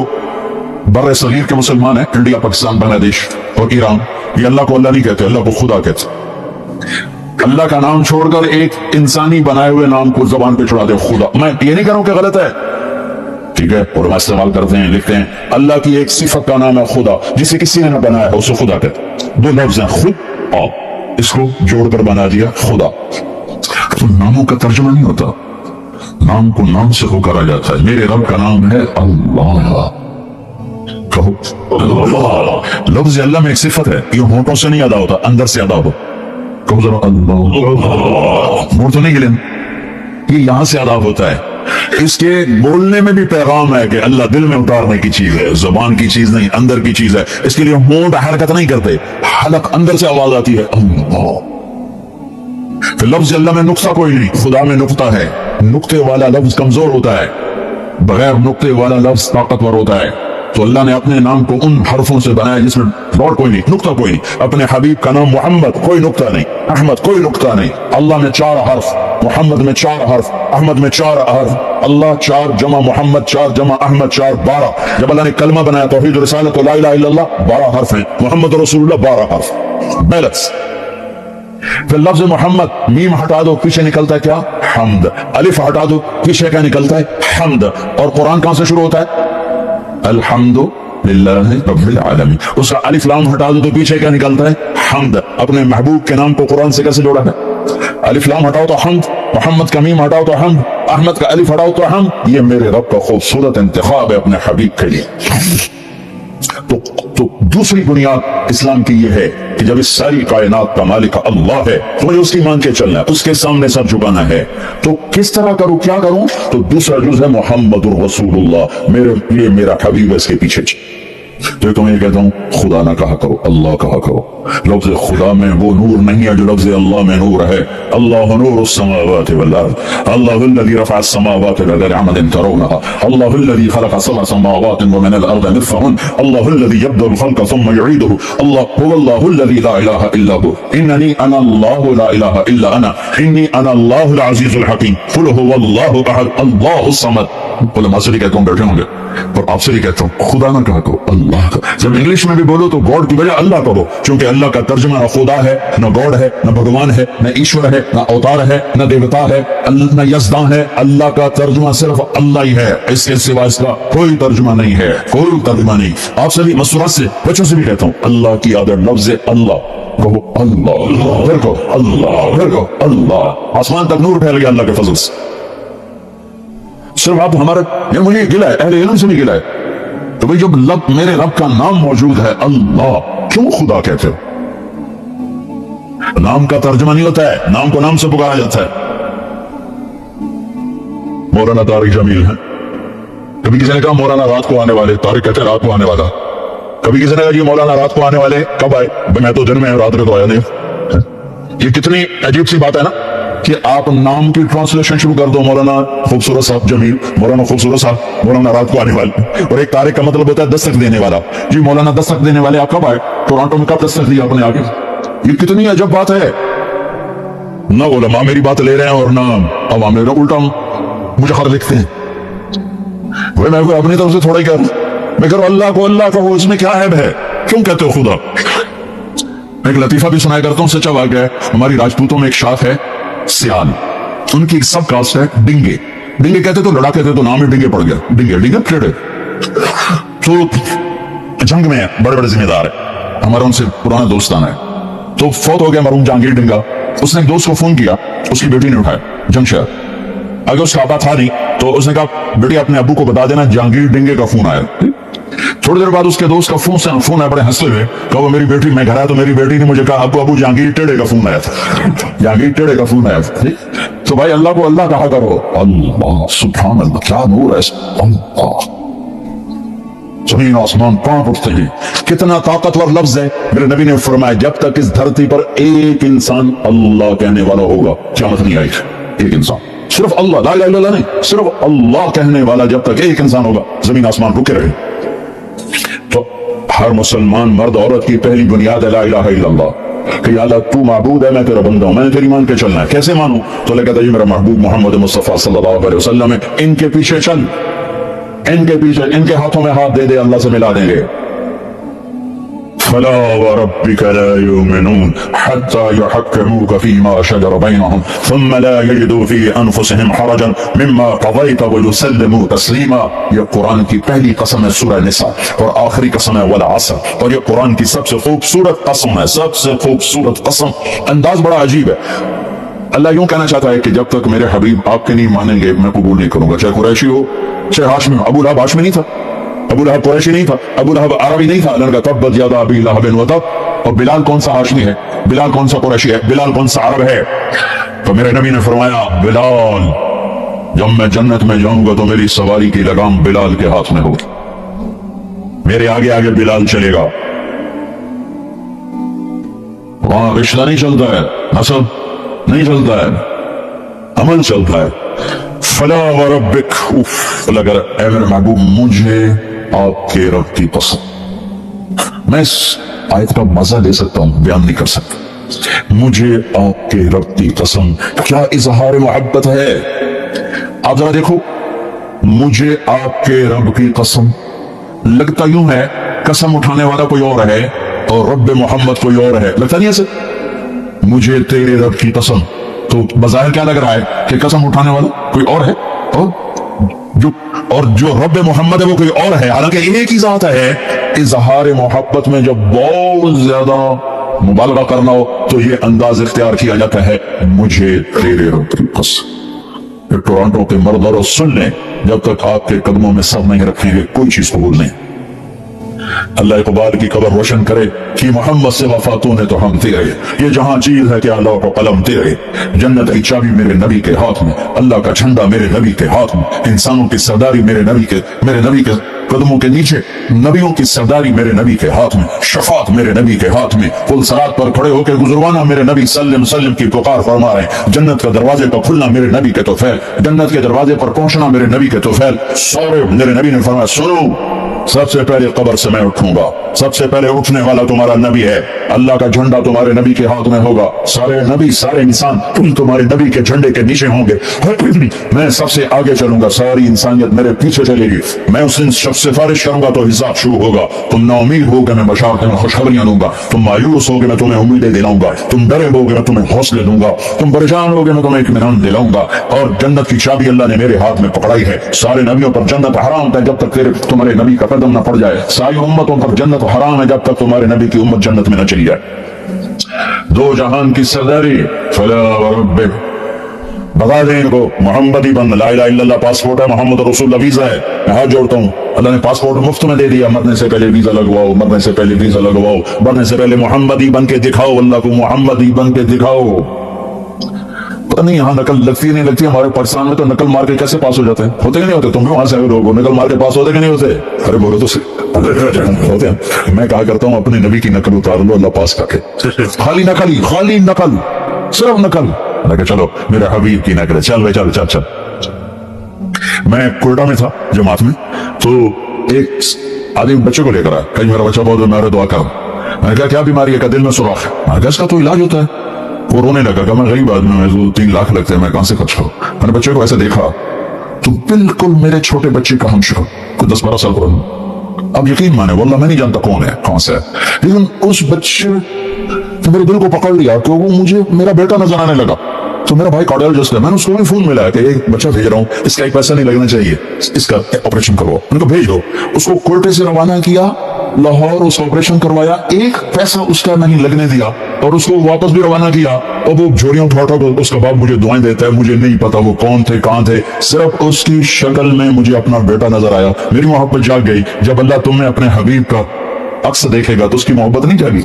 Speaker 1: बर्रे सगीर के मुसलमान हैं, इंडिया, पाकिस्तान, बांग्लादेश और ईरान, ये अल्लाह को अल्लाह नहीं कहते, अल्लाह को खुदा कहते। अल्लाह का नाम छोड़कर एक इंसानी बनाए हुए नाम को जबान पे चढ़ाते खुदा। मैं ये नहीं कह रहा हूं कि गलत है, ठीक है, और मैं इस्तेमाल करते हैं, लिखते हैं अल्लाह की एक सिफत का नाम है खुदा, जिसे किसी ने न बनाया है उसे खुदा कहते। दो लफ्ज हैं खुद और, इसको जोड़कर बना दिया खुदा। तो नामों का तर्जुमा नहीं होता, नाम को नाम से होकर आ जाता है। मेरे रब का नाम है अल्लाह, कहो अल्लाह। लफ्ज अल्लाह में एक सिफत है, ये होंठों से नहीं अदा होता, अंदर से अदा हो। कहो जरा अल्लाह, मुंह तो नहीं गिलें, ये यहां से अदा होता है। इसके बोलने में भी पैगाम है कि अल्लाह दिल में उतारने की चीज है, जुबान की चीज नहीं, अंदर की चीज है। इसके लिए होंठ हरकत नहीं करते, हलक अंदर से आवाज आती है अल्लाह। फिर लफ्ज अल्लाह में नुक्ता कोई नहीं, खुदा में नुक्ता है। नुक्ते वाला लफ्ज कमजोर होता है, बगैर नुक्ते वाला लफ्ज ताकतवर होता है। तो अल्लाह ने अपने नाम को उन हरफों से बनाया जिसमें डॉट कोई नहीं, नुक्ता कोई नहीं। अपने हबीब का नाम मोहम्मद, कोई नुक्ता नहीं, अहमद कोई नुक्ता नहीं। अल्लाह में 4 हर्फ, मोहम्मद में 4 हर्फ, अहमद में 4 हर्फ, अल्लाह 4 जमा मोहम्मद 4 जमा अहमद 4 12। जब अल्लाह ने कलमा बनाया तौहीद रिसालत ला इलाहा इल्लल्लाह 12 हर्फ हैं, मोहम्मद रसूलुल्लाह 12 हर्फ, बैलेंस। फिर लफ्ज मोहम्मद, मीम हटा दो पीछे निकलता है क्या? हम्द। अलिफ हटा दो पीछे क्या निकलता है? हम्द। और कुरान कहां से शुरू होता है? अल्हम्दुलिल्लाहि रब्बिल आलमीन। उसका अलिफ लाम हटा दो तो पीछे क्या निकलता है? हम्द। अपने महबूब के नाम को कुरान से कैसे जोड़ा है? अलिफ लाम हटाओ तो हम्द, मोहम्मद का मीम हटाओ तो हम्द, अहमद का अलिफ हटाओ तो हम्द। ये मेरे रब का खूबसूरत इंतखाब है अपने हबीब के लिए। तो दूसरी बुनियाद इस्लाम की ये है कि जब इस सारी कायनात का मालिक अल्लाह है तो मुझे उसकी मान के चलना है, उसके सामने सर झुकाना है। तो किस तरह करूं, क्या करूं? तो दूसरा जुज है मोहम्मदुर रसूलुल्लाह, मेरे मेरा हबीब है, इसके पीछे। तो तो मैं कहता हूं खुदा ना कहा करो, अल्लाह कहा करो। लफ्ज़ खुदा में वो नूर नहीं है जो लफ्ज़ अल्लाह में नूर है। अल्लाह नूरुस समावाति वल अर्ज़, अल्लाहुल्लज़ी रफ़अ अस्समावाति बिग़ैरि अमदिन तरौनहा, अल्लाहुल्लज़ी ख़लक़ सबअ समावातिन व मिनल अर्ज़ि मिस्लहुन, अल्लाहुल्लज़ी यब्दअुल ख़ल्क़ सुम्मा युईदुहु, हुवल्लाहुल्लज़ी ला इलाहा इल्ला हु, इन्ननी अना अल्लाहु ला इलाहा इल्ला अना, इन्नी अना अल्लाहुल अज़ीज़ुल हकीम, कुल हुवल्लाहु अहद, अल्लाहुस समद। उलमा से भी कहता हूं, बैठे होंगे, और आपसे भी कहता हूं खुदा ना कहा करो, अल्लाह का। जब इंग्लिश में भी बोलो तो गॉड की बजाय अल्लाह करो, क्योंकि अल्लाह का तर्जुमा न खुदा है, न गॉड है, न भगवान है, न ईश्वर है, न अवतार है, न देवता है, न यज़दान है। अल्लाह का तर्जुमा सिर्फ अल्लाह ही है, इसके सिवा इसका कोई तर्जुमा नहीं है, कोई तर्जुमा नहीं। आप सभी मसूरात से, बच्चों से भी कहता हूं अल्लाह की आदर लफ्ज़ अल्लाह, कहो अल्लाह, फिर कहो अल्लाह, फिर कहो अल्लाह। आसमान तक नूर फैल गया अल्लाह के फजल से। सिर्फ आप हमारे, मुझे गिला है, अहले इल्म से नहीं गिला है। तो भाई जब मेरे रब का नाम मौजूद है अल्लाह, क्यों खुदा कहते हो? नाम का तर्जमा नहीं होता है, नाम को नाम से पुकारा जाता है। मौलाना तारिक जमील है। कभी किसी ने कहा मौलाना रात को आने वाले, तारिक कहते हैं रात को आने वाला। कभी किसी ने कहा जी मौलाना रात को आने वाले, कब आए? भाई मैं तो दिन में हूं, रात में तो आया नहीं। ये कितनी अजीब सी बात है ना कि आप नाम की ट्रांसलेशन शुरू कर दो, मौलाना खूबसूरत साहब जमील, मौलाना खूबसूरत साहब, मौलाना रात को आने वाले। और एक तारिक का मतलब होता है दस्तक देने वाला। जी मौलाना दस्तक देने वाले, आप कब आए? टोरंटो में कब दस्तक दिया आपने आगे? ये कितनी अजब बात है। ना उलमा मेरी बात ले रहे हैं और ना अवाम ले रहे, उल्टा मुझे खत लिखते हैं। भाई मैं कोई अपनी तरफ से थोड़ा ही कह रहा हूं, मैं कह रहा हूं अल्लाह को अल्लाह कहो, इसमें क्या ऐब है? क्यों कहते हो खुदा? मैं एक लतीफा भी सुनाया करता हूं, सच्चा वाक़या है। हमारी राजपूतों में एक शाख है सियाल, उनकी एक सब कास्ट है डिंगे। डिंगे कहते तो लड़ा कहते तो नाम ही डिंगे पड़ गया, डिंगे डिंगे टेढ़े। तो जंग में बड़े बड़े जिम्मेदार है, हमारा उनसे पुराना दोस्ताना है। तो फौत हो गया मरूम जहांगीर डिंगा। उसने एक दोस्त को फोन किया, उसकी बेटी ने उठाया, जमशेद। अगर उसका अब्बा था नहीं तो उसने कहा बेटी अपने अब्बू को बता देना जहांगीर डिंगे का फोन आया। थोड़ी देर बाद उसके दोस्त का फोन आया, बड़े हंसते हुए, कहा वो मेरी बेटी, मैं घर आया तो मेरी बेटी ने मुझे कहा अब्बू जहांगीर टेढ़े का फोन आया था, जहांगीर टेढ़े का फोन आया था। तो भाई अल्लाह को अल्लाह कहा करो। अल्लाह सुभान अल्लाह, क्या नूर है। अल्लाह, जमीन आसमान कांप उठते हैं। कितना ताकतवर लफ्ज है। मेरे नबी ने फरमाया जब तक इस धरती पर एक इंसान अल्लाह कहने वाला होगा क़यामत नहीं आएगी। एक इंसान, सिर्फ अल्लाह, ला इलाहा इल्लल्लाह नहीं, सिर्फ अल्लाह कहने वाला जब तक एक इंसान होगा, जमीन आसमान रुके रहे। तो हर मुसलमान मर्द औरत की पहली बुनियाद है ला इलाहा इल्लल्लाह, कि अल्लाह तू माबूद है, मैं तेरा बंदा हूं, मैंने तेरी मान के चलना है। कैसे मानूं? तो कहता है मेरा महबूब मोहम्मद मुस्तफा सल्लल्लाहु अलैहि वसल्लम है, इनके पीछे चल, इनके पीछे, इनके हाथों में हाथ दे दे, अल्लाह से मिला देंगे। फला व रब्बिका ला युमिनून हत्ता युहक्किमूका फीमा शजर बैनहुम थुम्मा ला यजिदू फी अनफुसिहिम हरजन मिम्मा क़ज़ैत व युसल्लिमू तस्लीमा। ये कुरान की पहली कसम है सूरह निसा, और आखिरी कसम है वल असर, और ये कुरान की सबसे खूबसूरत कसम है, सबसे खूबसूरत कसम। अंदाज बड़ा अजीब है। अल्लाह यूं कहना चाहता है कि जब तक मेरे हबीब आपके नहीं मानेंगे मैं कबूल नहीं करूंगा, चाहे कुरैशी हो चाहे हाशमी हो। अबू लहब हाशमी नहीं था, अबू लहब कुरैशी नहीं था, अबू लहब अरबी नहीं था। अल्लाह ने कहा तब्बत यदा अबी लहब व तब। और बिलाल कौन सा हाशमी है, बिलाल कौन सा कुरैशी है, बिलाल कौन सा अरब है? तो मेरे नबी ने फरमाया बिलाल जब मैं जन्नत में जाऊंगा तो मेरी सवारी की लगाम बिलाल के हाथ में होगी, मेरे आगे आगे बिलाल चलेगा। वहां रिश्ता नहीं चलता है, नसब नहीं चलता है, अमल चलता है। फला व रब्बिक, अल्लाह कह रहा है मेरे महबूब मुझे आपके रब की कसम। मैं इस आयत का मजा ले सकता हूं, बयान नहीं कर सकता। मुझे आपके रब की कसम, क्या इजहार मोहब्बत है। आप जरा देखो, मुझे आपके रब की कसम, लगता यूं है कसम उठाने वाला कोई और है और रब मोहम्मद कोई और है, लगता नहीं ऐसे। मुझे तेरे रब की कसम, तो बज़ाहिर क्या लग रहा है कि कसम उठाने वाला कोई और है, और जो रब मोहम्मद है वो कोई और है, हालांकि एक ही जात है। इजहार मोहब्बत में जब बहुत ज्यादा मुबालगा करना हो तो ये अंदाज इख्तियार किया जाता है, मुझे तेरे रब की कसम। टोरंटो के मर्द और सुन लें, जब तक आपके कदमों में सर नहीं रखेंगे कोई चीज कबूल नहीं। अल्लाह इकबाल की कब्र रोशन करे कि मोहम्मद से वफा तूने तो हम तेरे, ये जहां चीज है कि अल्लाह को कलम तेरे, जन्नत की चाबी मेरे नबी के हाथ में, अल्लाह का झंडा मेरे नबी के हाथ में, इंसानों की सरदारी मेरे नबी के कदमों के नीचे, नबियों की सरदारी मेरे नबी के हाथ में, शफात मेरे नबी के हाथ में, पुल सरात पर खड़े होकर गुजरवाना मेरे नबी सल्लम सल्लम की पुकार फरमा रहे, जन्नत के दरवाजे पर खुलना मेरे नबी के तोफैल, जन्नत के दरवाजे पर पहुंचना मेरे नबी के तोफैल। सौरे मेरे नबी ने फरमाया सुनो, सबसे पहले कब्र से मैं उठूंगा, सबसे पहले उठने वाला तुम्हारा नबी है, अल्लाह का झंडा तुम्हारे नबी के हाथ में होगा, सारे नबी सारे इंसान तुम तुम्हारे नबी के झंडे के नीचे होंगे। मैं सबसे आगे चलूंगा, सारी इंसानियत मेरे पीछे चलेगी। मैं उस दिन जब सिफारिश करूंगा तो हिसाब शुरू होगा। तुम नाउमीद होगे मैं बशारत में खुशखबरियां दूंगा, तुम मायूस होगे मैं तुम्हें उम्मीदें दिलाऊंगा, तुम डरे होगे मैं तुम्हें हौसले दूंगा, तुम परेशान होगे मैं तुम्हें इत्मीनान दिलाऊंगा। और जन्नत की चाबी अल्लाह ने मेरे हाथ में पकड़ाई है। सारे नबियों पर जन्नत हराम है जब तक तुम्हारे नबी का कदम न पड़ जाए, सारी उम्मतों पर जन्नत हराम है जब तक तुम्हारे नबी की उम्मत जन्नत में न चली जाए। दो जहान की सरदारी, फला व रब्बिक, बता दें इनको मोहम्मदी बंद, ला इलाहा इल्लल्लाह पासपोर्ट है, मोहम्मद रसूलुल्लाह वीजा है। मैं हाथ जोड़ता हूँ, अल्लाह ने पासपोर्ट मुफ्त में दे दिया, मरने से पहले वीजा लगवाओ, मरने से पहले वीजा लगवाओ, मरने से पहले मोहम्मदी बन के दिखाओ, अल्लाह को मोहम्मदी बन के दिखाओ। पता नहीं यहाँ नकल लगती है नहीं लगती। हमारे पाकिस्तान में तो नकल मार के कैसे पास हो जाते हैं, होते कि नहीं होते? तुम भी वहां से लोग नकल मार के पास होते कि नहीं होते? अरे बोलो तो होते हैं। मैं कहा करता हूँ अपने नबी की नकल उतार लो, अल्लाह पास करके। खाली नकल, खाली नकल, सिर्फ नकल। मैं चलो मेरे हबीब की नकल, चल भाई चल चल चल। मैं कोयटा में था जमात में, तो एक आदमी बच्चे को लेकर आया, कहीं मेरा बच्चा बहुत बीमार है, दुआ करो। मैंने कहा क्या बीमारी है? का दिल में सुराख है। मैंने कहा इसका तो इलाज होता है। वो रोने लगा, मैं गरीब आदमी हूं, 2-3 लाख लगते हैं, मैं कहां से खर्च करूं? मैंने बच्चे को ऐसे देखा तो बिल्कुल मेरे छोटे बच्चे का हमशक्ल, कोई 10-12 साल पुराना। अब यकीन माने वल्लाह मैं नहीं जानता कौन है कौन सा है, लेकिन उस बच्चे ने मेरे दिल को पकड़ लिया कि वो मुझे मेरा बेटा नजर आने लगा। तो मेरा भाई कार्डियोलॉजिस्ट है, मैंने उसको भी फोन मिला कि एक बच्चा भेज रहा हूँ, इसका एक पैसा नहीं लगना चाहिए, इसका ऑपरेशन करो, उनको भेज दो। उसको कोयटे से रवाना किया, लाहौर उसका ऑपरेशन करवाया, एक पैसा उसका नहीं लगने दिया, और उसको वापस भी रवाना किया। और वो झोरियां उठा उठा उसका बाप मुझे दुआएं देता है, मुझे नहीं पता वो कौन थे कहां थे, सिर्फ उसकी शक्ल में मुझे अपना बेटा नजर आया। मेरी मोहब्बत जाग गई। जब अल्लाह तुम्हें अपने हबीब का अक्स देखेगा तो उसकी मोहब्बत नहीं जागी।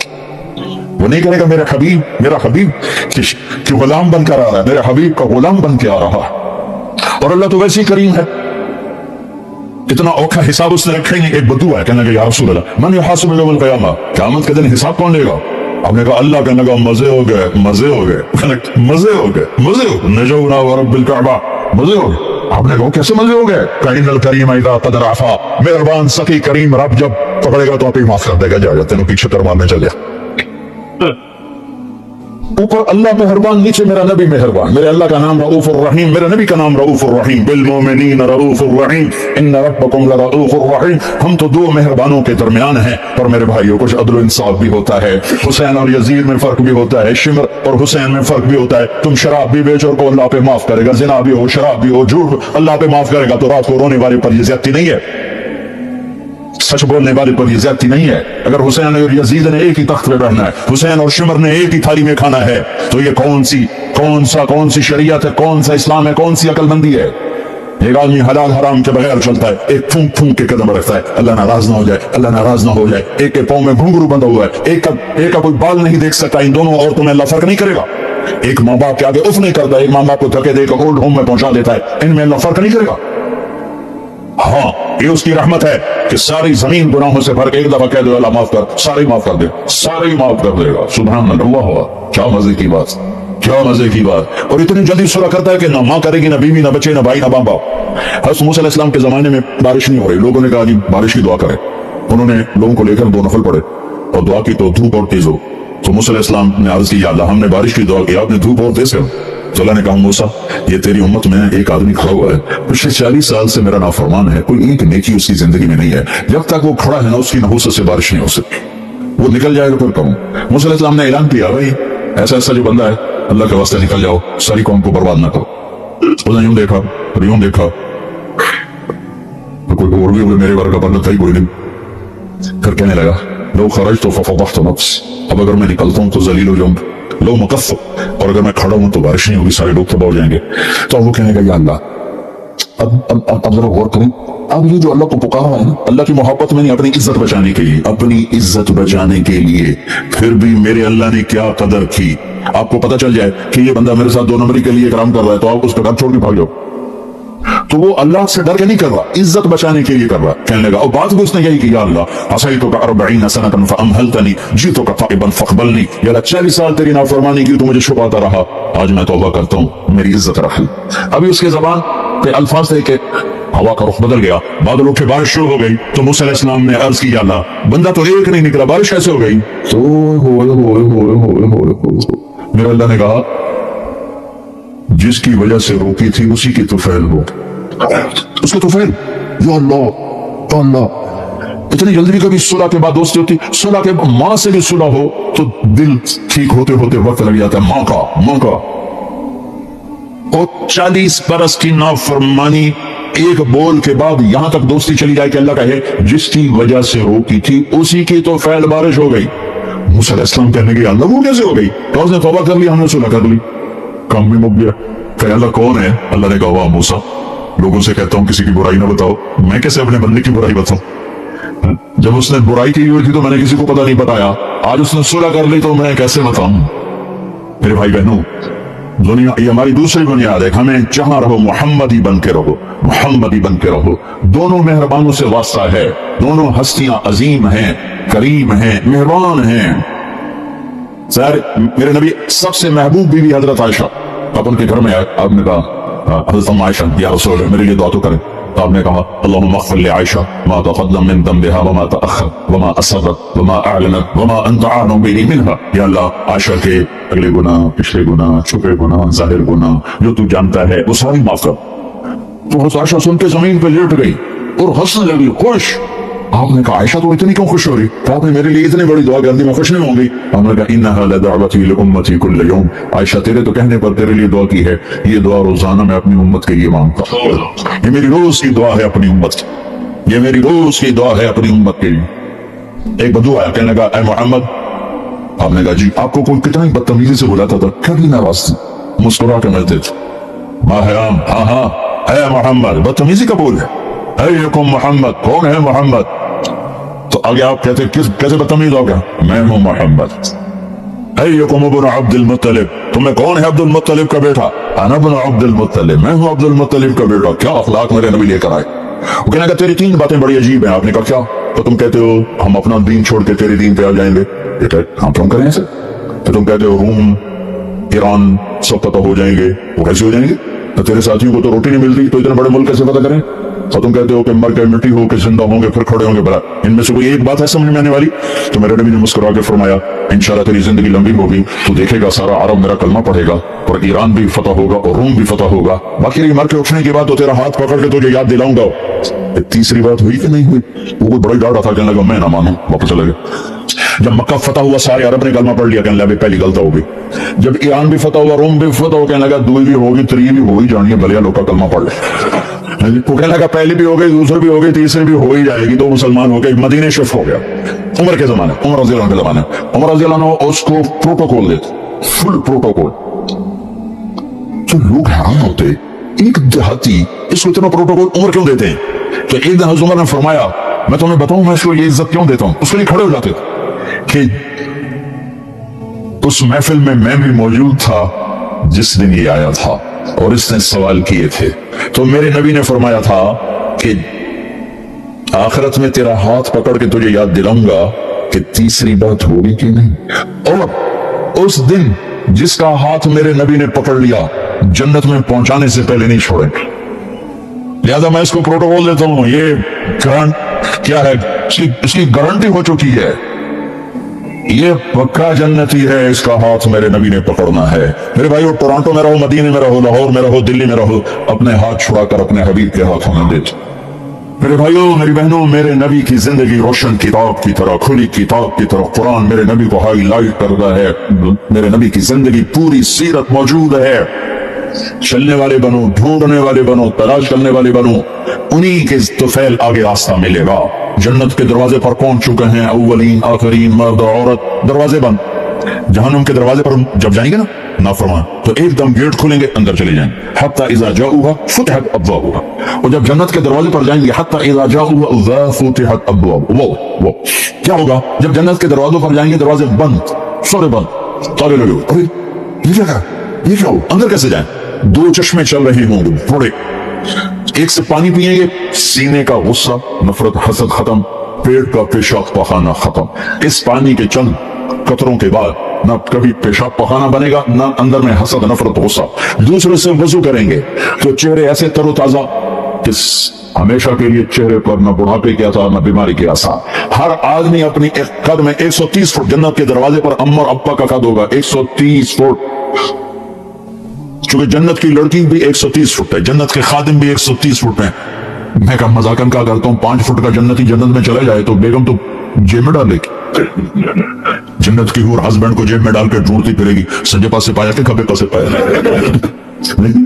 Speaker 1: वो नहीं करेगा मेरा हबीब कि गुलाम बनकर आ रहा है, मेरे हबीब का गुलाम बन के आ रहा है। और अल्लाह तो वैसे ही करीम है, इतना औखा हिसाब उसने रखा ही नहीं। एक बद्दू है, कहने लगा या रसूल अल्लाह मन युहासिबु यौमल क़यामा, क़यामत के दिन हिसाब कौन लेगा? आपने कहा अल्लाह, कहने लगा मजे हो गए, मजे हो गए, मजे हो गए, मजे हो गए, नजौना व रब्बिल कअबा, मजे हो गए। आपने कहा कैसे मजे हो गए? करीम करीम इज़ा क़दर आफा, मेहरबान सखी करीम रब जब पकड़ेगा तो आप ही माफ कर देगा। जा तेनों पीछे तर मारने चल गया। ऊपर अल्लाह मेहरबान, नीचे मेरा नबी मेहरबान। मेरे अल्लाह का नाम रऊफुर रहीम, मेरे नबी का नाम रऊफुर रहीम। बिल मोमिनीन रऊफुर रहीम, इन्न रब्बकुम लरऊफुर रहीम। हम तो दो मेहरबानों के दरमियान हैं। पर मेरे भाइयों, कुछ अदल इंसाफ भी होता है। हुसैन और यजीद में फर्क भी होता है, शिमर और हुसैन में फर्क भी होता है। तुम शराब भी बेचो को अल्लाह पे माफ करेगा, जिना भी हो, शराब भी हो, झूठ अल्लाह पे माफ करेगा। तो रात को रोने वाले पर ये ज्यादती नहीं है, सच बोलने वाले पर यह ज्यादती नहीं है। अगर हुसैन और यजीद ने एक ही तख्त पे बैठना है, हुसैन और शिमर ने एक ही थाली में खाना है, तो ये कौन सी शरीयत है, कौन सा इस्लाम है, कौन सी अकलमंदी है? एक आदमी हलाल हराम के बगैर चलता है, एक फूंक फूंक के कदम रखता है, अल्लाह नाराज ना हो जाए, अल्लाह नाराज ना हो जाए। एक के पाँव में घुंघरू बंधा हुआ है, एक का कोई बाल नहीं देख सकता। इन दोनों औरतों में अल्लाह फर्क नहीं करेगा। एक माँ बाप के आगे उफ नहीं करता, एक माँ बाप को धक्के देकर ओल्ड होम में पहुंचा देता है, इनमें अल्लाह फर्क नहीं करेगा। हाँ, ये उसकी रहमत है कि सारी जमीन गुनाहों से भर के एक दफा कह दो अल्लाह माफ कर, सारे माफ कर दे, सारे माफ कर देगा। सुभान अल्लाह, क्या मजे की बात, क्या मजे की बात। और इतनी जल्दी सुलह करता है कि ना माँ करेगी, ना बीवी, ना बच्चे, ना भाई, ना बाप। हज़रत मूसा अलैहिस्सलाम के जमाने में बारिश नहीं हो रही, लोगों ने कहा जी बारिश की दुआ करें। उन्होंने लोगों को लेकर 2 नफल पढ़े और दुआ की तो धूप और तेज हो। तो मूसा अलैहिस्सलाम ने अर्ज की, या अल्लाह हमने बारिश की दुआ की, आपने धूप और तेज कर। तो अल्लाह ने कहा मूसा, ये तेरी उम्मत में एक आदमी खड़ा हुआ है, पिछले 40 साल से मेरा नाफरमान है, कोई एक नेकी उसकी जिंदगी में नहीं है। जब तक वो खड़ा है ना, उसकी नहुसत से बारिश नहीं हो सकती। वो निकल जाएगा फिर कहूँ। मूसा अलैहिस्सलाम ने ऐलान किया, भाई ऐसा जो बंदा है, अल्लाह के वास्ते निकल जाओ, सारी कौम को बर्बाद ना करो। उसने यूं देखा, यूं देखा, तो कोई और भी मेरे वर्ग का बंदा था ही कोई नहीं। फिर कहने लगा, लो खरज तो फफदहत नफ्स, अब अगर मैं निकलता हूँ तो जलील हो जाऊंगा। लो मुकफ़, और अगर मैं खड़ा हूं तो बारिश नहीं होगी, सारे लोग तबाह हो जाएंगे। तो वो कहने लगा, या अल्लाह अब जरा गौर करें, अब ये जो अल्लाह को पुकारा है ना, अल्लाह की मोहब्बत में नहीं, अपनी इज्जत बचाने के लिए, अपनी इज्जत बचाने के लिए, फिर भी मेरे अल्लाह ने क्या कदर की। आपको पता चल जाए कि ये बंदा मेरे साथ 2 नंबरी के लिए काम कर रहा है, तो आप उसका घर छोड़ के भाग जाओ। तो वो अल्लाह से डर के नहीं कर रहा, इज्जत बचाने के लिए कर रहा। कहने लगा, और बात भी उसने यही की, या अल्लाह असैतुका 40 सनतन फअमहलतनी जीतुका ताइबन फक़बलनी, या अल्लाह 40 साल तेरी नाफरमानी की, तो मुझे छुपाता रहा, आज मैं तौबा करता हूँ, मेरी इज्जत रख। अभी उसके ज़बान पे अल्फाज थे कि हवा का रुख बदल गया, बादल उठे, बारिश शुरू हो गई। तो मूसा अलैहिस्सलाम ने अर्ज की, या अल्लाह बंदा तो एक नहीं निकला, बारिश कैसे हो गई? तो मेरे अल्लाह ने कहा, जिसकी वजह से रोकी थी उसी की तुफैल हो, उसको तुफैल। या अल्लाह, इतनी जल्दी भी कभी सुलह के बाद दोस्ती होती, सुलह के माँ से भी सुलह हो तो दिल ठीक होते होते वक्त लग जाता है, माँ का। और 40 बरस की नाफरमानी, एक बोल के बाद यहां तक दोस्ती चली जाए कि अल्लाह कहे जिसकी वजह से रोकी थी उसी की तो फैल बारिश हो गई। मूसा अलैहिस्सलाम कहने के अल्लाह वो कैसे हो गई? तो उसने तौबा कर ली, हमने सुलह कर ली, काम भी मुक गया। کہ अल्लाह कौन है? अल्लाह ने कहा वाह मूसा, लोगों से कहता हूँ किसी की बुराई ना बताओ, मैं कैसे अपने बंदे की बुराई बताऊं? जब उसने बुराई की हुई थी तो मैंने किसी को पता नहीं बताया, आज उसने सुलह कर ली तो मैं कैसे बताऊं? मेरे भाई बहनों, दुनिया ये हमारी दूसरी बुनियाद है, हमें जहां रहो मोहम्मद ही बन के रहो, मोहम्मद ही बन के रहो। दोनों मेहरबानों से वास्ता है, दोनों हस्तियां अजीम हैं, करीम हैं, मेहरबान हैं। सर मेरे नबी सबसे महबूब बीवी हजरत आयशा, आप उनके घर में आए, आपने कहा हजरत आयशा या रसूल मेरे लिए दुआ तो करें। तो आपने कहा अल्लाहुम्मा अग़फ़िर li आयशा मा तक़द्दम मिन ज़ंबिहा वमा तअख़्ख़र वमा असर्रत वमा अअलनत वमा अंता अअलम बिही मिनहा। या अल्लाह आयशा के अगले गुनाह, पिछले गुनाह, छुपे गुनाह, ज़ाहिर गुनाह जो तू जानता है वो सारी माफ कर। तो हज़रत आयशा सुन के जमीन पे लेट गई और हंसने लगी, खुश। आपने कहा आयशा तो इतनी क्यों खुश हो रही? तो आपने मेरे लिए इतनी बड़ी दुआ कर दी, मैं खुश नहीं होंगी? आपने कहा इन्नहा लदअवती लिउम्मती कुल्ल यौम, आयशा तेरे तो कहने पर तेरे लिए दुआ की है, ये दुआ रोजाना मैं अपनी उम्मत के लिए मांगता हूं। ये मेरी रोज की दुआ है अपनी उम्मत की, ये मेरी रोज की दुआ है अपनी उम्मत के लिए। एक बंदू आया, कहने लगा ऐ मोहम्मद, आपने कहा जी, आपको कोई कितना ही बदतमीजी से बुलाता था, क्या भी नाराज थी? मुस्कुरा के मिलते थे, माहराम हाँ हाँ है मोहम्मद, बदतमीजी का बोल है मोहम्मद, कौन है मोहम्मद? तो आगे आप कहते कैसे बदतमीज हो गया? मैं हूं मोहम्मद। इब्न अब्दुल मुत्तलिब, तुम्हें कौन है? अब्दुल मुत्तलिब का बेटा। अना इब्न अब्दुल मुत्तलिब, मैं हूं अब्दुल मुत्तलिब का बेटा। क्या अखलाक मेरे नबी लेकर आए। वो कहने लगा तेरी तीन बातें बड़ी अजीब हैं। आपने कहा क्या? तो तुम कहते हो हम अपना दीन छोड़ के तेरे दीन पे आ जाएंगे, हम क्यों करें ऐसे? तो तुम कहते हो रूम, ईरान सब पता हो जाएंगे, वो कैसे हो जाएंगे? तो तेरे साथियों को तो रोटी नहीं मिलती, तो इतने बड़े मुल्क कैसे पता करें? और तुम कहते हो कि मर के मिट्टी हो के जिंदा होंगे फिर खड़े होंगे, भला इनमें से कोई एक बात है समझ में आने वाली? तो मेरे नबी ने मुस्कुरा के फरमाया इंशाल्लाह तेरी जिंदगी लंबी होगी, तू देखेगा सारा अरब मेरा कलमा पढ़ेगा और ईरान भी फतह होगा और रोम भी फतह होगा। बाकी रही मर के उठने की बात तो तेरा हाथ पकड़ के तुझे याद दिलाऊंगा। तीसरी बात हुई कि नहीं हुई? वो कोई बड़ा डाटा था, कहने लगा मैं ना मानू, वापस चला गया। जब मक्का फतह हुआ सारे अरब ने कलमा पढ़ लिया, कहने लगा पहली गलत हो गई। जब ईरान भी फतह हुआ, रोम भी फतह हो, कहने लगा दुई भी होगी, त्री भी होगी, जानिए भलिया लोग का कलमा पढ़ ले। वो कहने लगा पहली भी हो गई, दूसरी भी हो गई, तीसरी भी हो ही जाएगी, तो मुसलमान हो गए। मदीने शिफ्ट हो गया उमर के जमाने, उमर रज़ी अल्लाह के जमाने। उमर रज़ी अल्लाह उसको प्रोटोकॉल देते, फुल प्रोटोकॉल। तो लोग हैरान होते, एक देहाती इसको इतना प्रोटोकॉल उमर क्यों देते हैं? तो एक दिन हज़रत उमर ने फरमाया मैं तुम्हें बताऊं मैं इसको ये इज्जत क्यों देता हूं। उसके लिए खड़े हो जाते कि उस महफिल में मैं भी मौजूद था जिस दिन ये आया था और इसने सवाल किए थे। तो मेरे नबी ने फरमाया था कि आखिरत में तेरा हाथ पकड़ के तुझे याद दिलाऊंगा कि तीसरी बात होगी कि नहीं। और उस दिन जिसका हाथ मेरे नबी ने पकड़ लिया जन्नत में पहुंचाने से पहले नहीं छोड़ेंगे। लिहाजा मैं इसको प्रोटोकॉल देता हूं, ये क्या है, इसकी गारंटी हो चुकी है, ये पक्का जन्नती है, इसका हाथ मेरे नबी ने पकड़ना है। मेरे भाई टोरंटो में रहो, मदीने में रहो, लाहौर में रहो, दिल्ली में रहो, अपने हाथ छुड़ाकर अपने हबीब के हाथों में दे। मेरे भाइयों मेरी बहनों, मेरे नबी की जिंदगी रोशन किताब की तरह, खुली किताब की तरह कुरान मेरे नबी को हाईलाइट करता है। मेरे नबी की जिंदगी पूरी सीरत मौजूद है। चलने वाले बनो, ढूंढने वाले बनो, तलाश करने वाले बनो, उन्हीं के तुफैल आगे रास्ता मिलेगा। जन्नत के दरवाजे पर पहुंच चुके हैं अव्वलीन आखिरीन, मर्द औरत, दरवाजे बंद। जहन्नुम के दरवाजे पर जब जाएंगे ना नाफरमान, तो एकदम गेट खुलेंगे, अंदर चले जाएंगे। हत्ता इज़ा जाऊहा फुतिहत अब्वाबुहा, और जब जन्नत के दरवाजे पर जाएंगे हत्ता इज़ा जाऊहा फुतिहत अब्वाबुहा, वो क्या होगा? जब जन्नत के दरवाजों पर जाएंगे दरवाजे बंद, सारे बंद, ताले लगे। अरे ये जगह, ये क्या हो, अंदर कैसे जाए? दो चश्मे चल रहे होंगे बड़े, एक से पानी पिएंगे, सीने का गुस्सा, नफरत, हसद खत्म, पेट का पेशाब पखाना खत्म। इस पानी के चंद कतरों के बाद ना कभी पेशाब पखाना बनेगा, ना अंदर में हसद, नफरत, गुस्सा। दूसरे से वजू करेंगे तो चेहरे ऐसे तरोताजा कि हमेशा के लिए चेहरे पर न बुढ़ापे के आसार न बीमारी के आसार। हर आदमी अपनी एक कद में 130 फुट, जन्नत के दरवाजे पर अम्मा और अब्बा का कद होगा 130 फुट। चूंकि जन्नत की लड़की भी 130 फुट है, जन्नत के खादिम भी 130 फुट है। मैं का मजाकन का करता हूं, 5 फुट का जन्नती जन्नत में चला जाए तो बेगम तो जेब में डालेगी। जन्नत की हूर हस्बैंड को जेब में डाल के ढूंढती फिरेगी, संजय पास से पाया कि खबे पास से पाया। नहीं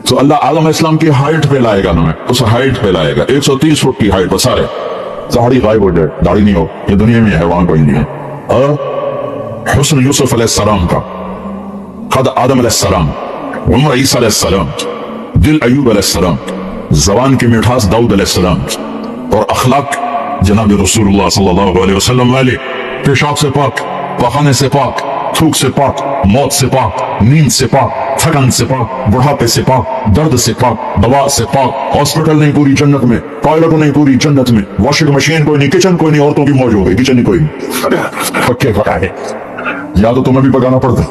Speaker 1: तो अल्लाह आदम इस्लाम की हाइट पे लाएगा ना, उस हाइट पे लाएगा 130 फुट की हाइट पर। सारे दाढ़ी गायब हो जाए, दाढ़ी नहीं हो, ये दुनिया में है, वहां कोई नहीं है। और हुस्न यूसुफ अलैहिस्सलाम का, कद आदम अलैहिस्सलाम, उम्र ईसा अलैहिस्सलाम, दिल अयूब अलैहिस्सलाम, जबान की मिठास दाऊद अलैहिस्सलाम और अखलाक जनाब रसूलुल्लाह सल्लल्लाहु अलैहि वसल्लम वाले, पेशाब से पाक, पखाने से पाक, थूक से पाक, मौत से पाक, नींद से पाक, थकन से पाक, बुढ़ापे से पाक, दर्द से पाक, दवा से पाक, हॉस्पिटल नहीं पूरी जन्नत में, टॉयलेट नहीं पूरी जन्नत में, वॉशिंग मशीन कोई नहीं, किचन कोई नहीं, औरतों की मौज हो गई, किचन नहीं कोई, पक्के पका है, या तो तुम्हें भी पकाना पड़ता।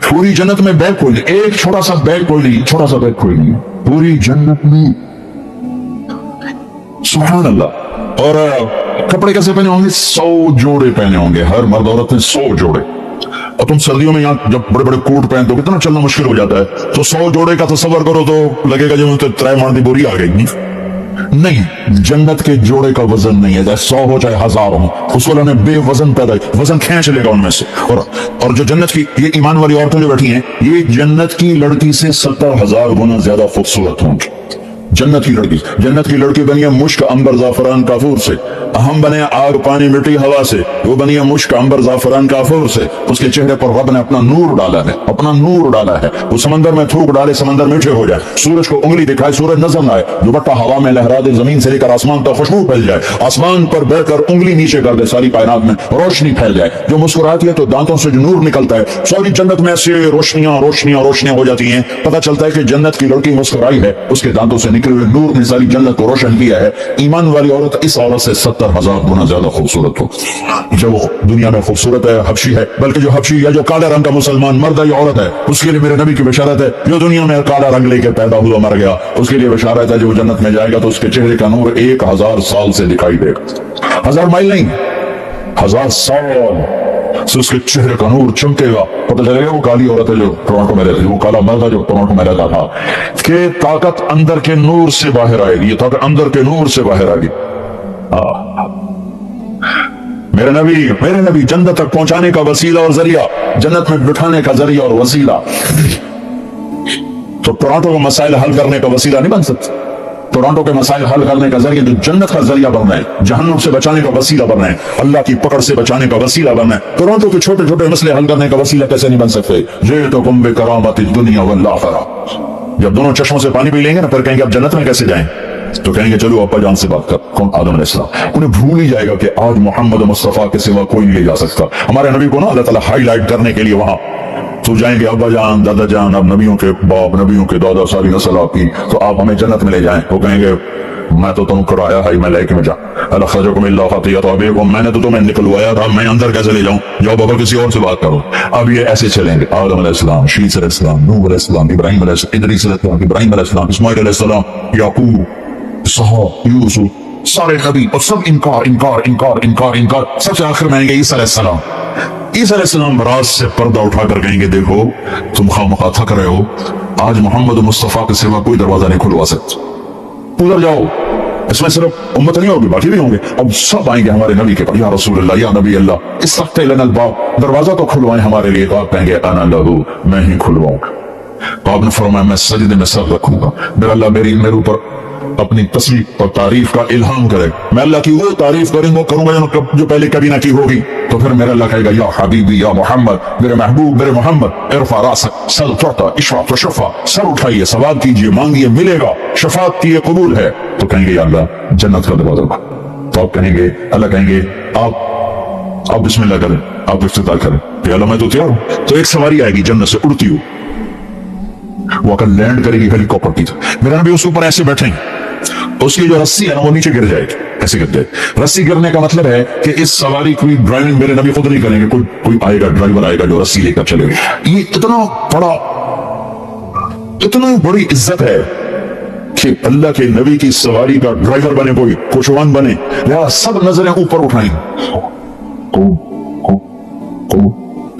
Speaker 1: पूरी जन्नत में बैग कोई नहीं, एक छोटा सा बैग कोई नहीं, छोटा सा बैग कोई नहीं, पूरी जन्नत में। सुभान अल्लाह। और कपड़े कैसे पहने होंगे? 100 जोड़े पहने होंगे, हर मर्द औरत ने 100 जोड़े। और तुम सर्दियों में यहाँ जब बड़े बड़े कोट पहनते हो कितना चलना मुश्किल हो जाता है, तो 100 जोड़े का तसव्वुर करो तो लगेगा जो तो त्राय मारदी बोरी आ गई। नहीं, जन्नत के जोड़े का वजन नहीं है, चाहे 100 हो चाहे 1000 हो, उस वाला ने बेवजन पैदा, वजन खींच लेगा उनमें से। और जो जन्नत की ये ईमान वाली औरतें जो बैठी हैं, ये जन्नत की लड़की से 70,000 गुना ज्यादा खूबसूरत होंगी। जन्नत की लड़की बनी है मुश्क अंबर जाफरान काफूर से, हम बने आग पानी मिट्टी हवा से, वो बनी है मुश्क अंबर जाफरान काफूर से। उसके चेहरे पर रब ने अपना नूर डाला है, वो समंदर में थूक डाले समंदर मीठे हो जाए, सूरज को उंगली दिखाए सूरज नजर न आए, दुपट्टा हवा में लहरा दे, जमीन से लेकर आसमान तक खुशबू फैल जाए, आसमान पर बैठकर उंगली नीचे कर दे, सारी कायनात में रोशनी फैल जाए। जो मुस्कुराती है तो दांतों से जो नूर निकलता है, सारी जन्नत में ऐसे रोशनियां हो जाती हैं। पता चलता है कि जन्नत की लड़की मुस्कुराई है, उसके दांतों से निकले हुए नूर ने सारी जन्नत को रोशन किया है। ईमान वाली औरत इस औरत से 70,000 गुना ज्यादा खूबसूरत हो। जो वो दुनिया में खूबसूरत है, हबशी है, बल्कि जो हबशी या जो काला रंग का मुसलमान मर्द है या औरत है, उसके लिए मेरे नबी की बशारत है। जो दुनिया में काला रंग लेकर पैदा हुआ मर गया, उसके लिए बशारत है, जो जन्नत में जाएगा तो उसके चेहरे का नूर 1000 साल से दिखाई देगा। 1000 माइल नहीं, 1000 साल से उसके चेहरे का नूर चमकेगा। पता चलेगा वो काली औरत है जो टोरंटो में रहती है, वो काला मर्द है जो टोरंटो में रहता था। कि ताकत अंदर के नूर से बाहर आएगी, ये ताकत अंदर के नूर से बाहर आएगी। मेरे नबी जन्नत तक पहुंचाने का वसीला और जरिया, जन्नत में बिठाने का जरिया और वसीला। तो टोरंटो का मसाइल हल करने का वसीला नहीं बन सकता। टोरंटो के मसाइल हल करने का जरिया जो जन्नत का जरिया बनना है, जहन्नुम से बचाने का वसीला बनना है, अल्लाह की पकड़ से बचाने का वसीला बनना है। टोरंटो के छोटे छोटे मसले हल करने का वसीला कैसे नहीं बन सकते? ये तो कुंबे करामत दुनिया वल आखिरा। जब दोनों चश्मों से पानी पी लेंगे ना, फिर कहेंगे अब जन्नत में कैसे जाएं? तो कहेंगे चलो अब्बा जान से बात कर। कौन? आदम अलैहिस्सलाम। उन्हें भूल ही जाएगा कि आज मोहम्मद मुस्तफा के सिवा कोई नहीं ले जा सकता। हमारे नबी को ना अल्लाह ताला हाईलाइट करने के लिए वहां तो जाएंगे, अब्बा जान, दादा जान, अब नबियों के बाप, नबियों के दादा, सारी नस्ल आपकी, तो आप हमें जन्नत में ले जाएं। वो कहेंगे मैं तो तुम कराया है, मैं लेके में जा, मैंने तो तुम्हें निकलवाया था, मैं अंदर कैसे ले जाऊं? जाओ बाबा किसी और से बात करो। अब ये ऐसे चलेंगे, आदम अलैहिस्सलाम, शीस अलैहिस्सलाम, नूह अलैहिस्सलाम, इब्राहिम अलैहिस्सलाम, इदरीस अलैहिस्सलाम, इब्राहिम अलैहिस्सलाम, इस्माइल अलैहिस्सलाम, याकूब, इसहाक, यूसुफ, सारे नबी, और सब इनकार। सबसे आखिर में आएंगे ईसा अलैहिस्सलाम। ईसा अलैहिस्सलाम राज से पर्दा उठाकर कहेंगे देखो तुम खामखा थक रहे हो, आज मोहम्मद मुस्तफा के सिवा कोई दरवाजा नहीं खुलवा सकता, उधर जाओ। इसमें सिर्फ उम्मत नहीं होगी, बाकी भी होंगे। अब सब आएंगे हमारे नबी के पास, या रसूल अल्लाह, या नबी अल्लाह, इस्तफ्तह लना अल-बाब, दरवाजा तो खुलवाएं हमारे लिए। तो आप कहेंगे अना लहू, मैं ही खुलवाऊंगा। तो आपने फरमाया मैं सजदे में सर रखूंगा, मेरा अल्लाह मेरे ऊपर अपनी तस्वीर और तारीफ का इल्हाम करे, मैं अल्लाह की वो तारीफ करूंगा जो पहले कभी ना की होगी। तो फिर मेरा अल्लाह कहेगा या हबीबी या मोहम्मद, मेरे महबूब मेरे मोहम्मद, इरफा रासक, सल तुअता इशफा तुशफा, सर उठाइए, सवाल कीजिए, मांगिए, मिलेगा, शफाअत की कबूल है। तो कहेंगे या अल्लाह जन्नत का दरवाजा। तो आप कहेंगे, अल्लाह कहेंगे आप बिस्मिल्लाह करें, आप इफ्तिताह करें। या अल्लाह मैं तो तैयार हूं। तो एक सवारी आएगी जन्नत से उड़ती हुई, वो आकर लैंड करेगी हेलीकॉप्टर की तरह, मेरा नबी उसके ऊपर ऐसे बैठेंगे, उसकी जो रस्सी है ना वो नीचे गिर जाएगी, ऐसे गिर जाएगी। रस्सी गिरने का मतलब है कि इस सवारी की ड्राइविंग मेरे नबी खुद नहीं करेंगे, कोई आएगा, ड्राइवर आएगा जो रस्सी लेकर चलेगा। ये इतना बड़ी इज्जत है कि अल्लाह के नबी की सवारी का ड्राइवर बने कोई, कुशवान बने, या सब नजरें ऊपर उठाएंगे,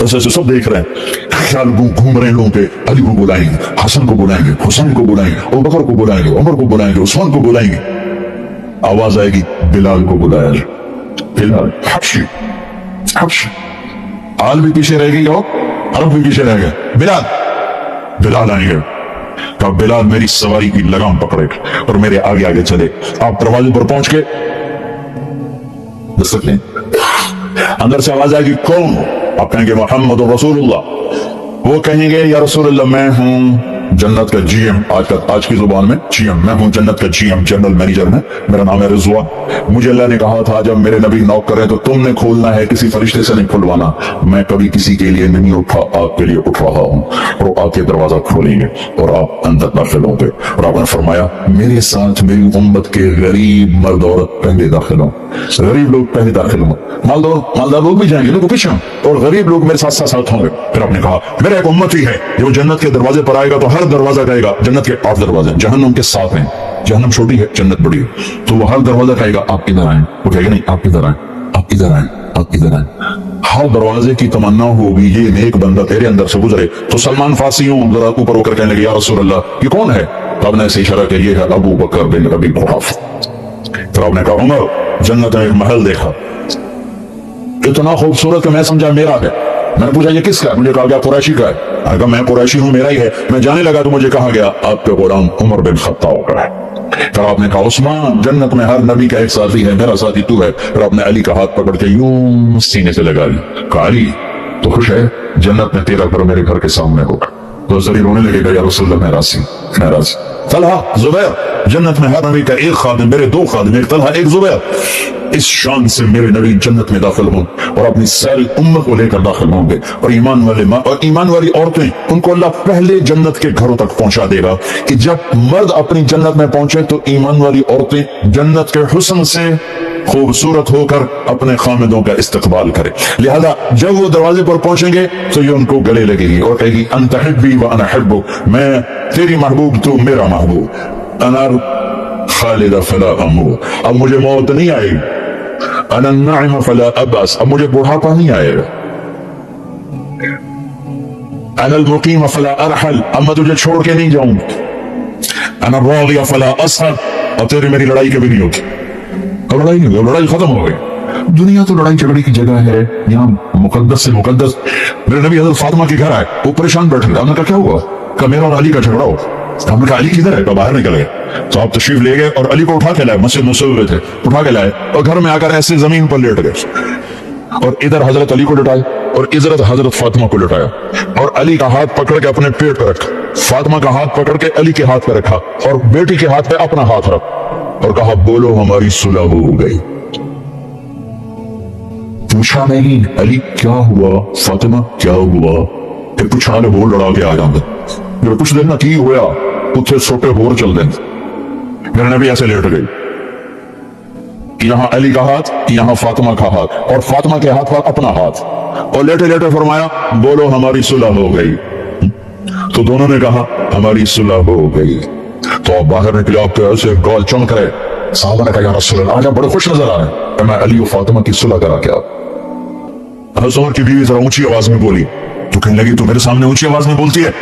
Speaker 1: ऐसे सब देख रहे हैं, ख्याल घूम रहे हैं लोगों के। अली को बुलाएंगे, हसन को बुलाएंगे, हुसैन को बुलाएंगे, अबू बकर को बुलाएंगे, उमर को बुलाएंगे, उस्मान को बुलाएंगे। आवाज आएगी बिलाल को बुलाया, बिलाल हबशी, आल भी पीछे रह गई और अरब भी पीछे रह गए। बिलाल आएंगे, तो बिलाल मेरी सवारी की लगाम पकड़े और मेरे आगे आगे चले। आप दरवाजे पर पहुंच के दस्तक लें, अंदर से आवाज आएगी कौन? आप कहेंगे मोहम्मद रसूलुल्लाह। वो कहेंगे या रसूलुल्लाह मैं हूँ जन्नत का जीएम, आज की जुबान में जीएम, मैं हूँ जन्नत का जीएम, जनरल मैनेजर में, मेरा नाम है रिजवान। मुझे अल्लाह ने कहा था जब मेरे नबी नॉक करें तो तुमने खोलना है, किसी फरिश्ते से नहीं खुलवाना। मैं कभी किसी के लिए नहीं उठा, आपके लिए उठ रहा हूँ। और आके दरवाजा खोलेंगे और आप अंदर दाखिल होंगे। और आपने फरमाया मेरे साथ मेरी उम्मत के गरीब मर्द औरत पहले दाखिल हों, गरीब लोग पहले दाखिल हों, मालदार लोग भी जाएंगे लोग पीछे, और गरीब लोग मेरे साथ साथ होंगे। फिर आपने कहा मेरा एक उम्मत ही है जो जन्नत के दरवाजे पर आएगा तो हर दरवाजा कहेगा, जन्नत के 8 दरवाजे, जहन्नम के 7 हैं, जहन्नम छोटी है जन्नत बड़ी है, तो वो हर दरवाजा कहेगा आप इधर आए, वो कहेगा नहीं आप इधर आए, आप इधर आए, आप इधर आए। हर दरवाजे की तमन्ना होगी ये नेक बंदा तेरे अंदर से गुजरे। तो सलमान फारसी जरा ऊपर होकर कहने लगे या रसूल अल्लाह ये कौन है? तो आपने ऐसे इशारा किया ये है अबू बकर बिन अबी कुहाफ। तो आपने कहा उमर जन्नत में एक महल देखा, इतना खूबसूरत कि मैं समझा मेरा है। मैंने पूछा ये किसका है? मुझे कहा गया कुरैशी का है। मैंने कहा मैं कुरैशी हूँ, मेरा ही है। मैं जाने लगा तो मुझे कहा गया आपके गुलाम उमर बिन खत्ताब का है। फिर आपने कहा उस्मान जन्नत में हर नबी का एक साथी है, मेरा साथी तू है। फिर आपने अली का हाथ पकड़ के यूं सीने से लगा लिया, कहा अली तो खुश है जन्नत में तेरा घर मेरे घर के सामने होगा। तो जरी रोने लगेगा या रसूलल्लाह मैं राजी, मैं राजी। तलहा जुबैर जन्नत में हर नबी का एक खादिम, मेरे 2 खादिम, एक तलहा एक जुबैर। इस शान से मेरे नबी जन्नत में दाखिल हों और अपनी सारी उम्मत को लेकर दाखिल होंगे। और ईमान वाली औरतें उनको अल्लाह पहले जन्नत के घरों तक पहुंचा देगा कि जब मर्द अपनी जन्नत में पहुंचे तो ईमान वाली औरतें जन्नत के हुस्न से खूबसूरत होकर अपने खामिदों का इस्तकबाल करे। लिहाजा जब वो दरवाजे पर पहुंचेंगे तो ये उनको गले लगेगी और कहेगी अंत हिब्बी व अना हिब्बुक, मैं तेरी महबूब तू मेरा महबूब, अना खालिदा फला अमूत, अब मुझे मौत नहीं आएगी, अना नाइम फला अबस, अब मुझे बुढ़ापा नहीं आएगा, अना मुकीम फला अरहल, अब मैं तुझे छोड़ के नहीं जाऊंगी, अना रागिया फला असहर, अब तेरी मेरी लड़ाई कभी नहीं होगी। अब लड़ाई नहीं होगी, लड़ाई खत्म हो गई। दुनिया तो लड़ाई झगड़े की जगह है, यहाँ मुकद्दस से मुकद्दस। मेरे नबी हजरत फातिमा के घर आए, वो परेशान बैठे थे। हमने कहा क्या हुआ? कहा मेरा और अली का झगड़ा हो। हमने कहा अली किधर है? तो बाहर निकल गए। तो आप तशरीफ ले गए और अली को उठा के लाए, मस्जिद में सोए हुए थे, उठा के लाए और घर में आकर ऐसे जमीन पर लेट गए और इधर हजरत अली को लुटाए और इधर हजरत फातिमा को लुटाया और अली का हाथ पकड़ के अपने पेट पर रखा, फातिमा का हाथ पकड़ के अली के हाथ पर रखा और बेटी के हाथ पे अपना हाथ रख और कहा बोलो हमारी सुलह हो गई। पूछा नहीं अली क्या हुआ, फातिमा क्या हुआ, फिर पूछा ने बोल लड़ा के आ जाते, जो कुछ दिन ना की हुआ उत्थे सोटे होर चल दें। मेरे नबी ऐसे लेट गई, यहाँ अली का हाथ, यहाँ फातिमा का हाथ और फातिमा के हाथ पर अपना हाथ, और लेटे लेटे फरमाया बोलो हमारी सुलह हो गई। तो दोनों ने कहा हमारी सुलह हो गई। तो आप बाहर निकले, आपके ऐसे गौल चमक रहे। साहबा ने कहा या रसूल अल्लाह, आज आप बड़े खुश नजर आ रहे हैं, मैं अली और फातिमा की सुलह करा क्या। हजूर की बीवी जरा ऊंची आवाज में बोली, तो कहने लगी तू मेरे सामने ऊंची आवाज में बोलती है।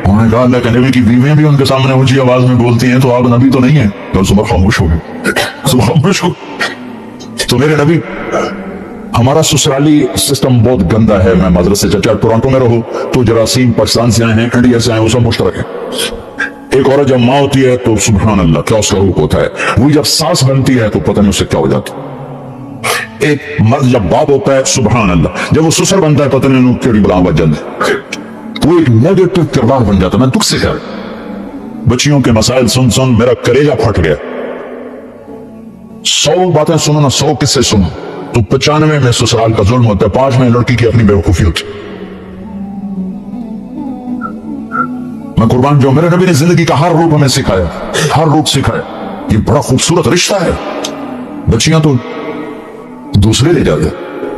Speaker 1: उन्होंने कहा अल्लाह के नबी की बीवियां भी उनके सामने ऊंची आवाज में बोलती हैं, तो आप नबी तो नहीं है। तो सुबह खामोश हो गए, सुबह खामोश हो। तो मेरे नबी, हमारा ससुराली सिस्टम बहुत गंदा है। मैं माजरत से चाचा टोरंटो में रहो तो जरासीम पाकिस्तान से आए हैं, इंडिया से आए, वो सब मुश्तरक है। एक औरत जब माँ होती है तो सुभान अल्लाह क्या उसका रूप होता है, वही जब सास बनती है तो पता नहीं उससे क्या हो जाता है। एक मर्द जब बाप होता है सुभान अल्लाह, जब वो ससुर बनता है पता नहीं केड़ी बला वजन, वो एक नेगेटिव किरदार बन जाता है। मैं दुख से कर बच्चियों के मसाइल सुन सुन मेरा कलेजा फट गया। 100 बातें सुनो ना, 100 किस्से सुनो तो 95 में ससुराल का जुल्म होता है, 5 में लड़की की अपनी बेवकूफी होती। मैं कुर्बान जो मेरे नबी ने जिंदगी का हर रूप हमें सिखाया, हर रूप सिखाया। ये बड़ा खूबसूरत रिश्ता है। बच्चियां तो दूसरे ले जाते,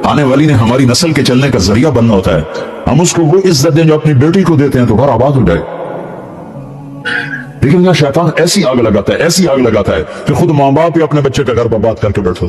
Speaker 1: आने वाली ने हमारी नस्ल के चलने का जरिया बनना होता है। हम उसको वो इज्जत दें जो अपनी बेटी को देते हैं तो घर आबाद हो जाए। लेकिन यहाँ शैतान ऐसी आग लगाता है, ऐसी आग लगाता है कि खुद माँ बाप ही अपने बच्चे का घर बर्बाद करके बैठे।